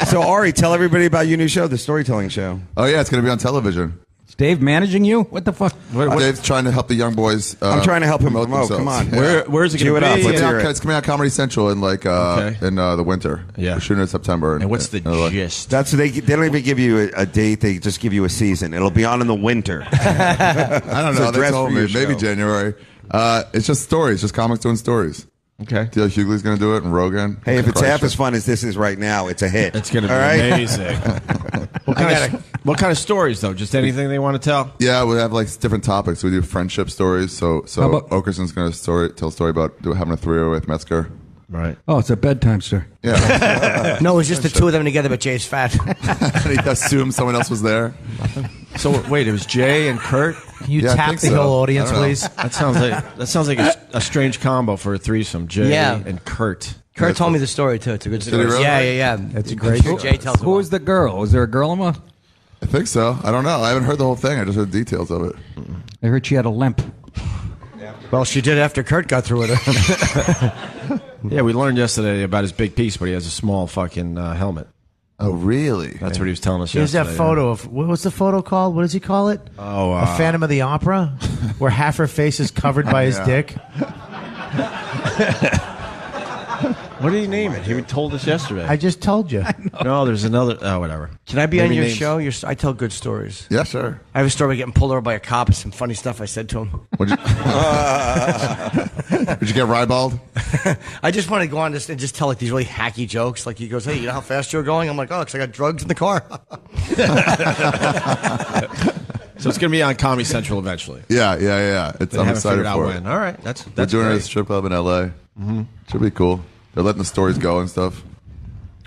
So Ari, tell everybody about your new show, the storytelling show. Oh yeah, it's going to be on television. Is Dave managing you? What the fuck? Dave's trying to help the young boys. I'm trying to help him promote. themselves. Come on. Yeah. Where's it going to be? It's coming out Comedy Central in the winter. Yeah. We're shooting in September. And what's the gist? That's they don't even give you a date. They just give you a season. It'll be on in the winter. I don't know. So They dress told for me your maybe show. January. It's just stories. Just comics doing stories. Okay. D.L. Hughley's going to do it, and Rogan. Hey, if it's Christ. half as fun as this is right now, it's a hit. It's going to be All right? amazing. What kind of stories, though? Just anything they want to tell? Yeah, we have different topics. We do friendship stories. So Okerson's going to tell a story about having a 3-0 with Metzger. Right. Oh, it's a bedtime story. Yeah. No, it's just the two of them together, but Jay's fat. And he assumed someone else was there. So wait, it was Jay and Kurt. Can you tap the whole audience, please? That sounds like a strange combo for a threesome. Jay and Kurt. Kurt told me the story too. It's a good story. Really? Yeah. That's a great story. Jay tells Who was the girl? Was there a girl in one? I think so. I don't know. I haven't heard the whole thing. I just heard details of it. I heard she had a limp. Well, she did after Kurt got through with her. Yeah, we learned yesterday about his big piece, but he has a small fucking helmet. Oh, really? That's what he was telling us Here's yesterday. that photo of what's the photo called? What does he call it? Oh, a Phantom of the Opera, where half her face is covered by his dick. What did he name it? He told us yesterday. I just told you. No, there's another. Oh, whatever. Can I be Maybe on your names. show? I tell good stories. Yeah, sure. I have a story about getting pulled over by a cop and some funny stuff I said to him. Did you get ribald? I just want to go on this and just tell these really hacky jokes. Like he goes, "Hey, you know how fast you're going?" I'm like, "Oh, because I got drugs in the car." So it's going to be on Comedy Central eventually. Yeah. I'm haven't excited figured out for when. it. All right, that's We're doing it at great. a strip club in L.A. Mm-hmm. Should be cool. They're letting the stories go and stuff.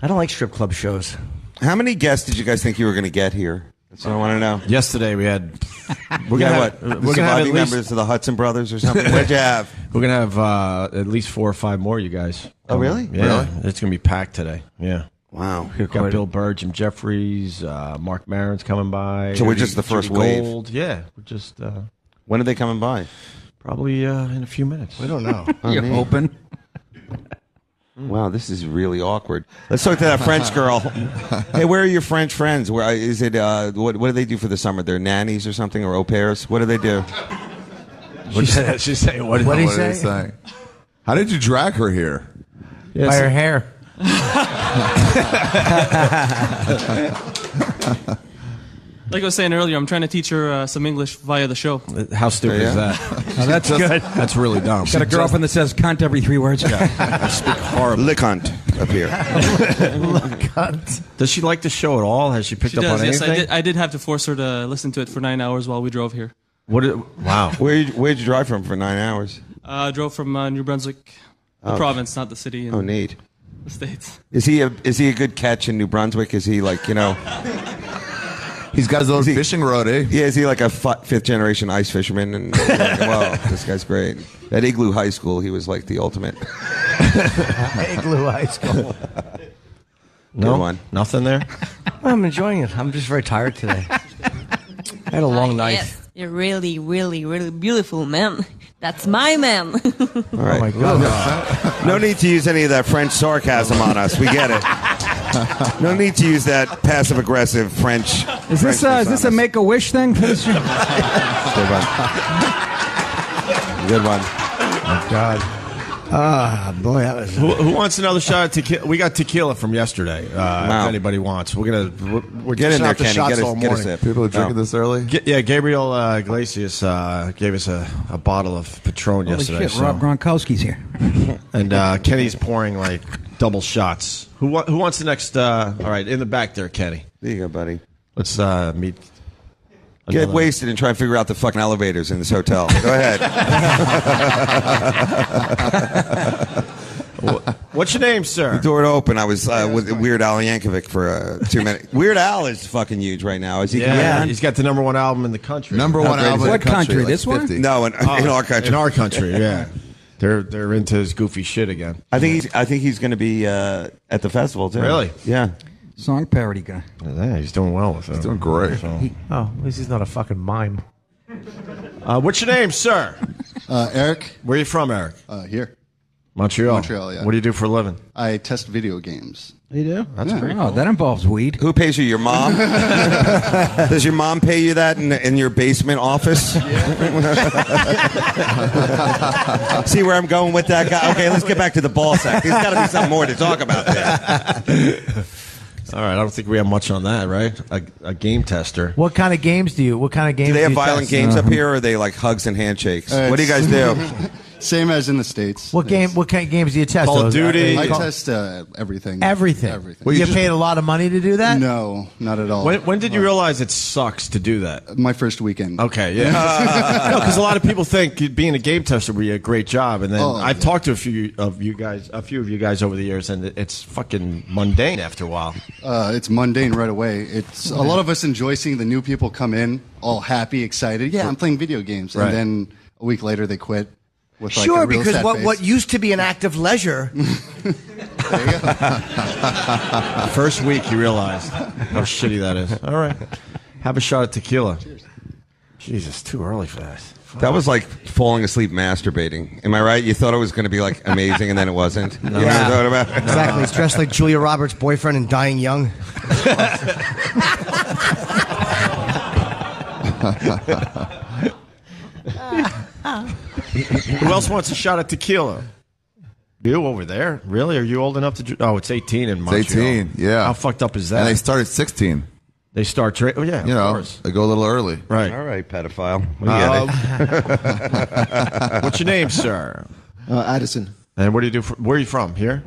I don't like strip club shows. How many guests did you guys think you were going to get here? That's what I want to know. Yesterday we had. We're gonna what? have at Surviving least- members of the Hudson Brothers or something. What'd you have? We're gonna have at least 4 or 5 more. You guys. Oh, really? Yeah. Really? It's gonna be packed today. Yeah. Wow. We've got Bill Burr, Jim Jefferies, Marc Maron's coming by. So we're just the first Judy wave. Gold. Yeah. We're just. When are they coming by? Probably in a few minutes. We don't know. You're hoping. Wow, this is really awkward. Let's talk to that French girl. Hey, where are your French friends? Where is it? What do they do for the summer? They're nannies or something, or au pairs? What do they do? She's saying, what What'd he What are they say? saying? How did you drag her here? By her hair. Like I was saying earlier, I'm trying to teach her some English via the show. How stupid is that? Oh, that's good. That's really dumb. Got a girlfriend that says cunt every 3 words. I speak horribly. Le cunt up here. Does she like the show at all? Has she picked She up does, on yes. anything? I did have to force her to listen to it for 9 hours while we drove here. Wow. Where'd you drive from for 9 hours? Drove from New Brunswick, the province, not the city. Oh, neat. The States. Is he a good catch in New Brunswick? Is he like, He's got his own fishing rod, eh? Yeah, is he like a fifth generation ice fisherman? And you're like, wow, this guy's great. At Igloo High School, he was like the ultimate. Igloo High School. No, one. Nothing there. Well, I'm enjoying it. I'm just very tired today. I had a long night. Yes, you're really, really, really beautiful man. That's my man. All right. Oh my God. No need to use any of that French sarcasm on us. We get it. No need to use that passive-aggressive French. Is this a Make-A-Wish thing? For this show? Good one. Good one. Oh God. Boy, that was. Who wants another shot at tequila? We got tequila from yesterday. If anybody wants, we're Get in there, the Kenny. shots Get all a morning. sip. People are drinking this early? Gabriel Iglesias gave us a bottle of Patron Holy yesterday. shit, Rob Gronkowski's here. And Kenny's pouring like double shots. Who wants the next? All right, in the back there, Kenny. There you go, buddy. Let's meet. Get wasted and try and figure out the fucking elevators in this hotel. Go ahead. What's your name, sir? The door to open. I was with Weird Al Yankovic for 2 minutes. Weird Al is fucking huge right now. Is he? Yeah, he's got the #1 album in the country. Number one album in the country. Like This 50. one? No, in our country. In our country, yeah. They're into his goofy shit again. I think he's going to be at the festival too. Really? Yeah. Song parody guy. Yeah, he's doing well with it. He's doing great. At least he's not a fucking mime. What's your name, sir? Eric. Where are you from, Eric? Here. Montreal. Montreal, yeah. What do you do for a living? I test video games. You do? That's pretty Oh, cool. that involves weed. Who pays you? Your mom? Does your mom pay you that in your basement office? See where I'm going with that guy? Okay, let's get back to the ball sack. There's got to be something more to talk about there. All right, I don't think we have much on that, right? A game tester. What kind of games do you? Do they have violent games up here, or are they like hugs and handshakes? What do you guys do? Same as in the States. What kind of games do you test? Call of Duty. I test everything. Everything. Well, you get paid a lot of money to do that? No, not at all. When did you realize it sucks to do that? My first weekend. Okay, yeah. No, because a lot of people think being a game tester would be a great job, and then I've talked to a few of you guys over the years, and it's fucking mundane after a while. It's mundane right away. It's a lot of us enjoy seeing the new people come in, all happy, excited. Yeah, I'm playing video games, Right. and then a week later they quit. With like Sure, a real because sad face. what used to be an act of leisure. First week you realized how shitty that is. All right, have a shot at tequila. Cheers. Jesus, too early for that. That was like falling asleep masturbating. Am I right? You thought it was going to be like amazing, and then it wasn't. No. You know what I'm talking about? Exactly. He's dressed like Julia Roberts' boyfriend and dying young. Who else wants a shot at tequila? You over there? Really? Are you old enough to? Oh, it's 18 in Montreal. It's 18, yeah. How fucked up is that? And they start at 16. They start oh yeah, You of know, course. they go a little early. Right. All right, pedophile. We get it. What's your name, sir? Addison. And what do you do? Where are you from? Here?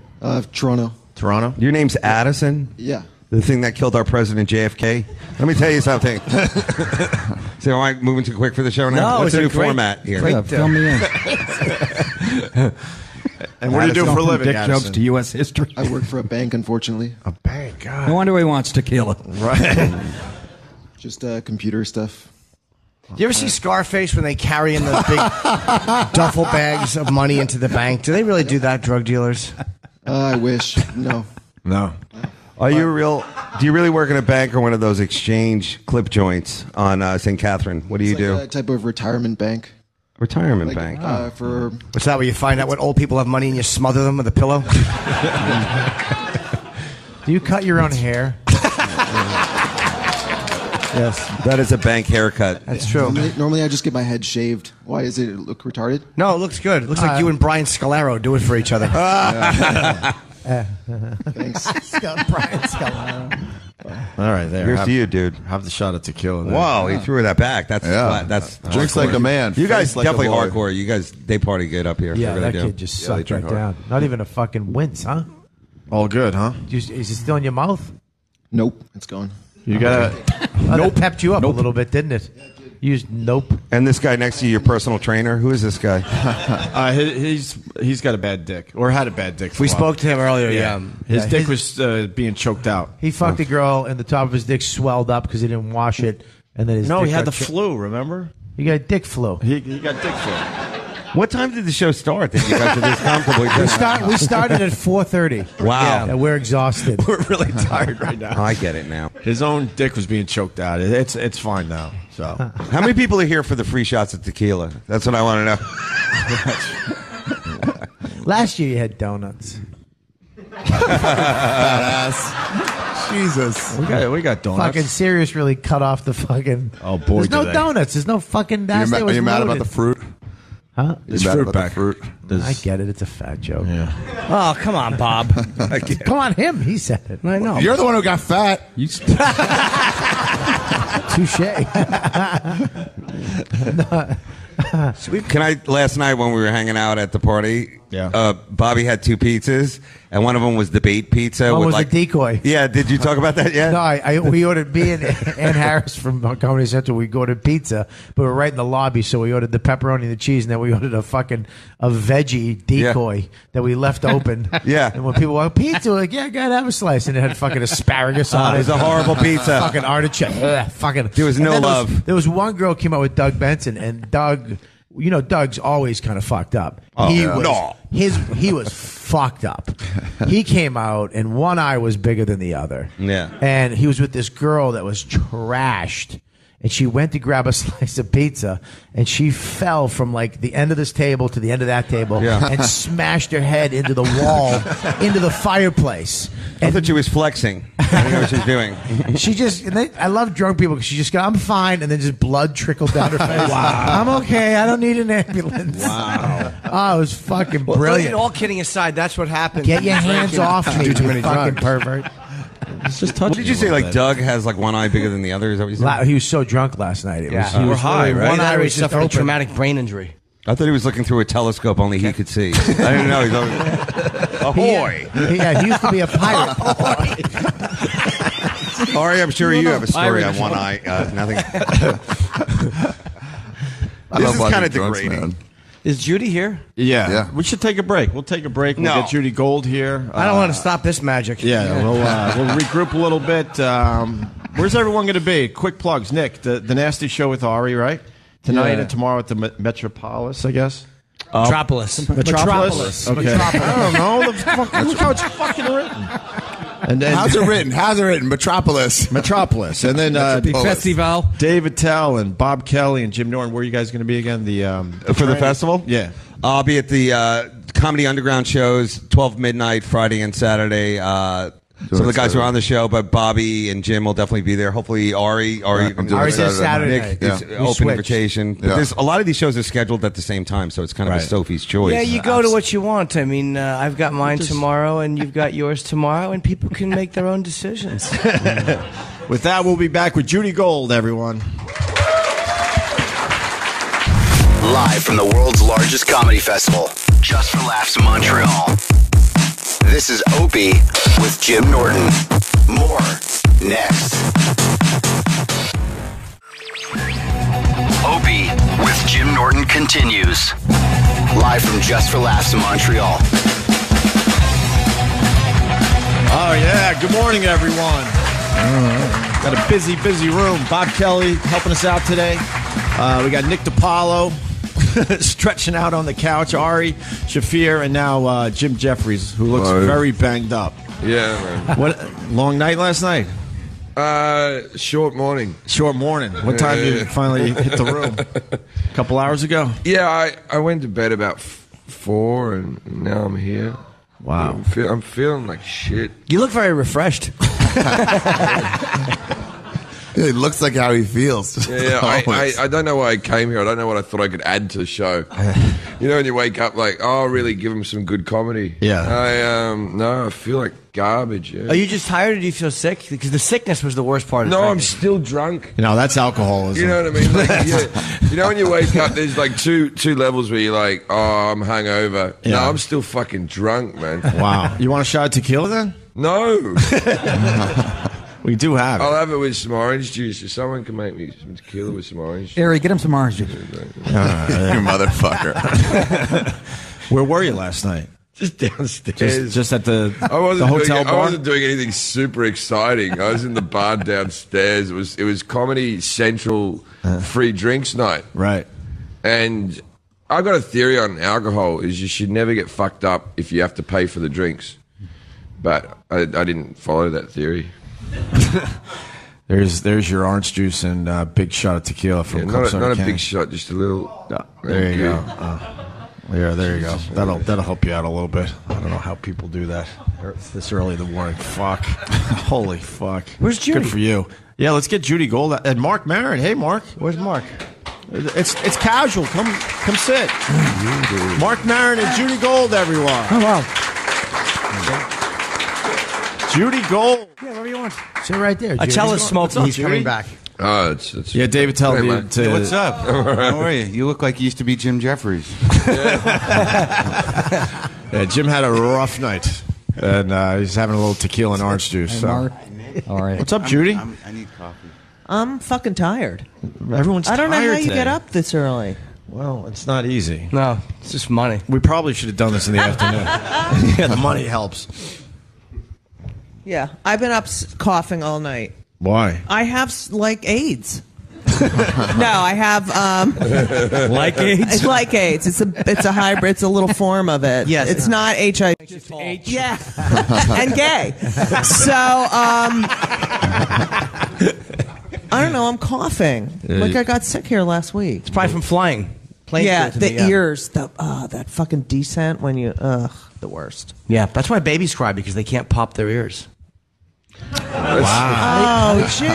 Toronto. Toronto. Your name's Addison? Yeah. The thing that killed our president, JFK? Let me tell you something. So am I moving too quick for the show now? No, What's it's the a new great- format here? great, Fill me in. And what do you do for a living, Dick Addison? jokes to U.S. history. I work for a bank, unfortunately. A bank, God. No wonder he wants tequila. Right. Just computer stuff. Do you ever see Scarface when they carry in the big duffel bags of money into the bank? Do they really do that, drug dealers? I wish. No. No. Are you real? Do you really work in a bank or one of those exchange clip joints on St. Catherine? What do you It's do? like a type of retirement bank. Retirement bank. For What's that where you find out what old people have money and you smother them with a pillow? Do you cut your own hair? Yes, that is a bank haircut. That's true. Normally I just get my head shaved. Why does it look retarded? No, it looks good. It looks like you and Brian Scalero do it for each other. Thanks. Brian Scalero. All right, there. Here's to you, dude. Have the shot at tequila. There. Whoa, he threw that back. That's Yeah. that's Drinks hardcore. like a man. You guys face like a definitely boy. hardcore. You guys, they party good up here. Yeah, They really that do. kid just Yeah, sucked they drink right hard. down. Not even a fucking wince, huh? All good, huh? Is it still in your mouth? Nope. It's gone. You gotta. Oh, that pepped you up a little bit, didn't it? You used nope. And this guy next to you, your personal trainer, who is this guy? He's got a bad dick, or had a bad dick. For We a while. spoke to him earlier, yeah. His Yeah, dick was being choked out. He fucked a girl, and the top of his dick swelled up because he didn't wash it, and then his No, dick he had got the flu. Remember? He got dick flu. He got dick flu. What time did the show start that you guys are this comfortably? We started at 4:30. Wow. And we're exhausted. We're really tired right now. I get it now. His own dick was being choked out. It's fine now. So How many people are here for the free shots of tequila? That's what I want to know. Last year you had donuts. Badass. Jesus. we got donuts. Fucking Sirius really cut off the fucking. Oh boy, There's no do they. donuts. There's no fucking. Are you mad about loaded. the fruit? Huh? It's fruit back. Fruit. I get it. It's a fat joke. Yeah. Oh, come on, Bob. Come on, him. He said it. I know. You're the one who got fat. Touche. Can I? Last night when we were hanging out at the party, Bobby had 2 pizzas, and one of them was the bait pizza. One with was like, a decoy. Yeah, did you talk about that yet? No, we ordered, me and Ann Harris from Comedy Central, we ordered pizza, but we were right in the lobby, so we ordered the pepperoni and the cheese, and then we ordered a veggie decoy that we left open. Yeah. And when people want pizza, we're like, yeah, go ahead, have a slice. And it had fucking asparagus on it. It was a horrible pizza. Fucking artichoke. Fucking. There was no love. There was one girl came out with Doug Benson, and Doug, you know, Doug's always kind of fucked up. He was fucked up. He came out, and one eye was bigger than the other. Yeah. And he was with this girl that was trashed. And she went to grab a slice of pizza, and she fell from like the end of this table to the end of that table, and smashed her head into the wall, into the fireplace. I thought she was flexing. I don't know what she was doing. She just, I love drunk people because she just go, I'm fine, and then just blood trickled down her face. Wow. I'm okay. I don't need an ambulance. Wow. Oh, it was fucking brilliant. All kidding aside, that's what happened. Get your hands off me, you fucking pervert. What did you say? Like Doug has like one eye bigger than the other? Is that what you said? He was so drunk last night. He was high, right? One eye was just suffering a open. traumatic brain injury. I thought he was looking through a telescope, only he could see. I didn't know. He's ahoy! He used to be a pirate. Ari, I'm sure you have a story on one eye. Nothing. This is kind of degrading. Man. Is Judy here? Yeah. We should take a break. We'll take a break. We'll get Judy Gold here. I don't want to stop this magic. Yeah, we'll regroup a little bit. Where's everyone going to be? Quick plugs. Nick, the Nasty Show with Ari, right? Tonight and tomorrow at the Metropolis, I guess. Metropolis. Okay. Metropolis. I don't know. Look how it's fucking written. And then, How's it written? Metropolis. And then Festival. Dave Attell and Bob Kelly and Jim Norton. Where are you guys going to be again? For the festival? Yeah. I'll be at the Comedy Underground shows, 12 midnight, Friday and Saturday. Some of the guys who are on the show, but Bobby and Jim will definitely be there. Hopefully Ari's there Saturday Nick night. is open invitation. But there's a lot of these shows are scheduled at the same time, so it's kind of a Sophie's choice. Yeah, you go to what you want. I mean, I've got mine tomorrow, and you've got yours tomorrow, and people can make their own decisions. With that, we'll be back with Judy Gold, everyone. Live from the world's largest comedy festival, Just for Laughs Montreal. This is Opie with Jim Norton. More next. Opie with Jim Norton continues. Live from Just for Laughs in Montreal. Oh, yeah. Good morning, everyone. Got a busy room. Bob Kelly helping us out today. We got Nick DiPaolo stretching out on the couch. Ari Shaffir, and now Jim Jefferies, who looks very banged up. Yeah, man. What long night last night? Short morning. Short morning. What time did you finally hit the room? A couple hours ago? Yeah, I went to bed about 4, and now I'm here. Wow. I'm feeling like shit. You look very refreshed. It looks like how he feels. Yeah, I don't know why I came here. I don't know what I thought I could add to the show. You know, when you wake up like, oh, really give him some good comedy. Yeah. No, I feel like garbage. Yeah. Are you just tired, or do you feel sick? Because the sickness was the worst part of it. No, I'm still drunk. You know, that's alcoholism. You know what I mean? Like, you know when you wake up, there's like two levels where you're like, oh, I'm hungover. Yeah. No, I'm still fucking drunk, man. Wow. You want a shot of tequila then? No. We do have it. I'll have it with some orange juice. If someone can make me some tequila with some orange juice. Ari, get him some orange juice. You motherfucker. Where were you last night? Just downstairs. Just at the hotel bar? I wasn't doing anything super exciting. I was in the bar downstairs. It was Comedy Central free drinks night. Right. And I've got a theory on alcohol is you should never get fucked up if you have to pay for the drinks. But I didn't follow that theory. There's your orange juice and big shot of tequila from not a big shot, just a little. There you go. Yeah, there you go. That'll help you out a little bit. I don't know how people do that this early in the morning. Fuck. Holy fuck. Where's Judy? Good for you. Yeah, let's get Judy Gold and Marc Maron. Hey, Marc. Where's Marc? It's casual. Come sit. Marc Maron and Judy Gold, everyone. Oh, wow. Judy Gold. Yeah, wherever you want. Sit right there. Attell is smoking. He's coming back. Oh, it's Yeah, David, tell me to. Hey, what's up? How are you? You look like you used to be Jim Jefferies. Yeah, Jim had a rough night, and he's having a little tequila and orange juice. Hey, So. Mark. All right. What's up, Judy? I need coffee. I'm fucking tired. Everyone's I don't know tired how you today. get up this early. Well, it's not easy. No, it's just money. We probably should have done this in the afternoon. Yeah, the money helps. Yeah, I've been up coughing all night. Why? I have like AIDS. No, I have Like AIDS? It's like AIDS. It's a hybrid. It's a little form of it. Yes. It's not HIV. Just Yeah, and gay. So I don't know. I'm coughing. Like I got sick here last week. It's probably from flying. Plane Yeah, flew to the me, yeah. ears. That fucking descent when you the worst. Yeah, that's why babies cry, because they can't pop their ears. Wow. Oh, Jim.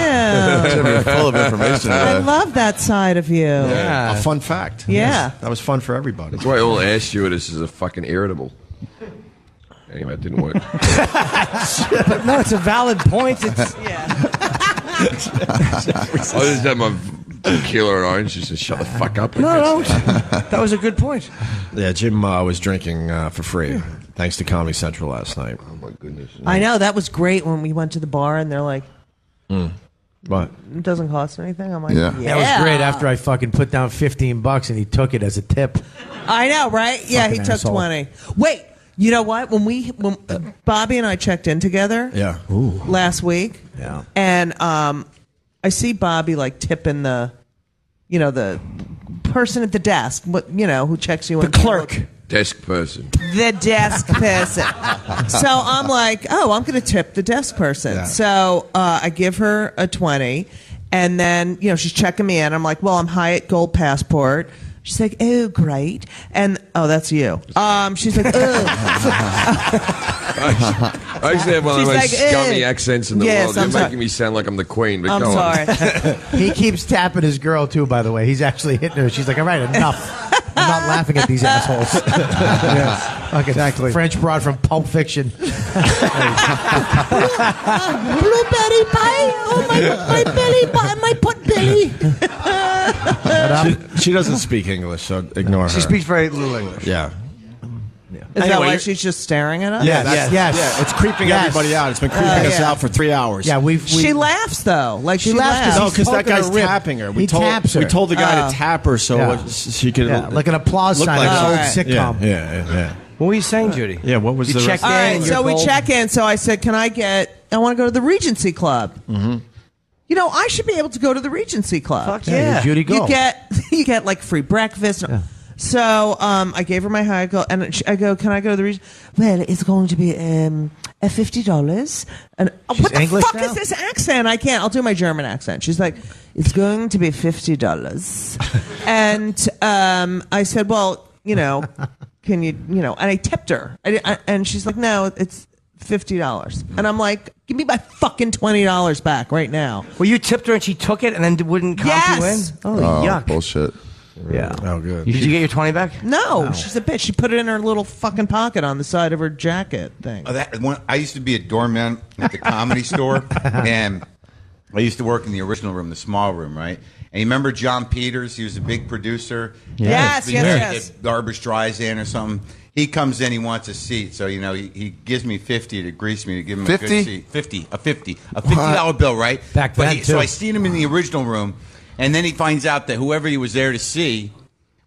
Jim, you're full of information I today. love that side of you. Yeah. A fun fact. Yeah. That was fun for everybody. That's why all air stewardesses are fucking irritable. Anyway, it didn't work. But no, it's a valid point. It's I just had my tequila and orange juice. Just shut the fuck up. no. That was a good point. Yeah, Jim was drinking for free, thanks to Comedy Central last night. Oh my goodness. I know. That was great when we went to the bar and they're like, What? it doesn't cost anything. I'm like, Yeah. That was great after I fucking put down $15 and he took it as a tip. I know, right? Yeah, he Fucking took asshole. 20. Wait, you know what? When Bobby and I checked in together Yeah. last week, Yeah. and I see Bobby like tipping the person at the desk, who checks you in. The clerk. Desk person. The desk person. So I'm like, oh, I'm going to tip the desk person. Yeah. So I give her a 20, and then she's checking me in. I'm like, well, I'm Hyatt Gold Passport. She's like, oh, great. And, oh, that's you. She's like, oh. I actually have one of the most scummy accents in the world. You're I'm sorry. making me sound like I'm the queen, but I'm go on. sorry. He keeps tapping his girl, too, by the way. He's actually hitting her. She's like, all right, enough. I'm not laughing at these assholes. Yeah. Fucking Exactly. French broad from Pulp Fiction. Blueberry pie. Oh, my belly button, my pot belly. She doesn't speak English, so ignore her. She speaks very little English. Yeah. Is that Anyway, why you're- she's just staring at us? Yeah, Yes. yeah, it's creeping Yes. everybody out. It's been creeping us yeah. out for 3 hours. Yeah, we She laughs, though. Like, she laughs. No, he's because that poking guy's her rib. tapping her. He taps her. We told the guy Oh. to tap her so Yeah. she could like an applause look sign like in an All old right. sitcom. Yeah. What were you saying, Judy? Yeah, what was You the checked rest? All in. right, and so you're we gold? check in. So I said, I want to go to the Regency Club. Mm-hmm. I should be able to go to the Regency Club. Fuck Yeah, yeah. Judy Gold. You get like free breakfast. Yeah. So I gave her my high goal, and I go, can I go to the Regency? Well, it's going to be $50. And what the English fuck now? is this accent? I can't. I'll do my German accent. She's like, it's going to be $50. And I said, well, can you, and I tipped her. And she's like, no, it's $50. And I'm like, give me my fucking $20 back right now. Well, you tipped her and she took it and then wouldn't comp you in? Yes. Oh, yuck. Bullshit. Yeah. Oh, good. Did you get your 20 back? No, she's a bitch. She put it in her little fucking pocket on the side of her jacket thing. I used to be a doorman at the Comedy Store, and I used to work in the original room, the small room, right? And you remember John Peters? He was a big producer. Yes, He yes. did Barbra Streisand or something. He comes in, he wants a seat, so he gives me $50 to grease me to give him a 50? good seat. a $50 bill, right? Back then, So too. I seen him in the original room, and then he finds out that whoever he was there to see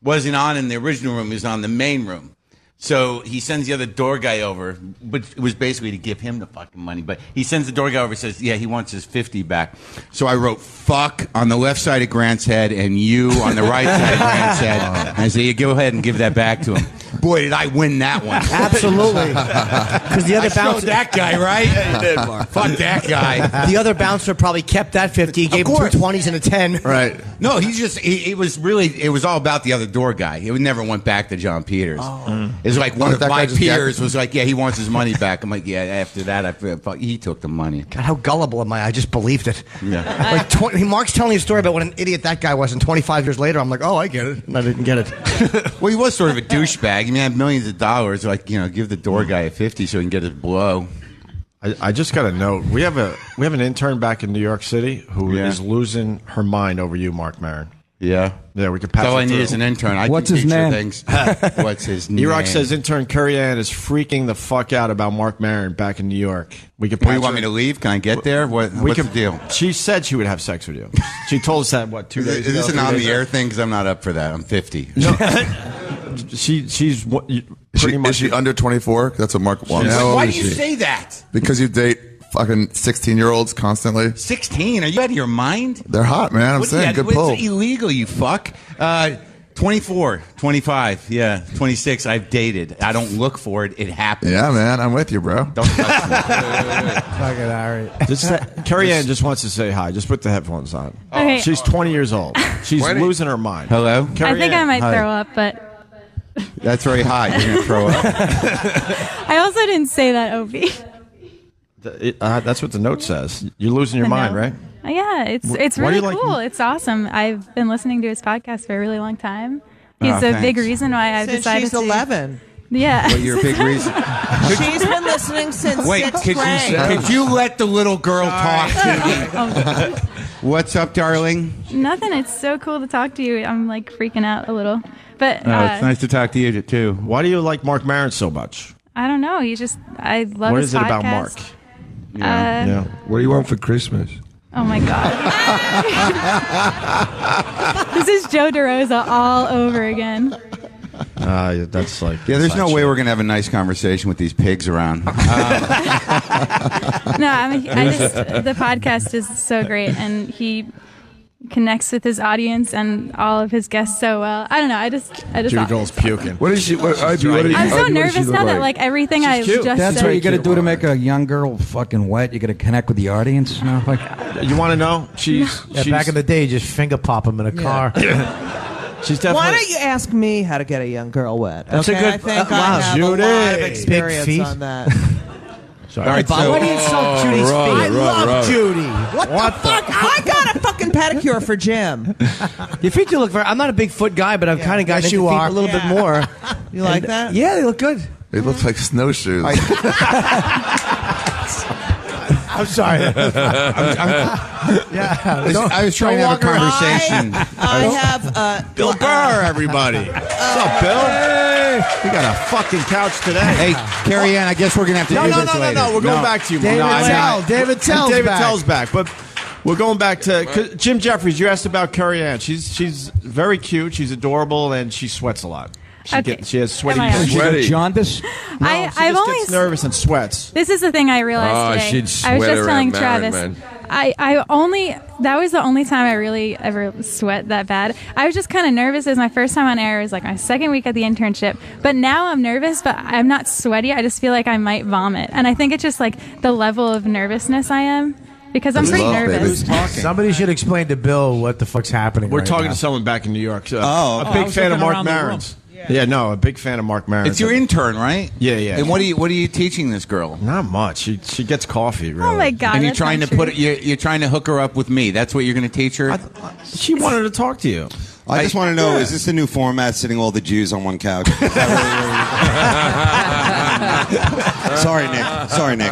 wasn't on in the original room; he was on the main room. So he sends the other door guy over, but it was basically to give him the fucking money. But he sends the door guy over and says, yeah, he wants his 50 back. So I wrote fuck on the left side of Grant's head and you on the right side of Grant's head. And I said, yeah, go ahead and give that back to him. Boy, did I win that one. Absolutely. Because the other bouncer, that guy, right? Yeah, you did, Mark. Fuck that guy. The other bouncer probably kept that 50. He gave him 2 20s and a 10. Right. No, it was all about the other door guy. It never went back to John Peters. It was like one of my peers was like, yeah, he wants his money back. I'm like, yeah, after that, he took the money. God, how gullible am I? I just believed it. Yeah. Like Mark's telling you a story about what an idiot that guy was, and 25 years later, I'm like, oh, I get it. And I didn't get it. Well, he was sort of a douchebag. I mean, he had millions of dollars. Like, give the door guy a 50 so he can get his blow. I just got a note. We have an intern back in New York City who is losing her mind over you, Marc Maron. Yeah. Yeah, we could pass all it I need through. is an intern. What's his name? What's his name? E-Rock says intern Curry Ann is freaking the fuck out about Marc Maron back in New York. We could. What, you want me to leave? Can I get there? What's the deal? She said she would have sex with you. She told us that 2 days ago. Is this an on the air thing? Because I'm not up for that. I'm 50. She's pretty much. Is she under 24? That's what Mark wants. Why do you say that? Because you date fucking 16-year-olds constantly. 16? Are you out of your mind? They're hot, man. I'm saying, good pull. It's illegal, you fuck. 24, 25, 26. I've dated. I don't look for it. It happens. Yeah, man. I'm with you, bro. Don't touch me. Fucking Ari. Carrie Ann just wants to say hi. Just put the headphones on. Okay. She's 20 years old. She's losing her mind. Hello? I think I might throw up, but That's very hot. You're going to throw up. I also didn't say that, Opie. That's what the note says. You're losing your mind, right? Yeah, it's Why do really you cool. like- It's awesome. I've been listening to his podcast for a really long time. He's Oh, a big thanks. reason why I've Since decided she's to. 11. Yeah. Well, you're a big reason. She's been listening since Wait, sixth could grade. you let the little girl talk to me? What's up, darling? Nothing. It's so cool to talk to you. I'm like freaking out a little, but Oh, it's nice to talk to you too. Why do you like Marc Maron so much? I don't know. I love What his is it about podcast. Mark? What do you want for Christmas? Oh my god. This is Joe DeRosa all over again. That's like there's no way we're gonna have a nice conversation with these pigs around. No, the podcast is so great, and he connects with his audience and all of his guests so well. I don't know. I just. Judy Gold's puking. What is she? I'm so nervous now that like everything I just That's said. what you got to do to make a young girl fucking wet. You got to connect with the audience. You know, like you want to know? She's back in the day, you just finger pop them in a car. She's Why definitely. don't you ask me how to get a young girl wet? That's a okay? good- I think wow, I have Judy. a lot of Big experience feet. on that. Sorry. All right, Bob, why do you insult Judy's feet? I love Judy. What the fuck? I got a fucking pedicure for Jim. Your feet do look very. I'm not a big foot guy, but I've kind of gotten Yes, into you feet are. a little bit more. You like that? Yeah, they look good. They look like snowshoes. I'm sorry. I was trying to have a conversation. I have Bill Burr, everybody. What's up, Bill? We got a fucking couch today. Hey, Carrie Ann, I guess we're gonna have to do this later. No. We're going back to you. David Mark. Tell. David Tell's David back. Tell's back, but we're going back to 'cause Jim Jefferies. You asked about Carrie Ann. She's very cute. She's adorable, and she sweats a lot. She has sweaty. Am I on? Sweaty. Jaundice? I've She just only gets nervous and sweats. This is the thing I realized today. she'd I was sweat just telling around Maron, Travis. man. That was the only time I really ever sweat that bad. I was just kind of nervous. It was my first time on air. It was like my second week at the internship. But now I'm nervous, but I'm not sweaty. I just feel like I might vomit. And I think it's just like the level of nervousness I am because I'm pretty nervous. Somebody should explain to Bill what the fuck's happening. We're right talking now. to someone back in New York. Oh, a okay. big fan of Marc Maron's. Yeah, no, a big fan of Marc Maron. It's your intern, right? Yeah. And what are you teaching this girl? Not much. She gets coffee. Really. Oh my god! And you're that's trying not to true. put you're trying to hook her up with me. That's what you're going to teach her. She wanted to talk to you. I just want to know: is this the new format? Sitting all the Jews on one couch? Sorry, Nick.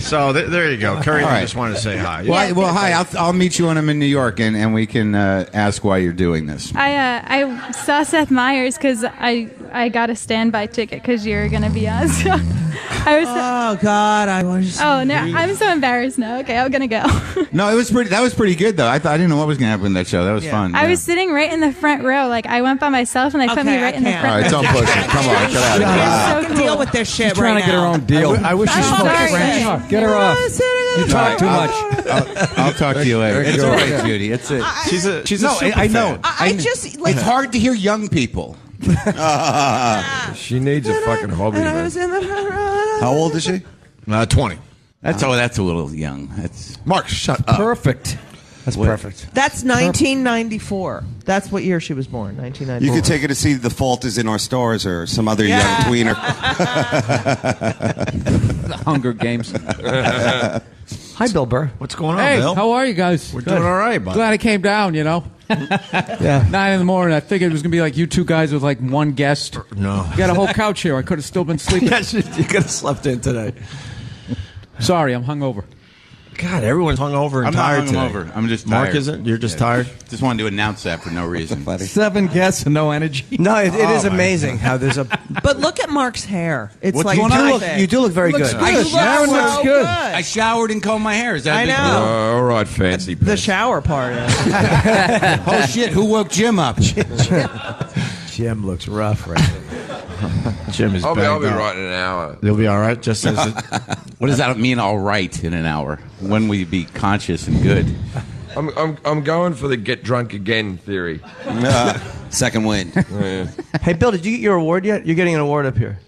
So there you go. Curry All right. just wanted to say hi. Well, hi. I'll meet you when I'm in New York, and we can ask why you're doing this. I saw Seth Meyers because I got a standby ticket because you're gonna be on. So Oh God, I was. Oh no, I'm so embarrassed now. Okay, I'm gonna go. No, it was pretty. That was pretty good though. I didn't know what was going to happen in that show. That was fun. I was sitting right in the front row. Like I went by myself, and they put me right in the front. All right, don't push it. Come on, get out of here. So cool. Deal with this shit She's trying right to get her now. own deal. I wish you spoke French. Get her off. You talk too much. I'll talk to you later. It's all right, Judy. It's it. She's a No, super I know. fan. I just like. It's hard to hear young people. She needs a fucking hobby, And I man. was in the front row. How old is she? 20. That's a little young. That's Mark, shut up. Perfect. That's perfect. That's 1994. That's what year she was born. 1994. You could take her to see The Fault Is in Our Stars or some other young tweener. The Hunger Games. Hi, Bill Burr. What's going on, Hey, Bill? how are you guys? We're doing all right, bud. Glad I came down, you know. Yeah. 9 in the morning. I figured it was going to be like you two guys with like one guest. No. You got a whole couch here. I could have still been sleeping. Yes, you could have slept in today. Sorry, I'm hungover. God, everyone's hungover and I'm not tired hungover. today. I'm just Mark tired. isn't? You're just tired? Just wanted to announce that for no reason. 7 guests and no energy. No, it is amazing how there's a. But look at Mark's hair. It's What's like going on? perfect. You do look very good. You look Sharon so looks good. good. I showered and combed my hair. Is that I a big know. deal? All right, fancy. The shower part. Oh shit! Who woke Jim up? Jim looks rough right now. Jim is I'll be banged up. right in an hour. You'll be all right. Just as What does that mean? All right in an hour? When will you be conscious and good? I'm going for the get drunk again theory. Second win. Hey, Bill, did you get your award yet? You're getting an award up here.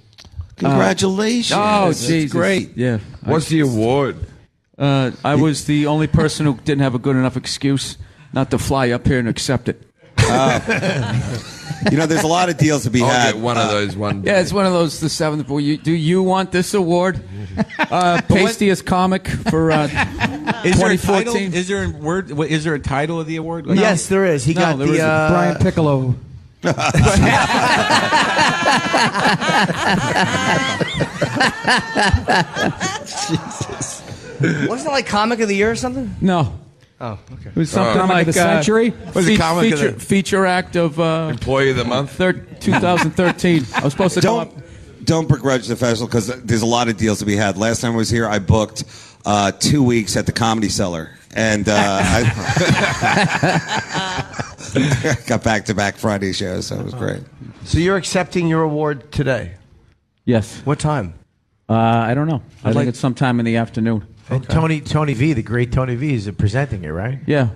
Congratulations. Oh, That's Jesus. great. Yeah. What's the award? I was the only person who didn't have a good enough excuse not to fly up here and accept it. You know, there's a lot of deals to be I'll had. get one of those one. Yeah, it's one of those, the 7th. Well, do you want this award? Pastiest comic for 2014. Is there a word? Is there a title of the award? Yes, there is. He got there the. isn't. Brian Piccolo. Jesus. Wasn't it like comic of the year or something? No. Oh, okay. It was something Comic like of the century? Was it comic of the- feature act of Employee of the month? 2013. I was supposed to go up. Don't begrudge the festival because there's a lot of deals to be had. Last time I was here, I booked 2 weeks at the Comedy Cellar, and I got back-to-back Friday shows, so it was great. So you're accepting your award today? Yes. What time? I don't know. I think it's sometime in the afternoon. And Tony V, the great Tony V, is presenting it, right? Yeah.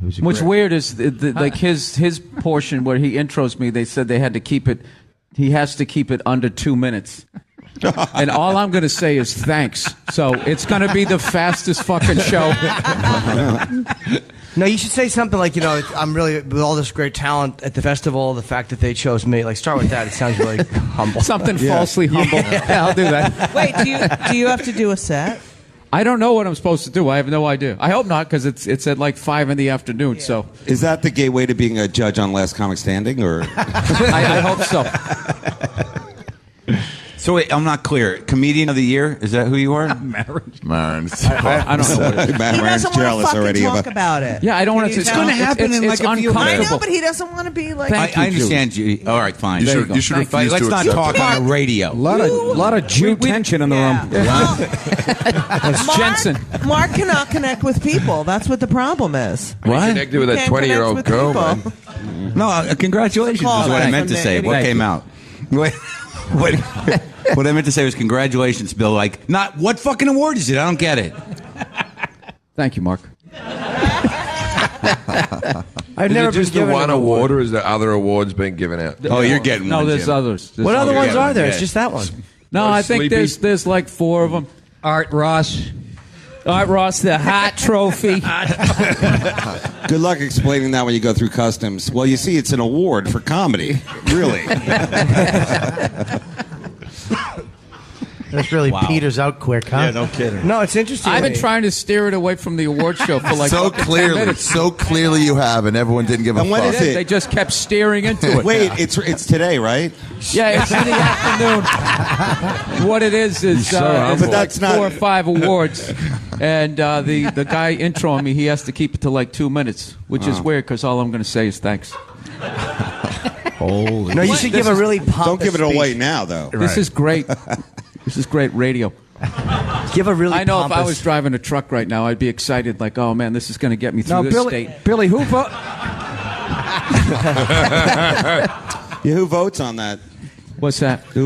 Who's a What's great- weird is like his portion where he intros me. They said they had to keep it. He has to keep it under 2 minutes. And all I'm going to say is thanks. So it's going to be the fastest fucking show. No, you should say something like, I'm really, with all this great talent at the festival, the fact that they chose me. Like, start with that. It sounds really humble. Something falsely humble. Yeah, I'll do that. Wait, do you have to do a set? I don't know what I'm supposed to do. I have no idea. I hope not, because it's at like 5 in the afternoon. Yeah. So is that the gateway to being a judge on Last Comic Standing, or? I hope so. So wait, I'm not clear. Comedian of the year? Is that who you are? Maron. I don't know what it is. He Maron's doesn't want jealous to fucking already talk about it. Yeah, I don't want to. It's going to happen in like a few I minutes. know, but he doesn't want to be like. I understand, Judy. All right, fine. You should refuse Let's to not accept talk it. on the radio. A lot of Jew tension in the room. That's Jensen. Mark cannot connect with people. That's what the problem is. I connected with a Can't 20-year-old connect girl, with man. No, congratulations is what I meant to say. What came out? What I meant to say was congratulations, Bill. Like, not what fucking award is it? I don't get it. Thank you, Mark. I've Is never it just been the given one an award, or is there other awards being given out? Oh, you're getting No, one, there's Jim. others. What other ones are there? Yeah. It's just that one. No, I think Sleepy? there's like 4 of them. Art Ross. Art Ross, the Hot Trophy. Good luck explaining that when you go through customs. Well, you see, it's an award for comedy. Really. This really peters out quick, huh? Yeah, no kidding. No, it's interesting. I've been trying to steer it away from the award show for like So fucking 10 clearly, minutes. so clearly you have, and everyone didn't give a And when fuck. is it? They just kept steering into it. Wait, it's today, right? Yeah, it's in the afternoon. What it is it's but that's like not 4 or 5 awards, and the guy introing me, he has to keep it to like 2 minutes, which is weird because all I'm going to say is thanks. Holy. No, you should give a really pompous Don't give it away speech. now, though. This is great. This is great radio. Give a really I know if I pompous- was driving a truck right now, I'd be excited, like, oh man, this is going to get me through this state. Billy, who vote? Who votes on that? What's that? I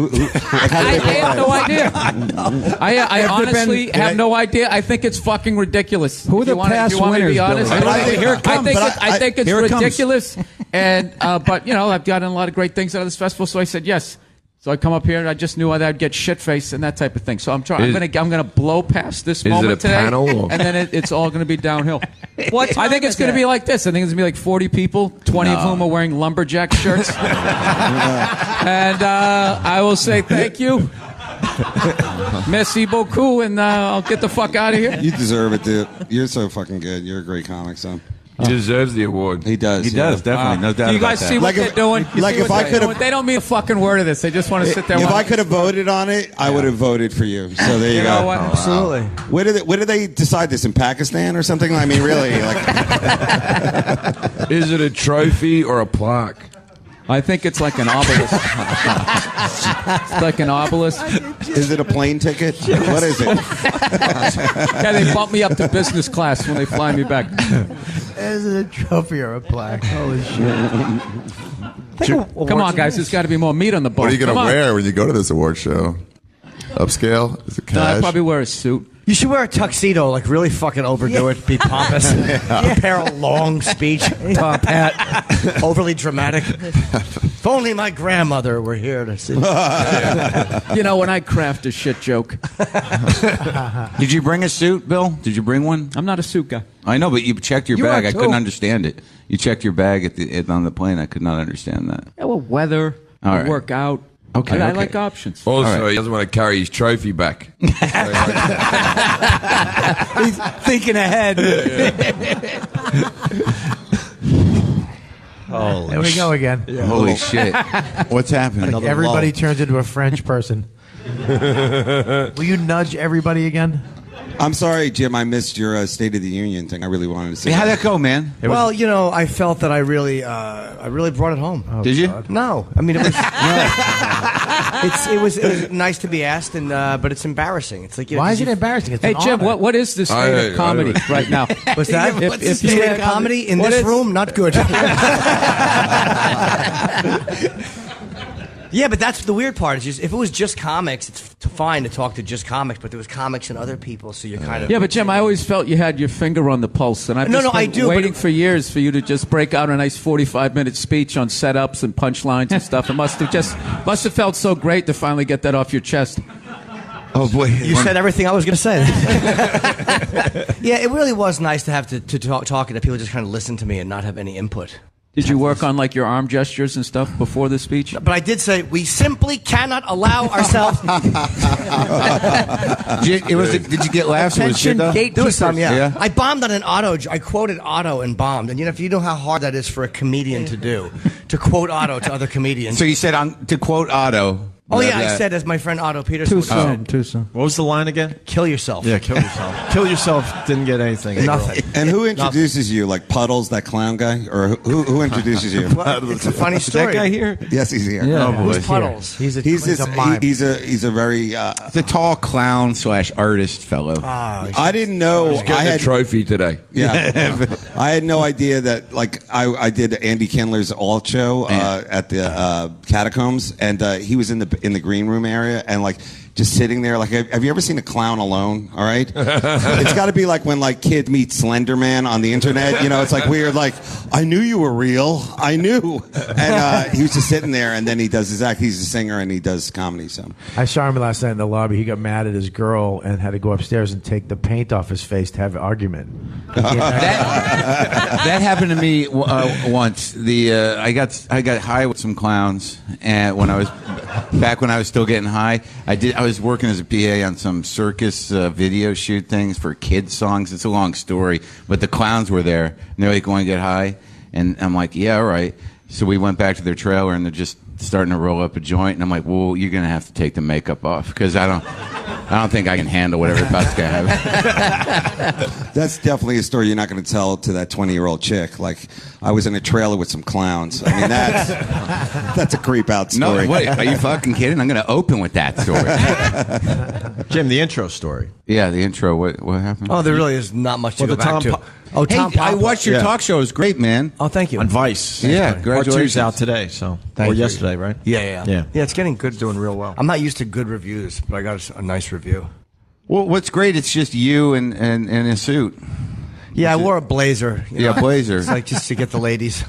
have no idea. I honestly have no idea. I think it's fucking ridiculous. Who are the past if you want me to winners, be honest, Billy? I think it's Here it comes. ridiculous. And but you know, I've gotten a lot of great things out of this festival, so I said yes. So I come up here and I just knew I'd get shit faced and that type of thing. So I'm trying. I'm gonna blow past this moment today, panel, or? and then it's all gonna be downhill. What I think it's gonna be like this. I think it's gonna be like 40 people, 20 of whom are wearing lumberjack shirts. And I will say thank you, merci beaucoup, and I'll get the fuck out of here. You deserve it, dude. You're so fucking good. You're a great comic, son. He deserves the award. He does. He does, definitely. No doubt Do you about guys that. see what they're doing? You like see if what I they're could've- doing? They don't mean a fucking word of this. They just want to sit there. If and I could have voted on it, I would have voted for you. So there you, You go. know what? Absolutely. Where do they decide this, in Pakistan or something? I mean, really? Like, Is it a trophy or a plaque? I think it's like an obelisk. It's like an obelisk. is it a plane ticket? What is it? Yeah, they bump me up to business class when they fly me back. Is it a trophy or a plaque? Holy shit. Come on, guys. There's got to be more meat on the bone. What are you going Come to on. wear when you go to this award show? Upscale? Is it No, I'd cash? probably wear a suit. You should wear a tuxedo, like really fucking overdo it, be pompous. Prepare a long speech, top hat, overly dramatic. If only my grandmother were here to see. You know, when I craft a shit joke. Did you bring a suit, Bill? Did you bring one? I'm not a suit guy. I know, but you checked your You bag. are I too. couldn't understand it. You checked your bag on the plane. I could not understand that. Yeah, well, weather, All right. work out. Okay, I okay. like options. Also, he doesn't want to carry his trophy back. He's thinking ahead. There we go again. Holy shit. What's happening? Everybody turns into a French person. Will you nudge everybody again? I'm sorry, Jim. I missed your State of the Union thing. I really wanted to see. Hey, how'd that go, man? Well, you know, I felt that I really brought it home. Did you? No, I mean it was. It was nice to be asked, and but it's embarrassing. It's like, you know, Why is it embarrassing? It's Hey, an Jim, honor. what is the state of comedy right now? What's that? If What's you the state of had- comedy in what this is- room? Not good. Yeah, but that's the weird part. Is just, if it was just comics, it's fine to talk to just comics. But there was comics and other people, so you're kind of Yeah, but Jim, I always felt you had your finger on the pulse, and I've No, just no, I been do, but- waiting for years for you to just break out a nice 45-minute speech on setups and punchlines and stuff. It must have felt so great to finally get that off your chest. Oh, boy. You said everything I was going to say. Yeah, it really was nice to have to talk and to people just kind of listen to me and not have any input. Did you work on like your arm gestures and stuff before the speech? But I did say we simply cannot allow ourselves. Did you get laughs? It was good, though? There was some, yeah. Yeah? I bombed on an Otto. I quoted Otto and bombed. And you know, if you know how hard that is for a comedian to do, to quote Otto to other comedians. So you said, to quote Otto. Oh yeah, I said as my friend Otto Peterson would have said, Too soon. What was the line again? kill yourself. Yeah, kill yourself. Kill yourself didn't get anything. Nothing. And who introduces you? Like Puddles, that clown guy, or who introduces you? It's a funny Is story. that guy here? Yes, he's here. Yeah. Oh, boy. Who's Puddles? He's a He's a mime. he's a very. The tall clown / artist fellow. I didn't know. He's got I the had trophy today. Yeah, I had no idea that. Like I did Andy Kindler's alt show at the Catacombs, and he was in the green room area, and like just sitting there. Like, have you ever seen a clown alone? All right, it's got to be like when like kids meet Slender Man on the internet. You know, it's like weird. Like, I knew you were real. I knew, and he was just sitting there, and then he does his act. He's a singer, and he does comedy. So I saw him last night in the lobby. He got mad at his girl and had to go upstairs and take the paint off his face to have an argument. That happened to me once. I got high with some clowns, and when I was still getting high, I was working as a PA on some circus video shoot things for kids songs. It's a long story, but the clowns were there, and they're like, "Want to get high?" And I'm like, "Yeah, all right." So we went back to their trailer, and they're just starting to roll up a joint, and I'm like, "Well, you're gonna have to take the makeup off because I I don't think I can handle whatever about to happen. That's definitely a story you're not going to tell to that 20-year-old chick. Like, I was in a trailer with some clowns. I mean, that's a creep out story. No, what, are you fucking kidding? I'm going to open with that story. Jim, the intro story. Yeah, the intro. What happened? Oh, there really is not much to go back to. Oh, Tom hey, I Papa. watched your talk show. It was great, man. Oh, thank you. On Vice. Yeah, Part congratulations. 2's out today, so or yesterday, right? Yeah. Yeah. It's getting good, doing real well. I'm not used to good reviews, but I got a nice review. Well, what's great? It's just you and a suit. Yeah, I wore a blazer. Blazer. It's like just to get the ladies.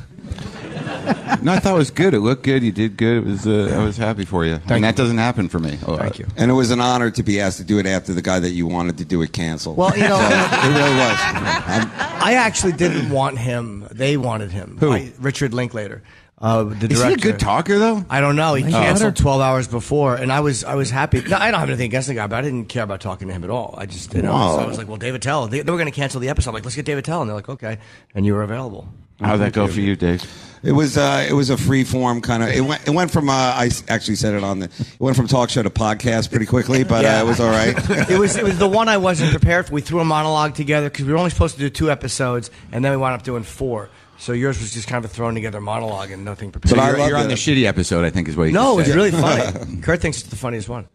No, I thought it was good. It looked good. You did good. It was. I was happy for you. And that doesn't happen for me. Thank you. And it was an honor to be asked to do it after the guy that you wanted to do it canceled. Well, you know, it really was. I actually didn't want him. They wanted him. Who? Richard Linklater. The director. Is he a good talker though? I don't know. He canceled 12 hours before, and I was happy. No, I don't have anything against the guy, but I didn't care about talking to him at all. I just, so I was like, well, David Attell. They were going to cancel the episode. I'm like, let's get David Attell, and they're like, okay, and you were available. How'd that go for you, Dave? It was a free form kind of. It went from I actually said it on the. It went from talk show to podcast pretty quickly, but it was all right. It was the one I wasn't prepared for. We threw a monologue together because we were only supposed to do 2 episodes, and then we wound up doing 4. So yours was just kind of a thrown together monologue and nothing prepared. But you're on the shitty episode, I think, is what you No, said. it's really funny. Kurt thinks it's the funniest one.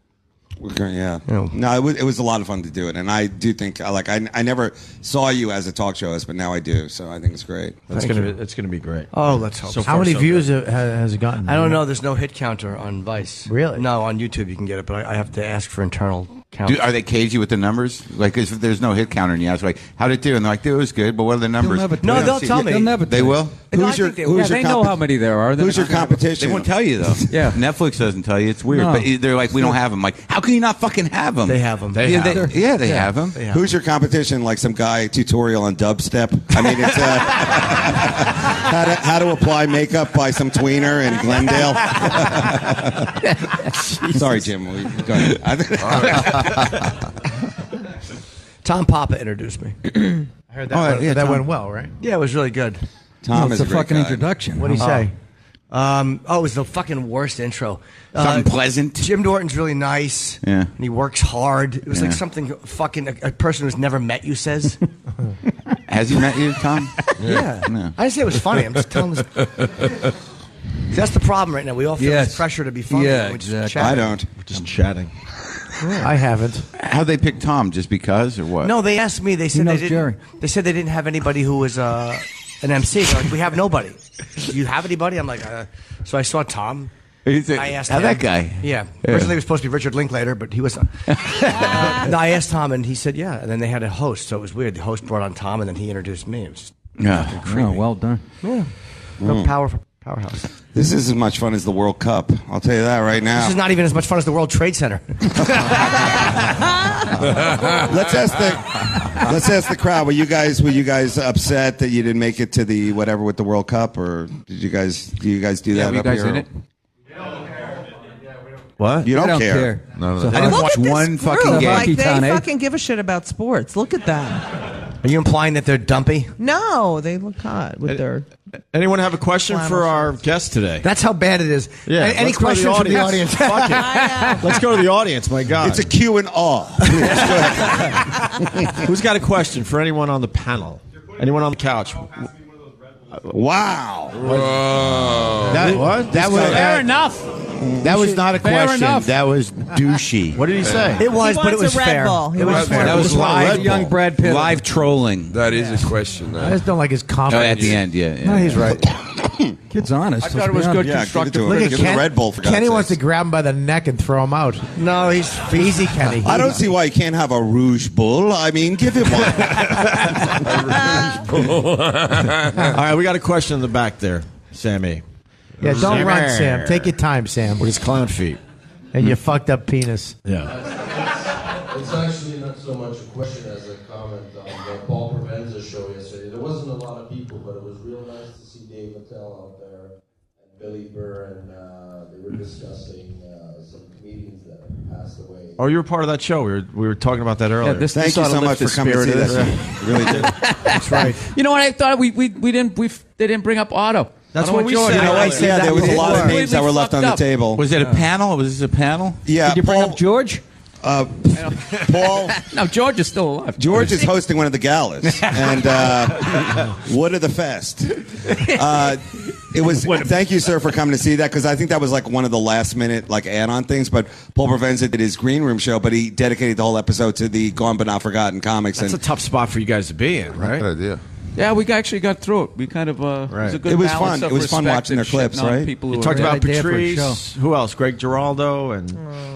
Yeah. No, it was a lot of fun to do it, and I do think I never saw you as a talk show host, but now I do. So I think it's great. It's gonna be great. Oh, let's hope. So How many views has it gotten? I don't know. There's no hit counter on Vice. Really? No, on YouTube you can get it, but I have to ask for internal count. Are they cagey with the numbers? Like, if there's no hit counter, and you ask, like, how'd it do? And they're like, it was good, but what are the numbers? No, they'll tell me. They will? They know how many there are. Who's your competition? They won't tell you, though. Yeah. Netflix doesn't tell you. It's weird. No. But they're like, we don't have them. Like, how can you not fucking have them? They have them. They have them. Who's your competition? Like some guy tutorial on dubstep? I mean, it's how to apply makeup by some tweener in Glendale. Sorry, Jim. Go ahead. Tom Papa introduced me. I heard that went well, right? Yeah, it was really good. Tom is it's a a great fucking guy. introduction. What did he say? It was the fucking worst intro. Something pleasant. Jim Norton's really nice. Yeah. And he works hard. It was like something fucking a person who's never met you says. Has he met you, Tom? Yeah. No. I didn't say it was funny. I'm just telling this. That's the problem right now. We all feel this pressure to be funny. Yeah, We just exactly. chat. I don't. We're just chatting. I haven't. How'd they pick Tom? Just because, or what? No, they asked me. They said knows they Jerry. didn't. They said they didn't have anybody who was an MC. They're like, we have nobody. Do you have anybody? I'm like, so I saw Tom. I asked him. that guy? Yeah. Originally it was supposed to be Richard Linklater, but he was. No, I asked Tom, and he said, yeah. And then they had a host, so it was weird. The host brought on Tom, and then he introduced me. It was just Yeah. Oh, well done. yeah. Powerhouse. This is as much fun as the World Cup. I'll tell you that right now. This is not even as much fun as the World Trade Center. Let's ask the crowd. Were you guys upset that you didn't make it to the whatever with the World Cup, or do you guys do that? Were you up guys here? in it? What? You don't care. No. I didn't Look watch at this one group. fucking game. Like they Town, eh? fucking give a shit about sports. Look at them. Are you implying that they're dumpy? No, they look hot with their. Anyone have a question for our guest today? That's how bad it is. Yeah. Any let's go to questions from the audience? Fuck it. Let's go to the audience. My God. It's a Q and A. Who's got a question for anyone on the panel? Anyone on the couch? Wow. That was Fair enough. That was not a Fair question. enough. That was douchey. What did he say? It was, He but it wants was a Red fair. Bull. He It was wants fair. That was live. Young Brad Pitt. Live trolling. That is a question. I just don't like his confidence. At the end, yeah. No, he's right. Kid's honest. I thought it was good constructive. Look at Kenny wants to grab him by the neck and throw him out. No, he's easy, Kenny. I don't see why you can't have a Rouge Bull. I mean, give him one. All right, we got a question in the back there, Sammy. Yeah, don't run, Sam. Take your time, Sam. With his clown feet. And your fucked up penis. Yeah. It's actually not so much a question as a comment on the Paul Provenza show yesterday. There wasn't a lot of people, but it was real nice to see Dave Attell out there and Billy Burr, and they were discussing some comedians that have passed away. Oh, you were part of that show. We were talking about that earlier. Thank you so much for coming to see this. Really did. That's right. You know what? I thought they didn't bring up Otto. That's I don't what know we George- said. You know, I yeah, there was a lot of names that were left on the table. Was it a panel? Was this a panel? Yeah, Did you bring Paul- up George? Paul. No, George is still alive. George is hosting one of the galas, and Wood of the Fest. It was. Thank you, sir, for coming to see that, because I think that was like one of the last minute like add-on things. But Paul Provenza did his green room show, but he dedicated the whole episode to the Gone But Not Forgotten comics. That's a tough spot for you guys to be in, right? Good idea. Yeah, we actually got through it. We kind of it was a good. It was balance fun. of It was fun respect watching their and clips, shitting on right? people You who talked were about there for a Patrice. Who else? Greg Giraldo and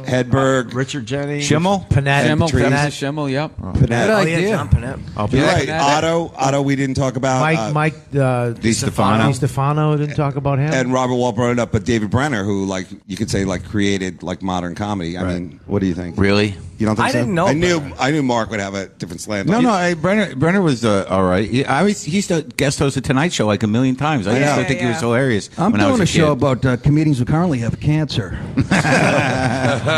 Hedberg, Richard Jennings, Schimmel? Panette, Schimmel, yep. Panette. Good Oh, idea. yeah, John Panette. You're right. Otto, we didn't talk about. Mike DiStefano. DiStefano didn't talk about him. And Robert Wall brought it up, but David Brenner, who like you could say like created like modern comedy. I mean, what do you think? Really? You don't think I so? didn't know I knew Mark would have a different slant. No, on no. Brenner was all right. He used to guest host the Tonight Show like a million times. I used to think he was hilarious. I'm when I was doing a kid. show about comedians who currently have cancer. I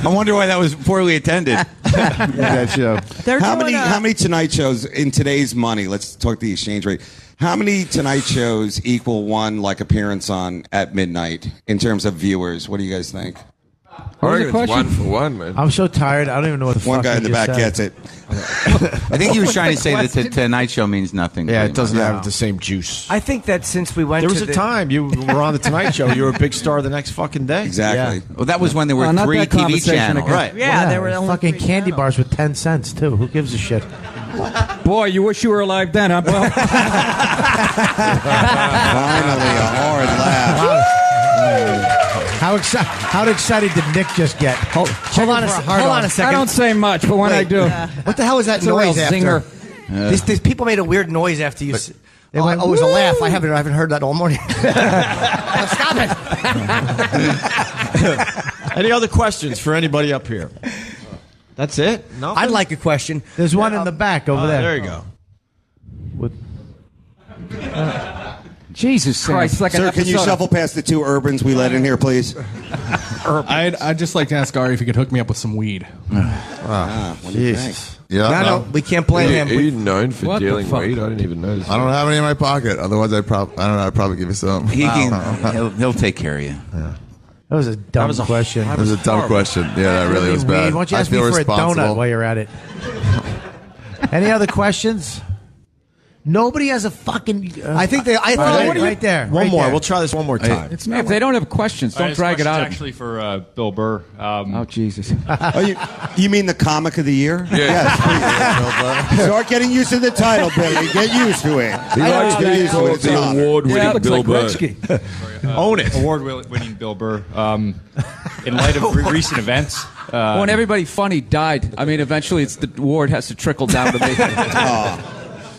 wonder why that was poorly attended. That show. How many Tonight shows in today's money? Let's talk the exchange rate. How many Tonight shows equal one like appearance on at midnight in terms of viewers? What do you guys think? I reckon it's 1 for 1, man. I'm so tired. I don't even know what the One fuck guy he in the just back said. gets it. I think he was trying to say that the Tonight Show means nothing. Yeah, it doesn't have the same juice. I think that since we went There to was a time you were on the Tonight Show, you were a big star the next fucking day. Exactly. Yeah. Well, that was when there were not 3 that TV conversation channels. again. Right. Yeah, there were only fucking 3 candy channels. bars with 10 cents too. Who gives a shit? Boy, you wish you were alive then, huh, Bill? Finally, a hard laugh. How excited did Nick just get? Hold on a second. I don't say much, but when I do. What the hell was that It's a real noise after? zinger. These people made a weird noise after you. It was a laugh. I haven't heard that all morning. Stop it! Any other questions for anybody up here? That's it? No. I'd like a question. There's one in the back over there. There you go. Jesus Christ! Like Sir, can you shuffle past the 2 urbans we let in here, please? I'd just like to ask Ari if he could hook me up with some weed. What do you think? Yeah. No, we can't blame him. Are you known for What the dealing fuck? weed? I didn't even notice. I don't have any in my pocket. Otherwise, I'd probably give you some. He'll take care of you. That was a dumb question. It was a dumb question. Yeah, that really was bad. Why don't you I ask me feel for a responsible. donut while you're at it? Any other questions? Nobody has a fucking. I think they. I thought right there. One right more. there. We'll try this one more time. If they don't have questions, don't drag it out. Actually, for Bill Burr. Oh Jesus! You mean the comic of the year? Yeah. Yes. Please. Start getting used to the title, Billy. Get used to it. He likes to Get be used to it. called It's an the honor. award-winning Bill Burr. Own it. Award-winning Bill Burr. In light of recent events. When everybody funny died, I mean, eventually the award has to trickle down to me.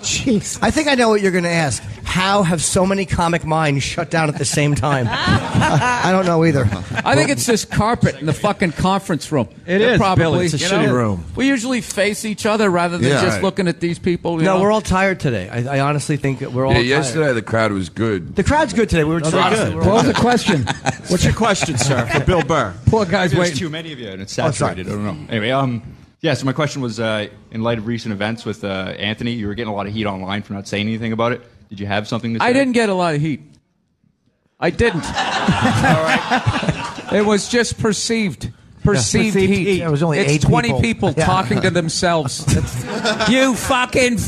Jeez. I think I know what you're going to ask. How have so many comic minds shut down at the same time? I don't know either. I think it's this carpet in the fucking conference room. It is, probably, Billy. It's a shitty room. We usually face each other rather than just looking at these people. No, we're all tired today. I honestly think that we're all tired. Yesterday the crowd was good. The crowd's good today. We were good. What was the question? What's your question, sir, for Bill Burr? Poor guy's There's waiting. too many of you, and it's saturated. I don't know. Anyway, yeah. So my question was, in light of recent events with Anthony, you were getting a lot of heat online for not saying anything about it. Did you have something to say? I didn't get a lot of heat. I didn't. All right. It was just perceived heat. It was only it's 8 20 people talking to themselves. You fucking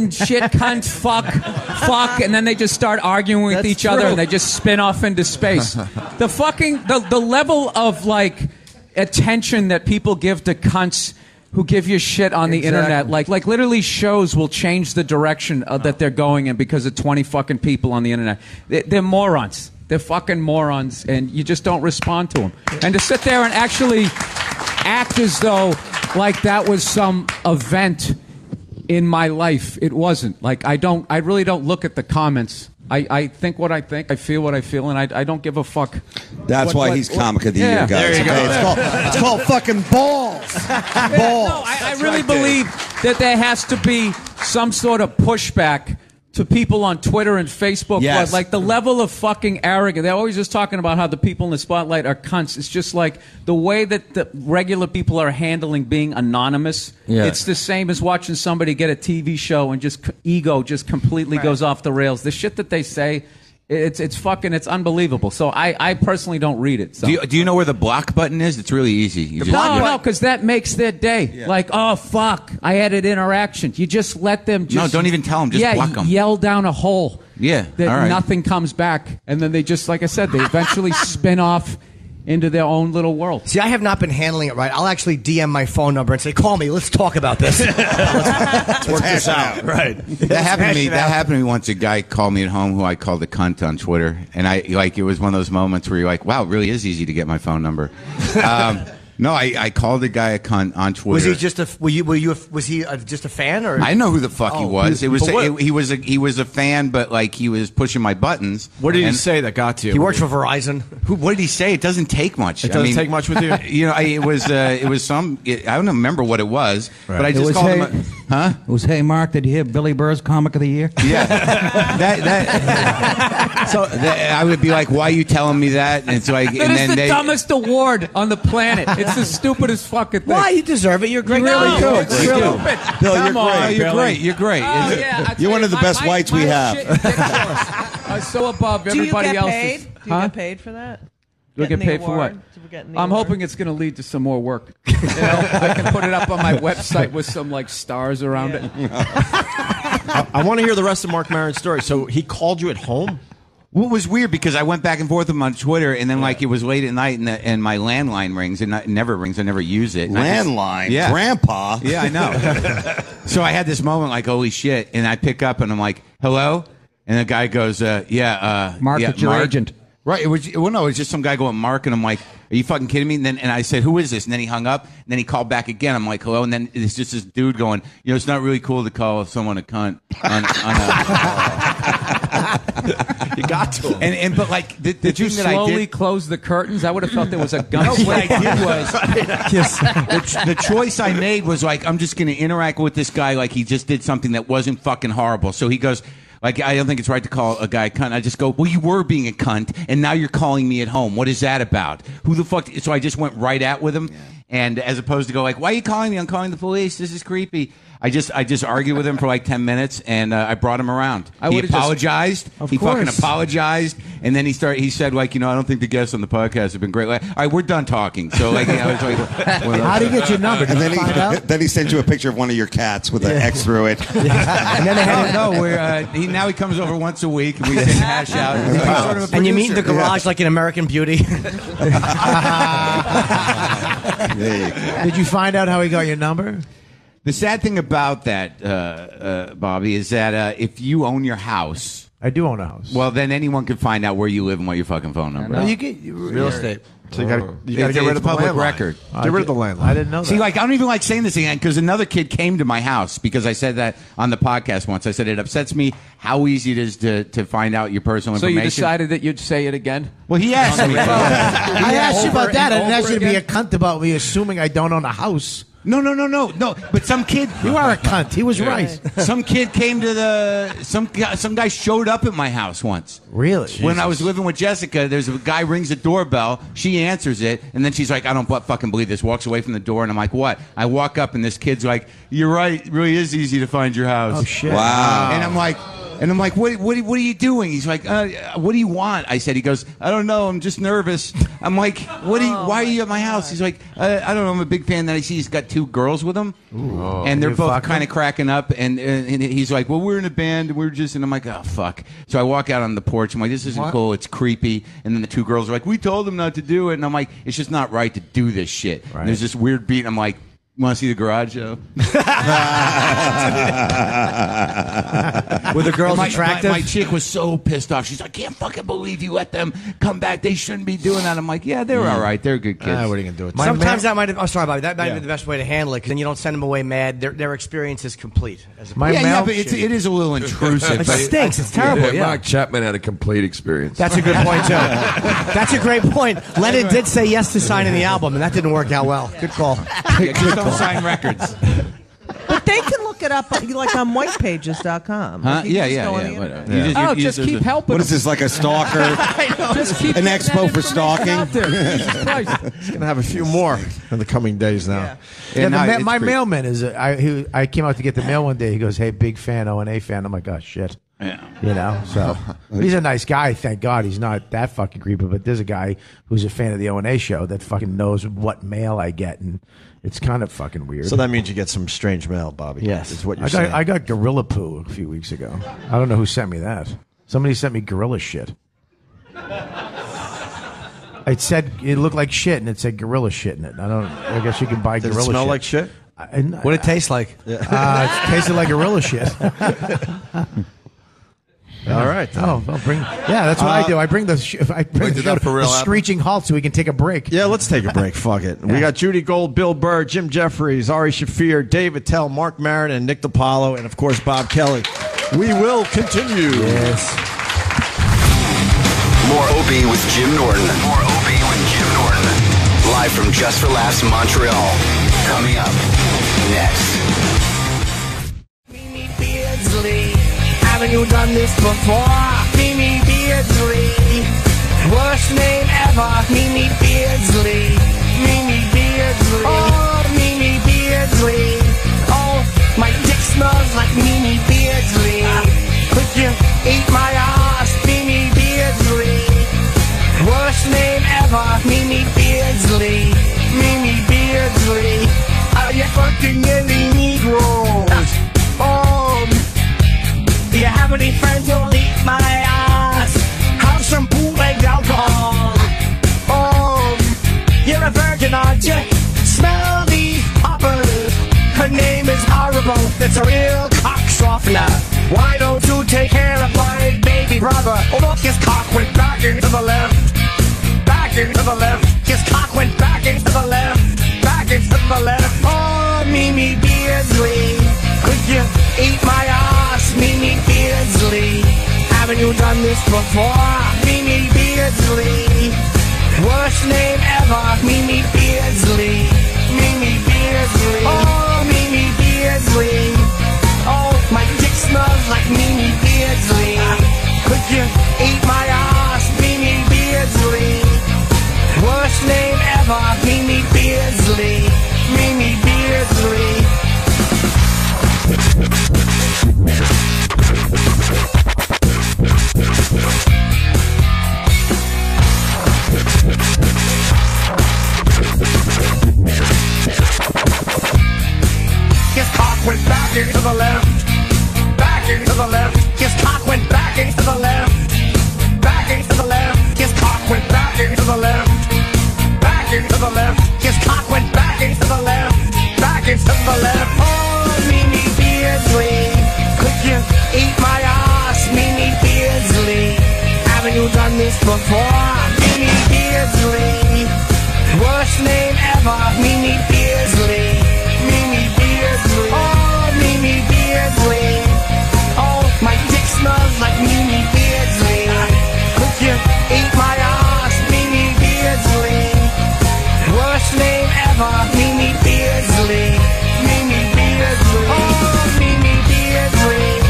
shit cunt, fuck, and then they just start arguing with each other, and they just spin off into space. The level of like attention that people give to cunts who give you shit on the internet, like literally shows will change the direction that they're going in because of 20 fucking people on the internet. They're morons. They're fucking morons, and you just don't respond to them. And to sit there and actually act as though like that was some event in my life, it wasn't. Like I really don't look at the comments. I think what I think, I feel what I feel, and I don't give a fuck. That's why he's comic of the year, guys. There you go. It's called fucking balls. Balls. No, I really believe that there has to be some sort of pushback to people on Twitter and Facebook. Yes. Like the level of fucking arrogance. They're always just talking about how the people in the spotlight are cunts. It's just like the way that the regular people are handling being anonymous. Yeah. It's the same as watching somebody get a TV show and just ego just completely goes off the rails. The shit that they say It's unbelievable. So I personally don't read it. So. Do you know where the block button is? It's really easy. No, because that makes their day. Yeah. Like, oh fuck, I added interaction. You just let them. Just, don't even tell them. Just block them. Yell down a hole. Yeah, that all right. Nothing comes back, and then they just, like I said, they eventually spin off into their own little world. See, I have not been handling it right. I'll actually DM my phone number and say, "Call me. Let's talk about this. let's work this out." Right. That happened to me. That happened to me once. A guy called me at home who I called a cunt on Twitter, and it was one of those moments where you're like, "Wow, it really is easy to get my phone number." No, I called the guy a cunt on Twitter. Was he just a? Was he just a fan, or? I know who the fuck he was. He was a fan, but like he was pushing my buttons. What did he say that got to you? He worked for Verizon. What did he say? It doesn't take much. It doesn't take much with you. You know, it was some. I don't remember what it was, right. But I just called him. Huh? It was, hey Mark, did you hear Billy Burr's Comic of the Year? Yeah. I would be like, why are you telling me that? And it's like, that is the dumbest award on the planet. It's the stupidest fucking thing. Why? You deserve it. You're great. You really do. It's stupid. Bill, you're great. You're great. You're great. You're one of the best whites we have. I'm so above everybody else. Do you get paid for that? Do I get paid for what? I'm hoping it's going to lead to some more work. You know, I can put it up on my website with some like stars around it. I want to hear the rest of Marc Maron's story. So he called you at home? Well, it was weird because I went back and forth with him on Twitter, and then like it was late at night, and my landline rings, and it never rings. I never use it. Landline, yeah. Grandpa. Yeah, I know. So I had this moment like, holy shit, and I pick up and I'm like, hello, and the guy goes, Mark, yeah, it's your agent. Right. It was just some guy going, Mark, and I'm like, are you fucking kidding me? And I said, who is this? And then he hung up, and then he called back again. I'm like, hello, and then it's just this dude going, it's not really cool to call someone a cunt on You got to him. But like, did you slowly close the curtains? I would have felt there was a gun. No, what I did was, the choice I made was like, I'm just going to interact with this guy like he just did something that wasn't fucking horrible. So he goes, like, I don't think it's right to call a guy a cunt. I just go, well, you were being a cunt, and now you're calling me at home. What is that about? Who the fuck? So I just went right at with him, and as opposed to go like, why are you calling me? I'm calling the police. This is creepy. I just argued with him for like 10 minutes, and I brought him around. He apologized. He fucking apologized, and then he said like, I don't think the guests on the podcast have been great. Like, all right, we're done talking. So like, it's like how do you get your number? And then he sent you a picture of one of your cats with an X through it. And then they had now he comes over once a week, and we sing hash out. And you meet in the garage like an American Beauty. Did you find out how he got your number? The sad thing about that, Bobby, is that if you own your house, I do own a house. Well, then anyone can find out where you live and what your fucking phone number is. Well, you get real estate. So you got to get rid of the public landline. record. Get rid of the landline. I didn't know that. See, like, I don't even like saying this again because another kid came to my house because I said that on the podcast once. I said it upsets me how easy it is to find out your personal information. So you decided that you'd say it again? Well, he asked me. I asked you about that. I didn't ask you to be a cunt about me assuming I don't own a house. No. But some kid. You are a cunt. He was right. Some kid came to some guy showed up at my house once. Really? When I was living with Jessica, there's a guy rings the doorbell. She answers it, and then she's like, "I don't fucking believe this." Walks away from the door, and I'm like, "What?" I walk up, and this kid's like, "You're right. It really is easy to find your house." Oh shit! Wow. And I'm like, what are you doing? He's like, what do you want? I said, he goes, I don't know. I'm just nervous. I'm like, why are you at my house? He's like, I don't know. I'm a big fan. That I see he's got 2 girls with him. And they're both kind of cracking up. And he's like, well, we're in a band. And and I'm like, oh, fuck. So I walk out on the porch. I'm like, this isn't cool. It's creepy. And then the 2 girls are like, we told them not to do it. And I'm like, it's just not right to do this shit. Right. And there's this weird beat. I'm like, want to see the garage show? Were the girls attractive? My chick was so pissed off. She's like, I can't fucking believe you let them come back. They shouldn't be doing that. I'm like, yeah, they're all right. They're good kids. What are you going to do with that? Sometimes that might have, that might be the best way to handle it because then you don't send them away mad. Their experience is complete. But it is a little intrusive. It stinks. It's terrible. Yeah, Mark Chapman had a complete experience. That's a good point, too. That's a great point. Lennon did say yes to signing the album, and that didn't work out well. Good call. Just don't sign records. But they can look it up like on whitepages.com. Huh? Yeah. Just keep helping. What is this, like a stalker? Just keep an expo for stalking? He's going to have a few more in the coming days now. My mailman is. I came out to get the mail one day. He goes, "Hey, big fan, O&A fan." I'm like, "Oh shit." You know, so he's a nice guy. Thank God he's not that fucking creepy. But there's a guy who's a fan of the O&A show that fucking knows what mail I get, and it's kind of fucking weird. So that means you get some strange mail, Bobby. Yes, is what you're saying. I got gorilla poo a few weeks ago. I don't know who sent me that. Somebody sent me gorilla shit. It said it looked like shit, and it said gorilla shit in it. I guess you can buy Did gorilla it smell shit. like shit? What did it taste like? It tasted like gorilla shit. All right. Oh, I'll bring. Yeah, that's what I do. I bring the show to screeching halt so we can take a break. Yeah, let's take a break. Fuck it. We got Judy Gold, Bill Burr, Jim Jefferies, Ari Shaffir, Dave Attell, Marc Maron, and Nick DiPaolo, and of course Bob Kelly. We will continue. Yes. More Opie with Jim Norton. More Opie with Jim Norton. Live from Just for Laughs Montreal. Coming up next. Beardsley, haven't you done this before? Mimi Beardsley, worst name ever. Mimi Beardsley, Mimi Beardsley, oh Mimi Beardsley, oh my dick smells like Mimi Beardsley. Could you eat my ass, Mimi Beardsley? Worst name ever, Mimi Beardsley, Mimi Beardsley. Are you fucking any Negroes? Do you have any friends who'll eat my ass? Have some bootleg alcohol. You're a virgin, aren't you? Smell these poppers. Her name is horrible. It's a real cock softener. Why don't you take care of my baby brother? Oh, look, his cock went back into the left. Back into the left. His cock went back into the left. Back into the left. Oh, Mimi Beardsley, could you eat my ass, Mimi Beardsley? Haven't you done this before, Mimi Beardsley? Worst name ever, Mimi Beardsley, Mimi Beardsley. Oh, Mimi Beardsley. Oh, my dick smells like Mimi Beardsley. Could you eat my ass, Mimi Beardsley? Worst name ever, Mimi Beardsley, Mimi Beardsley. His cock went back into the left. Back into the left. His cock went back into the left. Back into the left. His cock went back into the left. Back into the left. His cock went back into the left. Back into the left. Oh, Mimi Beardsley, could you eat my ass, Mimi Beardsley? Haven't you done this before, Mimi Beardsley? Worst name ever, Mimi Beardsley, Mimi Beardsley. Oh, Mimi Beardsley. Oh, my dick smells like Mimi Beardsley. Could you eat my ass, Mimi Beardsley? Worst name ever, Mimi Beardsley, Mimi Beardsley. Oh, Mimi Beardsley.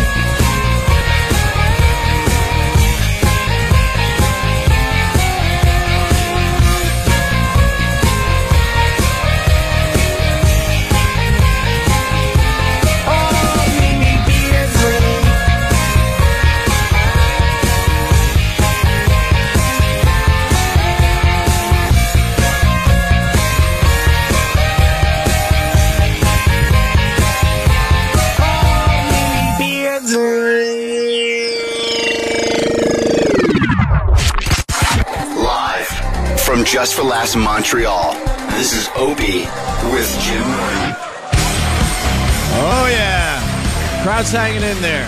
Live from Just for Laughs Montreal. This is Opie with Jim Norton. Oh, yeah. Crowd's hanging in there.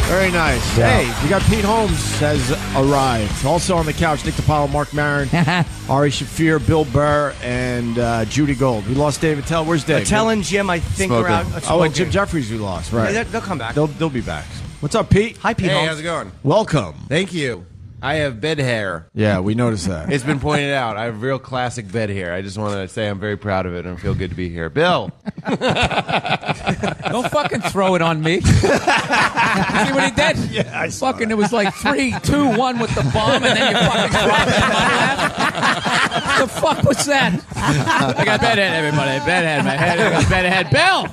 Very nice. Yeah. Hey, we got Pete Holmes has arrived. Also on the couch, Nick DiPaolo, Marc Maron, Ari Shaffir, Bill Burr, and Judy Gold. We lost Dave Attell. Where's Dave? Attell and Jim, I think, are out. Oh, and Jim Jefferies we lost, right. Yeah, they'll come back. They'll be back. What's up, Pete? Hi, Pete Hey, Holmes. how's it going? Welcome. Thank you. I have bed hair. Yeah, we noticed that. It's been pointed out. I have real classic bed hair. I just want to say I'm very proud of it and feel good to be here. Bill. Don't fucking throw it on me. See what he did? Yeah, I saw fucking. It was like 3, 2, 1 with the bomb, and then you fucking dropped it in my lap. What the fuck was that? I got bedhead, everybody. Bedhead, my head. I got bedhead. Bill.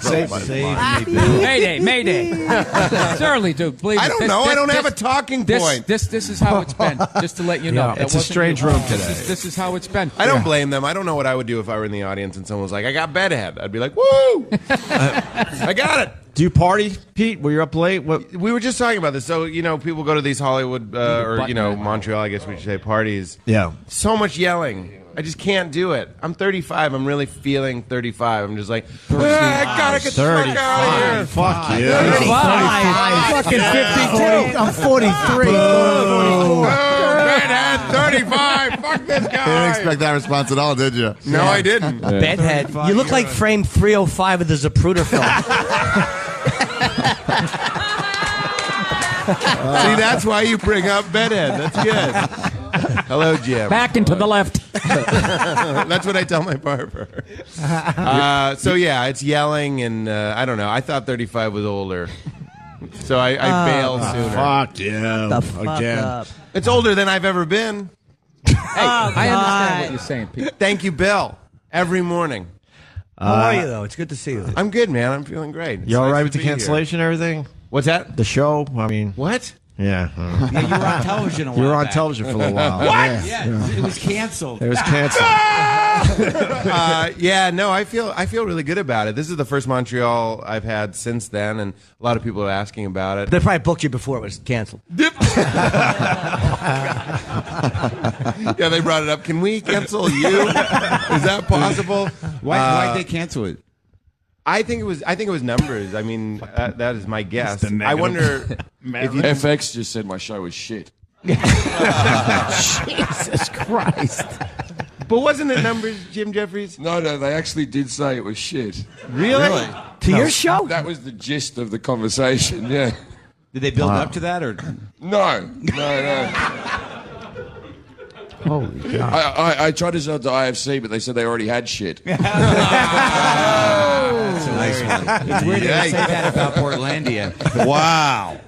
Save me, Mayday. It's early, dude. Believe I me. don't know. I don't have a talking point. This is how it's been. Just to let you know. It's a strange room today. This is how it's been. I don't blame them. I don't know what I would do if I were in the audience and someone was like, I got bedhead. I'd be like, woo! I got it. Do you party, Pete? Were you up late? What? We were just talking about this. So, people go to these Hollywood or, Montreal, I guess we should say, parties. Yeah. So much yelling. I just can't do it. I'm 35. I'm really feeling 35. I'm just like, I gotta get the fuck out of here. Fuck you. 35. Fucking 52. I'm 43. Bedhead, 35. Fuck this guy. You didn't expect that response at all, did you? No, I didn't. Bedhead. You look like frame 305 of the Zapruder film. See, that's why you bring up bedhead. That's good. Hello, Jim. Back and to the left. That's what I tell my barber. So, yeah, it's yelling, and I don't know. I thought 35 was older. So I bailed sooner. Fuck yeah. The fuck up. It's older than I've ever been. I understand what you're saying, Pete. Thank you, Bill. Every morning. How are you, though? It's good to see you. I'm good, man. I'm feeling great. It's You all nice right to with the be here. cancellation and everything? What's that? The show? I mean, What? yeah. Yeah, you were on television a while You were on back. television for a little while. What? Yeah, it was canceled. It was canceled. Yeah, no, I feel really good about it. This is the first Montreal I've had since then, and a lot of people are asking about it. They probably booked you before it was canceled. Yeah, they brought it up. Can we cancel you? Is that possible? Why'd they cancel it? I think it was numbers. I mean, that is my guess. I wonder if you FX just said my show was shit. Jesus Christ. But wasn't it numbers, Jim Jefferies? No, they actually did say it was shit. Really? To your show? That was the gist of the conversation, yeah. Did they build up to that or? No. Holy God. I tried to sell it to IFC, but they said they already had shit. That's a nice one. It's weird they say that about Portlandia. Wow.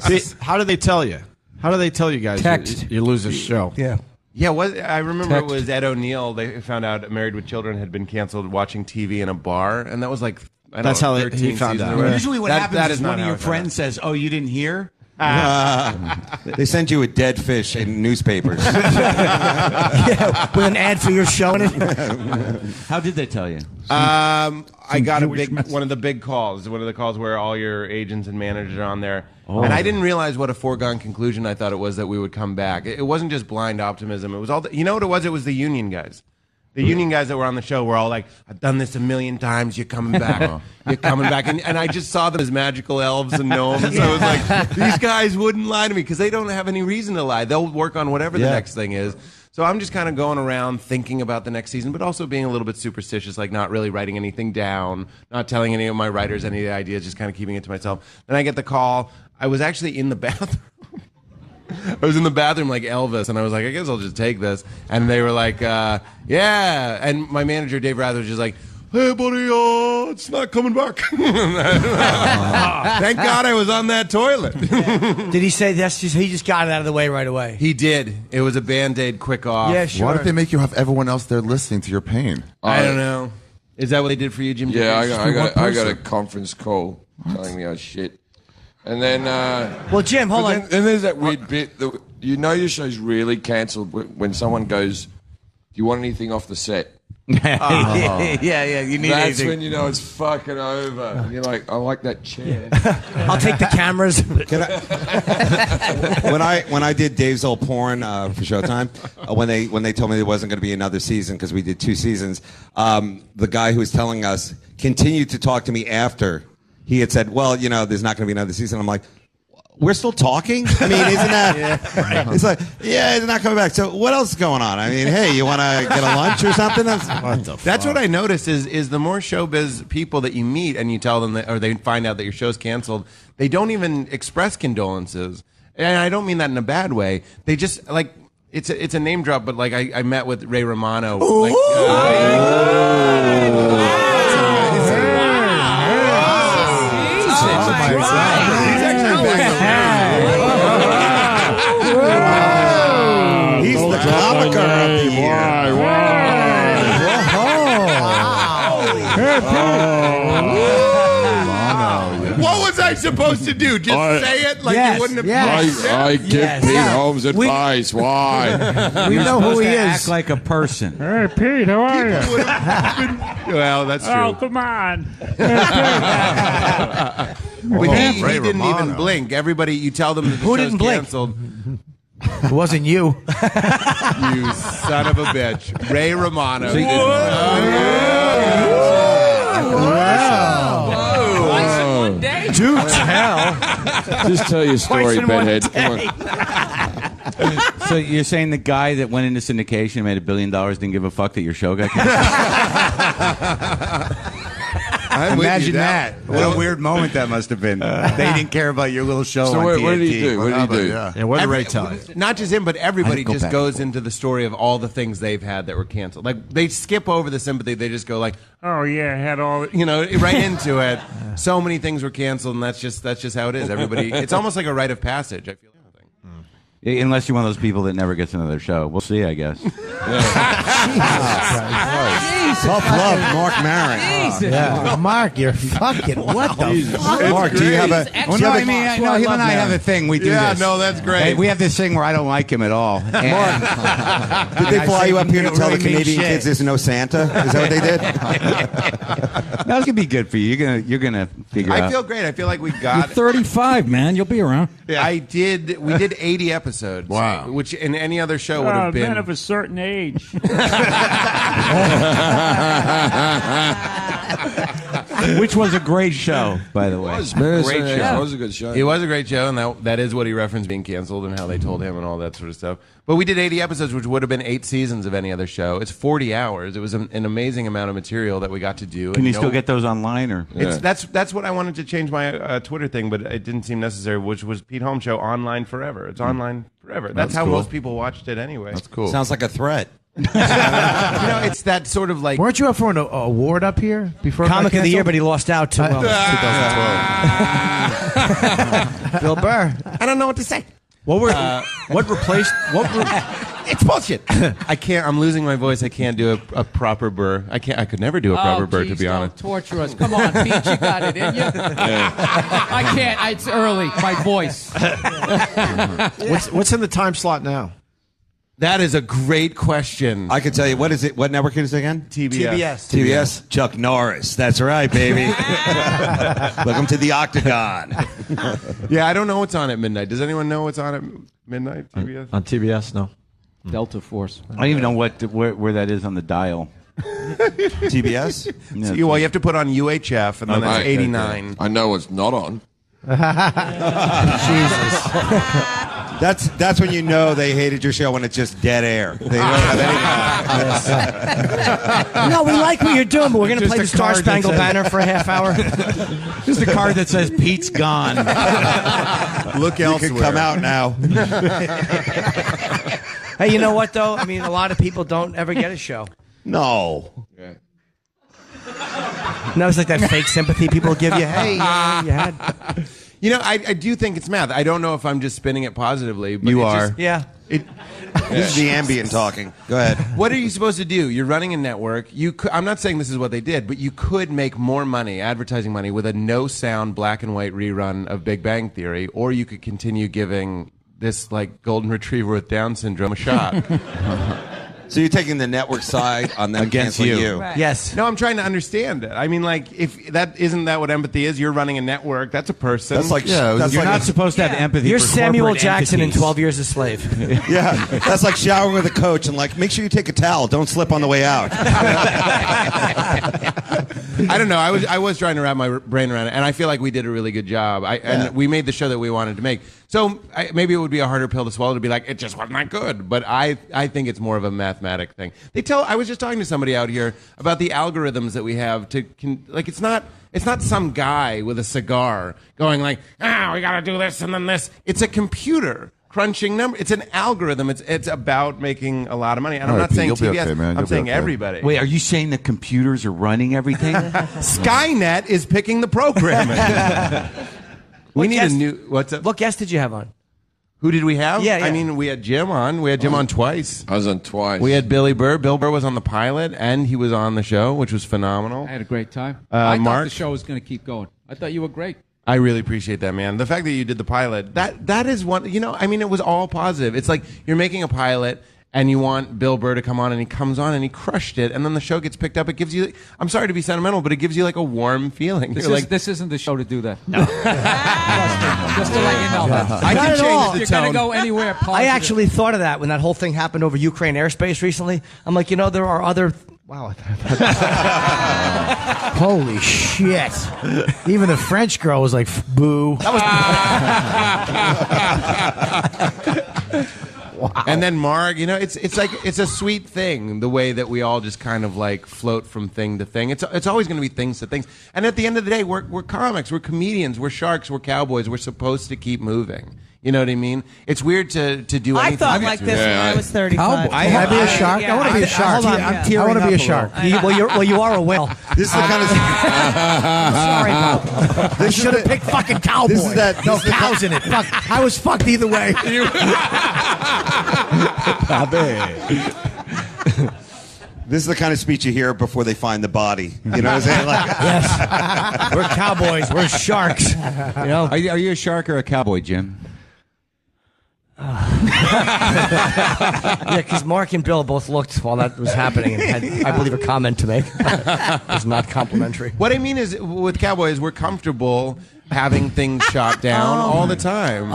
See, how do they tell you? How do they tell you guys you lose this show? Yeah. Yeah, I remember it was Ed O'Neill. They found out Married with Children had been canceled watching TV in a bar, and that was like, That's how he found out. Usually what happens is one of your friends says, "Oh, you didn't hear?" They send you a dead fish in newspapers. Yeah, with an ad for your show in it. How did they tell you? I got one of the big calls, one of the calls where all your agents and managers are on there. Oh. And I didn't realize what a foregone conclusion I thought it was that we would come back. It wasn't just blind optimism. It was all, you know what it was? It was the union guys. The union guys that were on the show were all like, I've done this 1,000,000 times. You're coming back. You're coming back. And I just saw them as magical elves and gnomes. So I was like, these guys wouldn't lie to me because they don't have any reason to lie. They'll work on whatever the next thing is. So I'm just kind of going around thinking about the next season, but also being a little bit superstitious, like not really writing anything down, not telling any of my writers any of the ideas, just kind of keeping it to myself. Then I get the call. I was actually in the bathroom. I was in the bathroom like Elvis, and I was like, I guess I'll just take this. And they were like, yeah. And my manager, Dave Rather, was just like, hey, buddy, it's not coming back. Thank God I was on that toilet. Did he say that's just, he just got it out of the way right away? He did. It was a Band-Aid quick off. Yeah, sure. Why did they make you have everyone else there listening to your pain? I don't know. Is that what they did for you, Jim? Yeah, I got a conference call telling me I was shit. And then, well, Jim, hold on. Then there's that weird bit that you know your show's really cancelled when someone goes, "Do you want anything off the set?" Yeah. You need That's anything. when you know it's fucking over. And you're like, I like that chair. I'll take the cameras. when I did Dave's Old Porn for Showtime, when they told me there wasn't going to be another season because we did 2 seasons, the guy who was telling us continued to talk to me after he had said, well, you know, there's not going to be another season. I'm like, we're still talking? I mean, isn't that? It's like, yeah, it's not coming back. So what else is going on? I mean, hey, you want to get a lunch or something? That's what I noticed is the more showbiz people that you meet and you tell them that, or they find out that your show's canceled, they don't even express condolences. And I don't mean that in a bad way. They just like it's a name drop, but like I met with Ray Romano. Like, he's the comiker of the year. What was I supposed to do? Just say it like you wouldn't have. I give Pete Holmes advice. Why? We know who he is. Act like a person. Hey, Pete, how are you? Well, that's true. Oh, come on. But he didn't even blink. Everybody, you tell them that the show's canceled. It wasn't you. You son of a bitch. Ray Romano. Do tell. Just tell your story, bedhead. Come on. So you're saying the guy that went into syndication, made $1 billion, didn't give a fuck that your show got canceled? Imagine that. What a weird moment that must have been. They didn't care about your little show. So on what TNT. did he do? What did he do? Yeah, what did Ray tell him? Not just him, but everybody go just back goes and into the story of all the things they've had that were canceled. Like they skip over the sympathy. They just go like, Oh, yeah, I had all... right into it. So many things were canceled, and that's just how it is. Everybody, it's almost like a rite of passage. I feel. Unless you're one of those people that never gets another show. We'll see, I guess. Tough love, Marc Maron. Yeah. Mark, you're fucking what the fuck? Mark, do you have a? Well, no, I mean, him and I have a thing. We do this. no, that's great. Hey, we have this thing where I don't like him at all. Did they fly you up here to tell the Canadian kids there's no Santa? Is that what they did? That's gonna be good for you. You're gonna figure out. I feel great. I feel like we got. You're 35, man. You'll be around. Yeah. We did 80 episodes. Wow. Which in any other show would have been. Men of a certain age. Which was a great show, by the way. It was, man. Great show. It was a good show. It was a great show, and that is what he referenced being canceled and how they told him and all that sort of stuff. But we did 80 episodes, which would have been 8 seasons of any other show. It's 40 hours. It was an amazing amount of material that we got to do. Can you still get those online? Or that's what I wanted to change my Twitter thing, but it didn't seem necessary, which was Pete Holmes Show online forever. It's online forever. That's how cool. most people watched it anyway. That's cool. Sounds like a threat. It's that sort of like. Weren't you up for an award up here before? Comic of the Year, but he lost out to 2012. Bill Burr. I don't know what to say. What replaced? It's bullshit. I can't. I'm losing my voice. I can't do a proper Burr. I can't. I could never do a proper Burr, to be honest. Torture us. Come on, Pete, you got it, didn't you? I can't. It's early. My voice. What's in the time slot now? That is a great question. I can tell you. What is it? What network is it again? TBS. Chuck Norris. That's right, baby. Welcome to the Octagon. Yeah, I don't know what's on at midnight. Does anyone know what's on at midnight? TBS. On TBS, no. Delta Force. I don't even know where that is on the dial. TBS. So you have to put on UHF, and then that's 89. I know it's not on. Jesus. That's when you know they hated your show, when it's just dead air. They don't have any. No, we like what you're doing, but we're going to play the Star Spangled Banner for a half hour. Just a card that says Pete's gone. Look You elsewhere. can come out now. Hey, you know what, though? I mean, a lot of people don't ever get a show. No. No, it's like that fake sympathy people give you. Hey, you had... I do think it's math. I don't know if I'm just spinning it positively. But You it are. Just, Yeah. This is the ambient talking. Go ahead. What are you supposed to do? You're running a network. I'm not saying this is what they did, but you could make more money, advertising money, with a no-sound black and white rerun of Big Bang Theory, or you could continue giving this like golden retriever with Down syndrome a shot. So you're taking the network side on them Against canceling you. Right. Yes. No, I'm trying to understand it. I mean, like, if that isn't that what empathy is? You're running a network. That's a person. That's like You're not supposed to have empathy. You're for Samuel corporate Jackson in entities. 12 Years a Slave. yeah, that's like showering with a coach and like make sure you take a towel. Don't slip on the way out. I don't know. I was trying to wrap my brain around it, and I feel like we did a really good job. And we made the show that we wanted to make. So maybe it would be a harder pill to swallow to be like, it just wasn't that good. But I think it's more of a mathematic thing. I was just talking to somebody out here about the algorithms that we have to like. It's not some guy with a cigar going like, we got to do this and then this. It's a computer crunching number. It's an algorithm. It's about making a lot of money. And I'm not saying TBS. I'm saying everybody. Wait, are you saying the computers are running everything? Skynet is picking the programming. We need a new. What's up? What guest did you have on? Who did we have? Yeah. I mean, we had Jim on. We had Jim on twice. I was on twice. We had Billy Burr. Bill Burr was on the pilot, and he was on the show, which was phenomenal. I had a great time. I thought Mark? the show was going to keep going. I thought you were great. I really appreciate that, man. The fact that you did the pilot, that is one. I mean, it was all positive. It's like you're making a pilot, and you want Bill Burr to come on, and he comes on, and he crushed it, and then the show gets picked up. It gives you, I'm sorry to be sentimental, but it gives you like a warm feeling. This isn't the show to do that. No. Just to let you know that. I Not can at change all. the You're going tone. to go anywhere positive. I actually thought of that when that whole thing happened over Ukraine airspace recently. I'm like, there are other. Wow. Holy shit. Even the French girl was like, boo. Wow. And then Mark, it's like it's a sweet thing the way that we all just kind of like float from thing to thing. It's always going to be things to things. And at the end of the day, we're comics, we're comedians, we're sharks, we're cowboys. We're supposed to keep moving. You know what I mean? It's weird to do anything. I thought like this when I was 35. Can I be a shark? I want to be a shark. Hold on, I want to be a shark. Well, you are a whale. This is the kind of. Sorry, Bob. I should have picked fucking cowboy. This is that- no this is the cows in it. Fuck. I was fucked either way. This is the kind of speech you hear before they find the body. You know what I'm saying? Like, Yes. We're cowboys. We're sharks. Are you a shark or a cowboy, Jim? Yeah, because Mark and Bill both looked while that was happening and had, I believe, a comment to make. It was not complimentary. What I mean is, with cowboys, we're comfortable having things shot down all the time.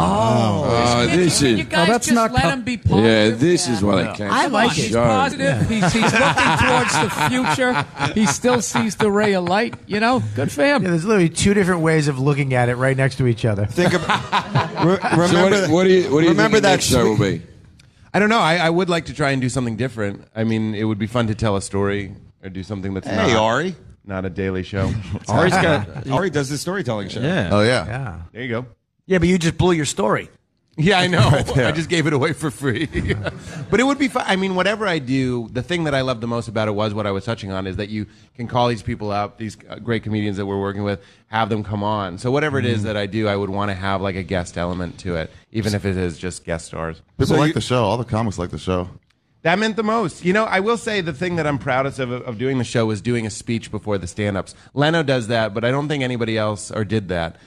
This is. You guys that's just not let him be positive. Yeah, this is what I can't. I like He's it. positive. He's looking towards the future. He still sees the ray of light. Good for him. Yeah, there's literally two different ways of looking at it right next to each other. think of. Remember. So what do you remember think the that next show will sweet- be? I don't know. I would like to try and do something different. I mean, it would be fun to tell a story or do something that's Hey, Ari. not a daily show. Ari does the storytelling show. Yeah. Oh yeah. Yeah. There you go. Yeah, but you just blew your story. Yeah, I know. Right there. I just gave it away for free. But it would be fun. I mean, whatever I do, the thing that I love the most about it was what I was touching on, is that you can call these people up, these great comedians that we're working with, have them come on. So whatever it is that I do, I would want to have like a guest element to it, even if it is just guest stars. People like the show. All the comics like the show. That meant the most. I will say the thing that I'm proudest of doing the show was doing a speech before the stand-ups. Leno does that, but I don't think anybody else did that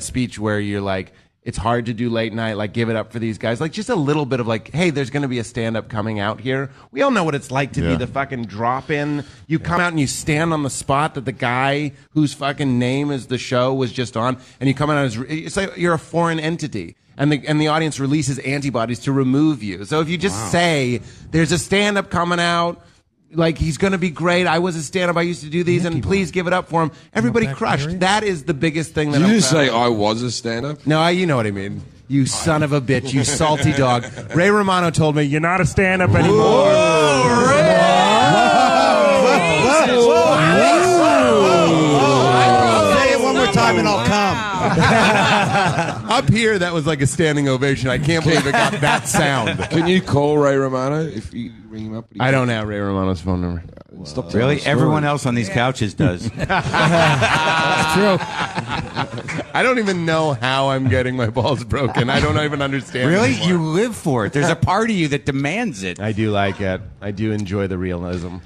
speech where you're like, it's hard to do late night, like give it up for these guys. Like just a little bit of like, hey, there's going to be a stand-up coming out here. We all know what it's like to be the fucking drop-in. You come out and you stand on the spot that the guy whose fucking name is the show was just on, and you come out as, it's like you're a foreign entity. And the audience releases antibodies to remove you. So if you just say, there's a stand-up coming out, like he's going to be great. I was a stand-up. I used to do these, and please give it up for him. Everybody crushed. That is the biggest thing that Did I'm you just proud say of. I was a stand-up? No, you know what I mean. You son of a bitch. You salty dog. Ray Romano told me, you're not a stand-up anymore. Say it one more time and I'll come. Up here, that was like a standing ovation. I can't believe it got that sound. Can you call Ray Romano if you ring him up? I don't have Ray Romano's phone number. Stop telling Really? the story. Everyone else on these couches does. That's true. I don't even know how I'm getting my balls broken. I don't even understand. Really? anymore. You live for it. There's a part of you that demands it. I do like it. I do enjoy the realism.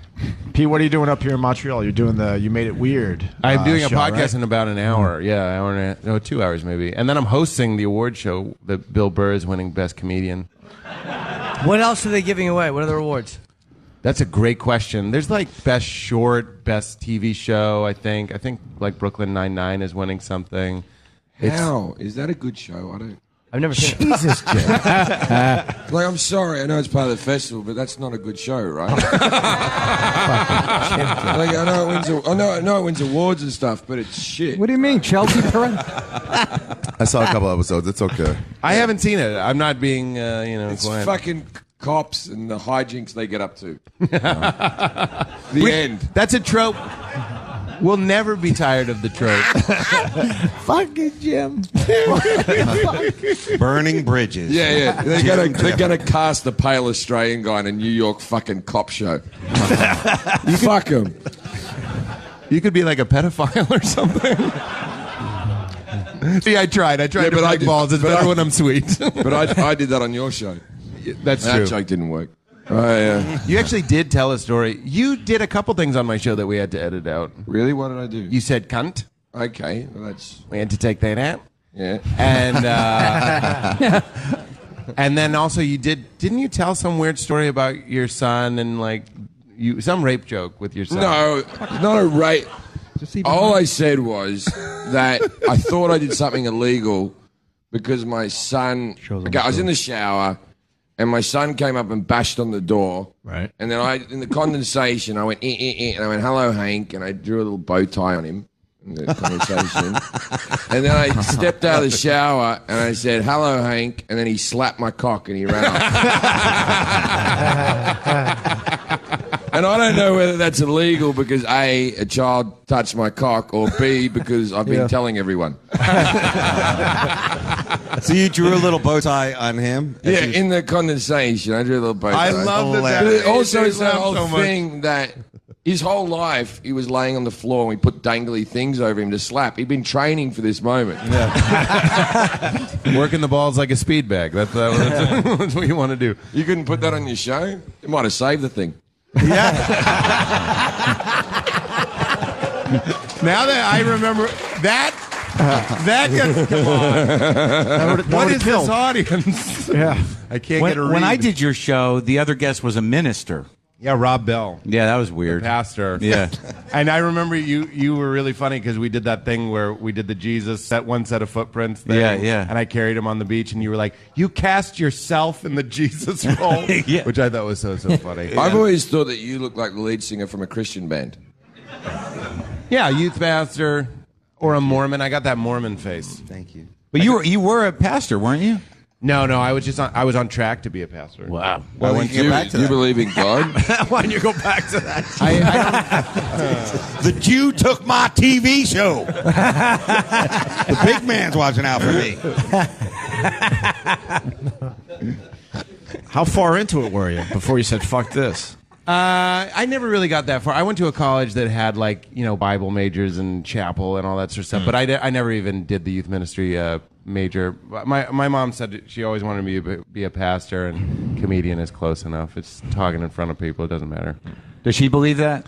Pete, what are you doing up here in Montreal? You're doing You Made It Weird. I'm doing a show, podcast right? in about an hour. Yeah, hour and a half, no, 2 hours maybe. And then I'm hosting the award show that Bill Burr is winning Best Comedian. What else are they giving away? What are the rewards? That's a great question. There's like best short, best TV show. I think like Brooklyn Nine-Nine is winning something. How is that a good show? I don't. I've never seen it. Jesus, Jim. Like, I'm sorry, I know it's part of the festival, but that's not a good show, right? Like, I know it wins awards and stuff, but it's shit. What do you mean, Chelsea Perrin? I saw a couple episodes. It's okay. I haven't seen it. I'm not being, It's quiet. fucking cops and the hijinks they get up to. The end. That's a trope. We'll never be tired of the trope. Fucking Jim. Burning bridges. Yeah. They're gonna cast the pale Australian guy in a New York fucking cop show. Fuck him. You could be like a pedophile or something. See, I tried to break balls. It's better when I'm sweet. But I did that on your show. That's that true. joke didn't work. You actually did tell a story. You did a couple things on my show that we had to edit out. Really? What did I do? You said cunt. Okay, well, that's... We had to take that out. Yeah. And and then also didn't you tell some weird story about your son and like some rape joke with your son? No, not a rape. All I said was that I thought I did something illegal because my son... Okay, I was in the shower... And my son came up and bashed on the door. Right. And then in the condensation, I went, and I went, hello, Hank. And I drew a little bow tie on him in the condensation. And then I stepped out of the shower and I said, hello, Hank. And then he slapped my cock and he ran off. And I don't know whether that's illegal because A, a child touched my cock, or B, because I've been telling everyone. So you drew a little bow tie on him? Yeah, in the condensation, I drew a little bow tie. I love that. But it also is that whole so much. thing that his whole life he was laying on the floor and we put dangly things over him to slap. He'd been training for this moment. Working the balls like a speed bag. That's what you want to do. You couldn't put that on your show? It might have saved the thing. Yeah. Now that I remember that gets, come on. What is this audience? Yeah. I can't get a read. When I did your show, the other guest was a minister. Yeah, Rob Bell. Yeah, that was weird. Pastor. Yeah. And I remember you were really funny because we did that thing where we did the Jesus one set of footprints thing. Yeah. And I carried him on the beach and you were like, you cast yourself in the Jesus role. Yeah. Which I thought was so funny. I've always thought that you look like the lead singer from a Christian band. Yeah, youth pastor or a Mormon. I got that Mormon face. Thank you. But you were a pastor, weren't you? No, I was on track to be a pastor. Wow. Well, I went Do you believe in God? Why don't you go back to that? The Jew took my TV show. The big man's watching out for me. How far into it were you before you said, fuck this? I never really got that far. I went to a college that had Bible majors and chapel and all that sort of stuff, but I never even did the youth ministry major. My mom said she always wanted me to be a pastor, and comedian is close enough. It's talking in front of people. It doesn't matter. Does she believe that?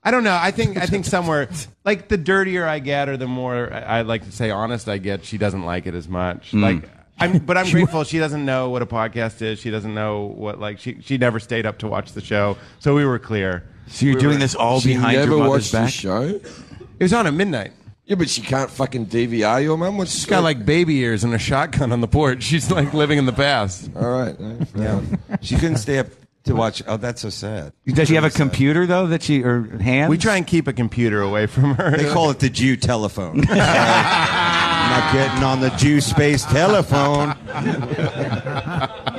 I don't know. I think somewhere, like, the dirtier I get or the more I like to say honest I get, she doesn't like it as much. Like, I'm grateful she doesn't know what a podcast is. She doesn't know what, she never stayed up to watch the show. So we were clear. So you're doing this all behind your mother's back? She never watched the show? It was on at midnight. Yeah, but she can't fucking DVR your mum? She's got like baby ears and a shotgun on the porch. She's like living in the past. All right. Yeah. She couldn't stay up to watch. Oh, that's so sad. Does she have a computer though or hands? We try and keep a computer away from her. They call it the Jew telephone. I'm not getting on the Jew space telephone.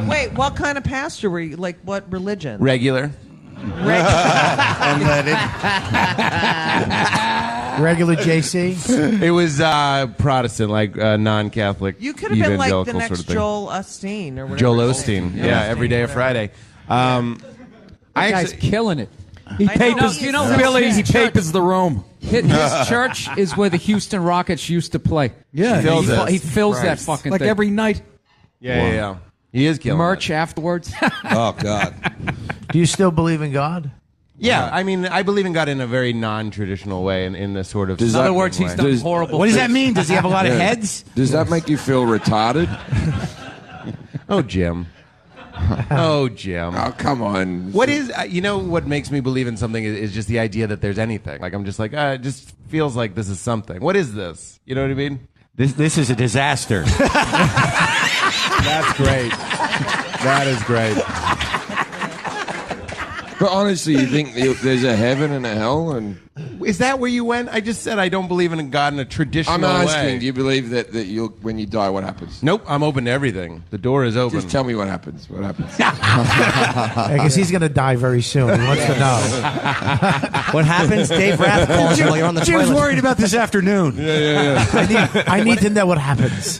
Wait, what kind of pastor were you? Like, what religion? Regular. Unleaded. Regular JC. It was Protestant, like non-Catholic. You could have been like the next sort of thing. Joel Osteen or whatever. Joel Osteen, yeah, every day of Friday. That guy's killing it. He papers, Billy, he papers the room. His church is where the Houston Rockets used to play. Yeah, he fills that fucking like thing. every night. Yeah. He is killing merch it. afterwards. Oh God. Do you still believe in God? Yeah, I mean, I believe in God in a very non-traditional way, in the sort of. In other words, he's done horrible. What does that mean? Does he have a lot of heads? Does that make you feel retarded? Oh, Jim. Oh, Jim. Oh, come on. What is, what makes me believe in something is just the idea that there's anything. Like, I'm just like, it just feels like this is something. What is this? You know what I mean? This is a disaster. That's great. That is great. But honestly, you think there's a heaven and a hell? And is that where you went? I just said I don't believe in God in a traditional way. I'm asking, do you believe that you'll, when you die, what happens? Nope, I'm open to everything. The door is open. Just tell me what happens. What happens? Because he's going to die very soon. He wants to know. What happens? Dave Rath calls you while you're on the Jim's toilet. worried about this afternoon. Yeah. I need to know what happens.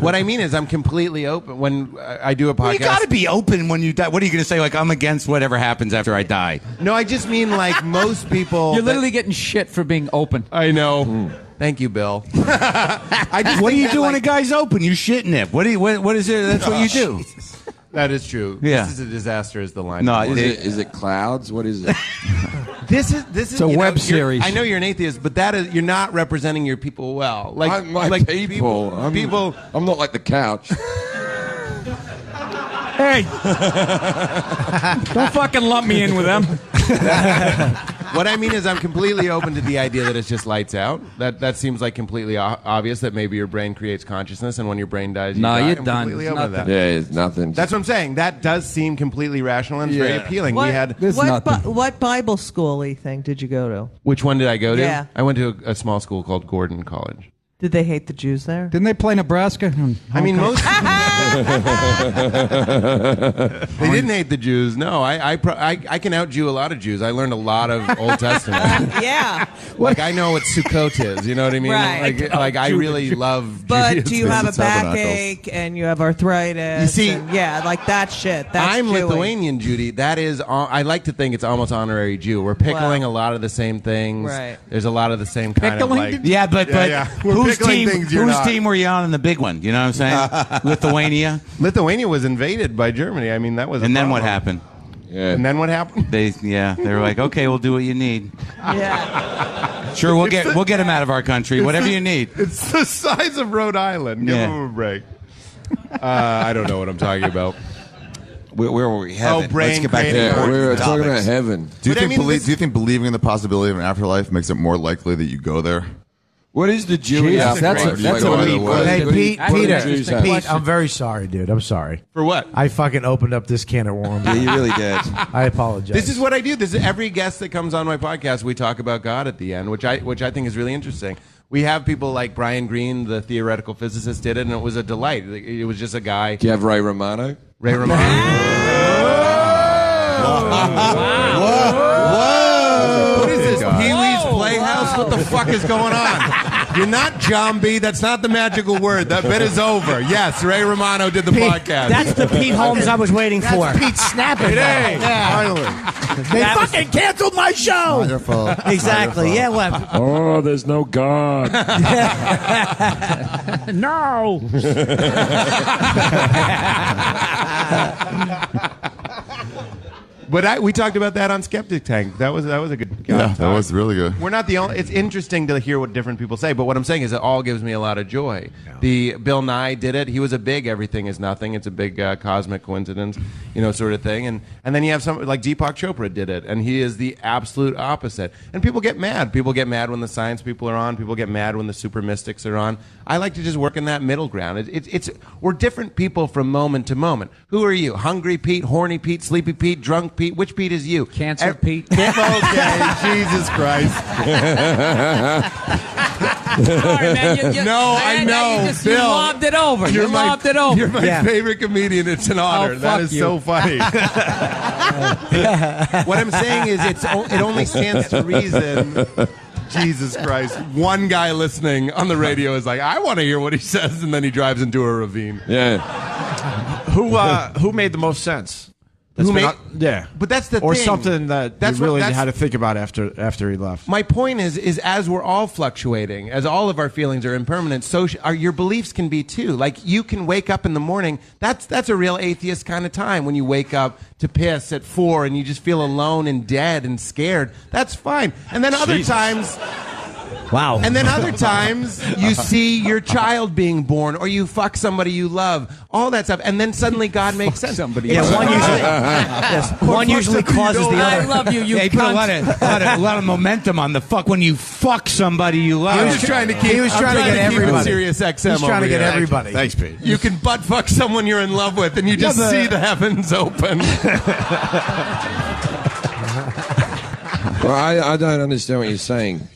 What I mean is I'm completely open. When I do a podcast... Well, you got to be open when you die. What are you going to say? Like, I'm against whatever happens after I die. No, I just mean like most people... You're literally getting shit for being open. I know. Thank you, Bill. What do you do when a guy's open? You shit in it. What is it? That's what you do. That is true. Yeah. This is a disaster is the line. No, Is it clouds? What is it? This is It's a web series. I know you're an atheist, but you're not representing your people well. Like people. I'm not like the couch. Hey! Don't fucking lump me in with them. What I mean is I'm completely open to the idea that it's just lights out. That seems like completely obvious that maybe your brain creates consciousness, and when your brain dies, you die. You're I'm done. completely It's open to that. Yeah, it's nothing. That's what I'm saying. That does seem completely rational and very appealing. What Bible school thing did you go to? Which one did I go to? Yeah. I went to a small school called Gordon College. Did they hate the Jews there? Didn't they play Nebraska? I mean, most they didn't hate the Jews. No, I can out-Jew a lot of Jews. I learned a lot of Old Testament. Yeah. Like I know what Sukkot is. You know what I mean? Right. Like I really love. But Judaism. do you have a backache and you have arthritis? You see, like that shit. That's I'm Jewy. Lithuanian, Judy. That is, I like to think it's almost honorary Jew. We're pickling a lot of the same things. Right. There's a lot of the same kind of like. Yeah, but We're whose pickling team? things you're Whose not. team were you on in the big one? You know what I'm saying? Lithuania. Lithuania was invaded by Germany. I mean, that was. And then what happened? Yeah. And then what happened? They were like, okay, we'll do what you need. Yeah. Sure, we'll get them out of our country. Whatever you need. It's the size of Rhode Island. Give them a break. I don't know what I'm talking about. Where were we? Heaven. Oh, brain Let's get back to creating the we were important talking about topics. heaven. Do you But I think mean, do you think believing in the possibility of an afterlife makes it more likely that you go there? What is the Jewish Jesus, that's a deep what Hey, do Pete, the Peter, Jews have? Pete, I'm very sorry, dude. I'm sorry. For what? I fucking opened up this can of worms. Yeah, you really did. I apologize. This is what I do. This is every guest that comes on my podcast. We talk about God at the end, which I think is really interesting. We have people like Brian Greene, the theoretical physicist, did it, and it was a delight. It was just a guy. Do you have Ray Romano? Ray Romano. Whoa! What is this? Pee-wee's Playhouse? What the fuck is going on? You're not John B. That's not the magical word. That bit is over. Yes, Ray Romano did the podcast. That's the Pete Holmes I was waiting for. Pete snapping. Hey, Finally. They fucking canceled my show. Wonderful. Exactly. Yeah. What? Oh, there's no God. No. But we talked about that on Skeptic Tank. That was a good. Yeah, that was really good. We're not the only. It's interesting to hear what different people say, but what I'm saying is it all gives me a lot of joy. The Bill Nye did it. He was a big everything is nothing. It's a big cosmic coincidence, sort of thing. And then you have some like Deepak Chopra did it, and he is the absolute opposite. And people get mad. People get mad when the science people are on. People get mad when the super mystics are on. I like to just work in that middle ground. We're different people from moment to moment. Who are you? Hungry Pete, horny Pete, sleepy Pete, drunk Pete? Which Pete is you? Canceled Pete. Okay, Jesus Christ. Sorry, man. I know. You Bill, lobbed it over. You lobbed it over. You're my favorite comedian. It's an honor. That is so funny. What I'm saying is it only stands to reason. Jesus Christ. One guy listening on the radio is like, I want to hear what he says, and then he drives into a ravine. Yeah. Who made the most sense? Yeah, but that's the or thing. something that you really had to think about after he left. My point is as we're all fluctuating, as all of our feelings are impermanent, so your beliefs can be too. Like you can wake up in the morning. That's a real atheist kind of time when you wake up to piss at 4 and you just feel alone and dead and scared. That's fine. And then other times. Wow. And then other times you see your child being born, or you fuck somebody you love, all that stuff, and then suddenly God makes sense. Yeah, one usually causes the other. I love you. You Yeah, he put a lot of momentum on the fuck when you fuck somebody you love. He was trying to keep. Serious XM. He's trying to get everybody. Thanks, Pete. You can butt fuck someone you're in love with, and you just see the heavens open. Well, I don't understand what you're saying.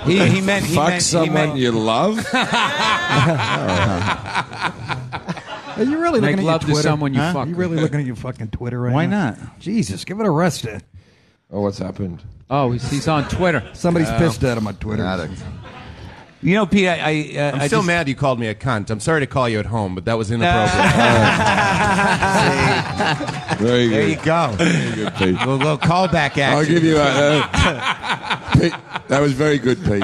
He meant fuck someone you love. Are you really Make looking love at your to Twitter? someone you fuck. Are you really looking at your fucking Twitter right Why now? not? Jesus, give it a rest. Oh, what's happened? Oh, he's on Twitter. Somebody's pissed at him on Twitter. You know, Pete, I'm I still just- mad you called me a cunt. I'm sorry to call you at home, but that was inappropriate. Very good. There you go. Very good, Pete. We'll call back action. I'll give you Pete, that was very good, Pete.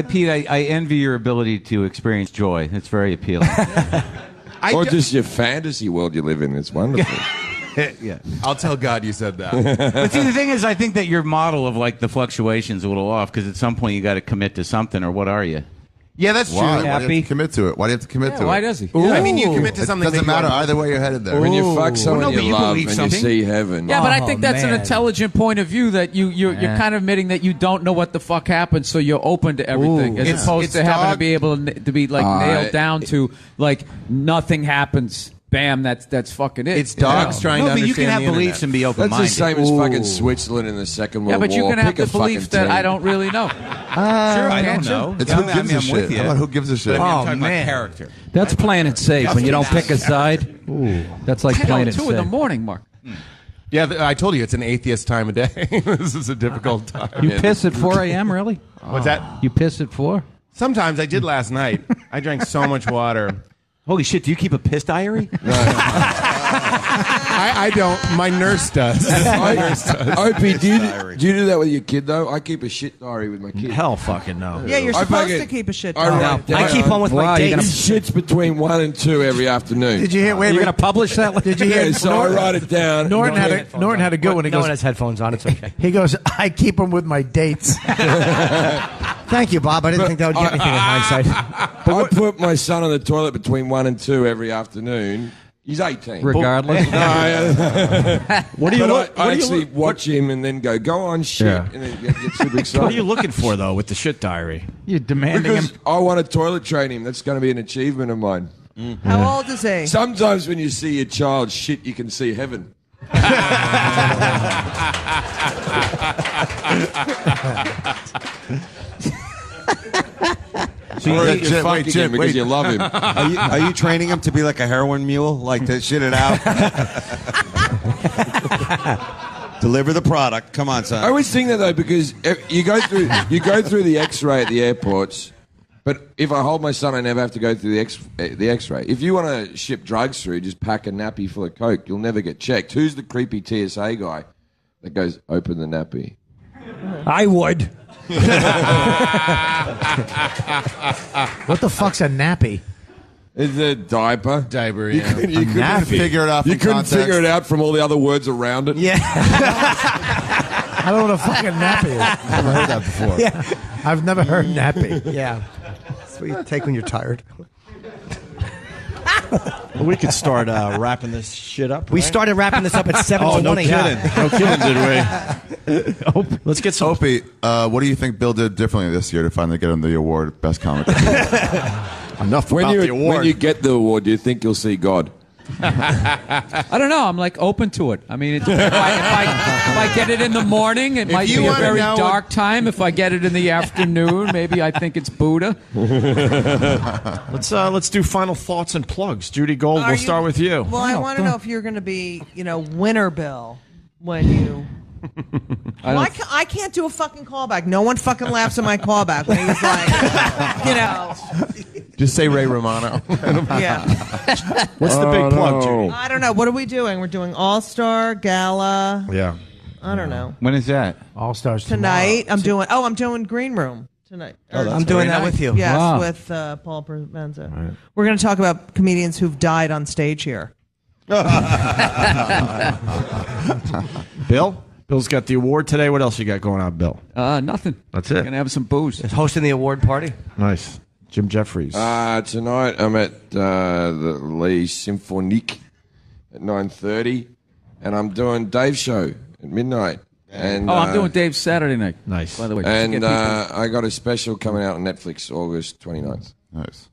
Pete, I envy your ability to experience joy. It's very appealing. Or just your fantasy world you live in. It's wonderful. Yeah. I'll tell God you said that. But see, the thing is, I think that your model of like the fluctuation's a little off because at some point you got to commit to something, or what are you? Yeah, that's true. Why do you have to commit to it? Why do you have to commit to it? Why does he? I mean, you commit to something. It doesn't matter either way you're headed there. When you fuck someone Well, no, but you you love believe and something. you see heaven. Yeah, but I think that's an intelligent point of view that you're Yeah. kind of admitting that you don't know what the fuck happened, so you're open to everything, as opposed to having to be able to be like nailed down to like nothing happens. Bam, that's fucking it. It's dogs trying to understand you can have the beliefs internet. and be That's open-minded. the same as fucking Switzerland in the Second World Yeah, War. but you can have Pick the a belief fucking that team. I don't really know. Sure, I don't know. It's Yeah, who gives a I'm shit. with you. How about who gives a shit? I'm Oh, talking man. about character. That's playing it safe when you don't pick a side. That's like playing it 2 in the safe. morning, Mark. Yeah, I told you it's an atheist time of day. This is a difficult time. You piss at 4 a.m. really? What's that? You piss at 4? Sometimes I did last night. I drank so much water. Holy shit! Do you keep a piss diary? I don't. My nurse does. My nurse does. Opie, do you do that with your kid though? I keep a shit diary with my kid. Hell, fucking no. Yeah, you're I supposed fucking- to keep a shit I diary. write down- I keep one with my He dates. shits between 1 and 2 every afternoon. Did you hear? Wait, You're wait. going to publish that? Did you hear? Yeah, so I write it down. Norton had a good one. He No goes, one has headphones on. It's okay. he goes, I keep them with my dates. Thank you, Bob. I didn't think that would get anything in hindsight. I put my son on the toilet between 1 and 2 every afternoon. He's 18. Regardless. What do you look? I actually watch him and then go on shit, Yeah. and then get super excited. What are you looking for though with the shit diary? You're demanding Because him. I want to toilet train him. That's going to be an achievement of mine. How old is he? Sometimes when you see your child shit, you can see heaven. So Or you- you're fucking him because you love him. Are you training him to be like a heroin mule, like to shit it out? Deliver the product. Come on, son. I always think that though because you go through the X-ray at the airports, but if I hold my son, I never have to go through the X-ray. If you want to ship drugs through, just pack a nappy full of coke. You'll never get checked. Who's the creepy TSA guy that goes open the nappy? I would. What the fuck's a nappy? It's a diaper. Diaper, You yeah. couldn't figure it out You from couldn't context. figure it out from all the other words around it. I don't know what a fucking nappy is. I've never heard that before. Yeah. I've never heard nappy. Yeah. That's what you take when you're tired. We could start wrapping this shit up. We right? started wrapping this up at 7 Oh, to no 1 kidding. No kidding, did we? Let's get some. Opie, what do you think Bill did differently this year to finally get him the award, Best Comic? Enough When about you the award. when you get the award, do you think you'll see God? I don't know. I'm like open to it. I mean, if I get it in the morning, it might you be a wanna very know dark time. If I get it in the afternoon, maybe I think it's Buddha. Let's do final thoughts and plugs. Judy Gold, Are we'll start with you. Well, I want to know if you're going to be, winner Bill when you. Well, I can't do a fucking callback. No one fucking laughs at my callback when he was like, Just say Ray Romano. yeah. What's the big plug, Judy? I don't know. What are we doing? We're doing All Star Gala. Yeah. I don't know. When is that? All Stars Tonight. I'm doing Green Room tonight. I'm doing that with you. Yes, Wow. with Paul Provenza. We're going to talk about comedians who've died on stage here. Bill? Bill's got the award today. What else you got going on, Bill? Nothing. That's it. Gonna have some booze. Is hosting the award party. Nice. Jim Jefferies. Tonight I'm at the Les Symphoniques at 9:30, and I'm doing Dave's show at midnight. And I'm doing Dave's Saturday night. Nice. By the way. And I got a special coming out on Netflix August 29th. Nice.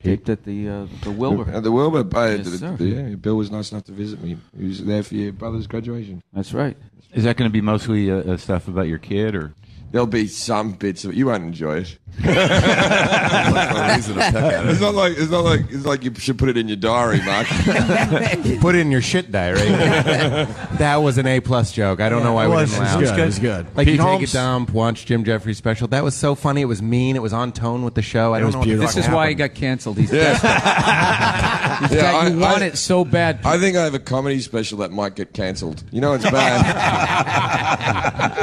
Taped at the Wilbur. At the Wilbur. Yes, sir. Yeah, Bill was nice enough to visit me. He was there for your brother's graduation. That's right. Is that going to be mostly stuff about your kid, or? There'll be some bits of it. You won't enjoy it. It's It's like you should put it in your diary, Mark. Put it in your shit diary. That was an A+ joke. I don't know why we didn't laugh. It was good. Like, Pete take Holmes? it down, watch Jim Jefferies special. That was so funny. It was mean. It was on tone with the show. I don't know what the This fuck is why he happened. got canceled. He's desperate. You want it so bad. I think I have a comedy special that might get cancelled. You know it's bad.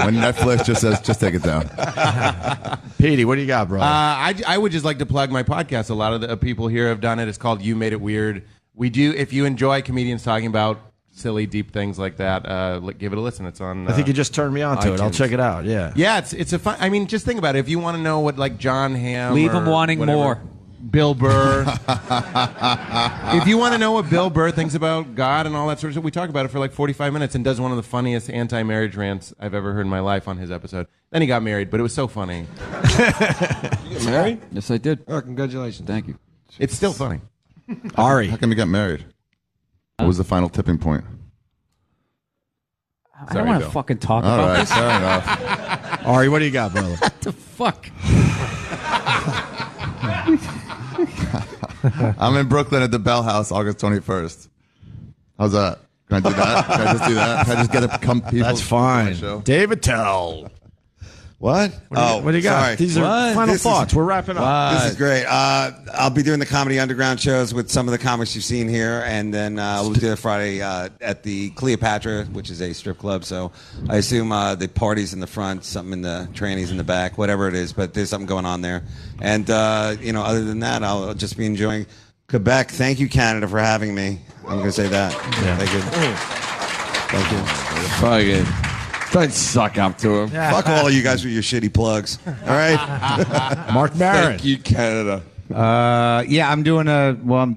When Netflix just says, just take it down. Petey, what do you got, bro? I would just like to plug my podcast. A lot of the people here have done it. It's called You Made It Weird. We do. If you enjoy comedians talking about silly, deep things like that, give it a listen. It's on. I think you just turned me on to it. I'll iTunes. check it out. Yeah. Yeah, it's a fun. I mean, just think about it. If you want to know what like John Hamm, Leave or him wanting whatever, more. Bill Burr. If you want to know what Bill Burr thinks about God and all that sort of stuff, we talk about it for like 45 minutes and does one of the funniest anti-marriage rants I've ever heard in my life on his episode. Then he got married, but it was so funny. You get married? Yes, I did. Oh, congratulations. Thank you. It's still funny. Ari. How come you got married? What was the final tipping point? I don't want to fucking talk All about right, this. fair enough. Ari, what do you got, brother? What the fuck? I'm in Brooklyn at the Bell House, August 21st. How's that? Can I do that? Can I just do that? Can I just get a come people? That's to fine. my show? David Attell. What? What do you got? Sorry. These are final thoughts. We're wrapping up. This is great. I'll be doing the Comedy Underground shows with some of the comics you've seen here, and then we'll do it Friday at the Cleopatra, which is a strip club. So I assume the party's in the front, something in the trannies in the back, whatever it is. But there's something going on there. And other than that, I'll just be enjoying Quebec. Thank you, Canada, for having me. I'm going to say that. Yeah. Thank you. Thank you. Fuck it. Don't suck up to him. Fuck all of you guys with your shitty plugs. All right. Marc Maron. Thank you, Canada. Yeah, I'm doing I'm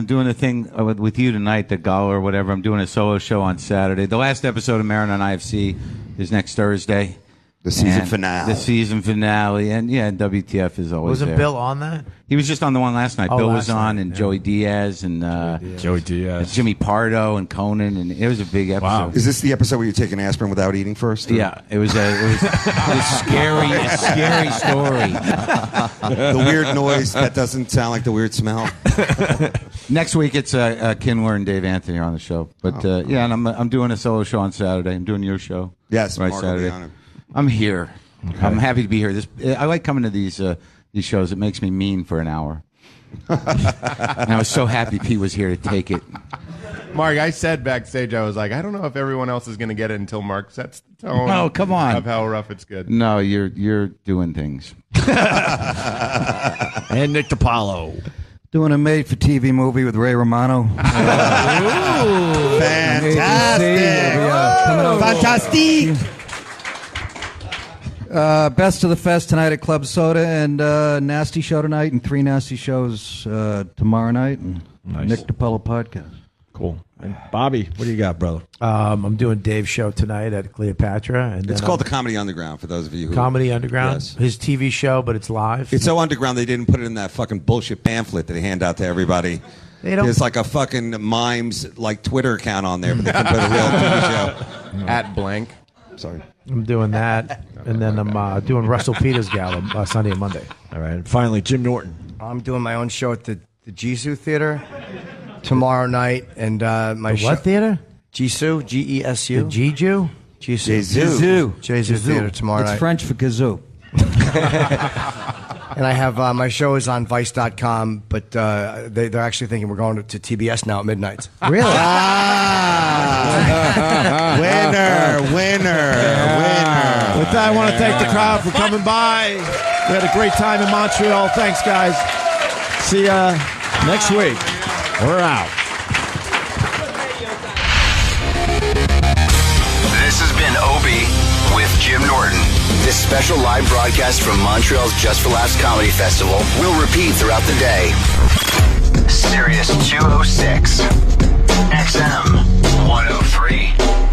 doing a thing with you tonight, the Gala or whatever. I'm doing a solo show on Saturday. The last episode of Maron on IFC is next Thursday. The season And finale. The season finale. And yeah, WTF is always Wasn't there. Bill on that? He was just on the one last night. Oh, Bill last was on, night, and yeah. Joey Diaz, and Joey Diaz. and Jimmy Pardo, and Conan, and it was a big episode. Wow. Is this the episode where you take an aspirin without eating first? or- Yeah, it was a scary story. The weird noise that doesn't sound like the weird smell. Next week it's Kindler and Dave Anthony are on the show, but yeah, and I'm doing a solo show on Saturday. I'm doing your show. Yes, right Mark will be Saturday. on it. I'm here. I'm happy to be here. I like coming to these shows. It makes me mean for an hour. And I was so happy Pete was here to take it. Mark, I said backstage, I was like, I don't know if everyone else is going to get it until Mark sets the tone. No, come on. Of how rough it's good. No, you're doing things. And Nick DiPaolo. Doing a made-for-TV movie with Ray Romano. Fantastic. Best of the Fest tonight at Club Soda, and Nasty Show tonight, and 3 Nasty Shows tomorrow night, and Nick DiPaolo podcast. Cool. And Bobby, what do you got, brother? I'm doing Dave's show tonight at Cleopatra. And It's then called the Comedy Underground, for those of you who... Comedy Underground. Yes. His TV show, but it's live. It's so underground they didn't put it in that fucking bullshit pamphlet that they hand out to everybody. They don't- There's like a fucking mimes like Twitter account on there, but they can put a real TV show. At blank. Sorry. I'm doing that, and then I'm doing Russell Peters Gala Sunday and Monday. All right. And finally, Jim Norton. I'm doing my own show at the Jisoo Theater tomorrow night, and my The what theater? Jisoo, G-E-S-U. The Jeju? Jisoo. Jisoo Theater tomorrow It's night. French for kazoo. And I have my show is on Vice.com, but they're actually thinking we're going to TBS now at midnight. Really? Winner. With that, I want to thank the crowd for coming by. We had a great time in Montreal. Thanks, guys. See ya next week. We're out. This special live broadcast from Montreal's Just for Laughs Comedy Festival will repeat throughout the day. Sirius 206, XM 103.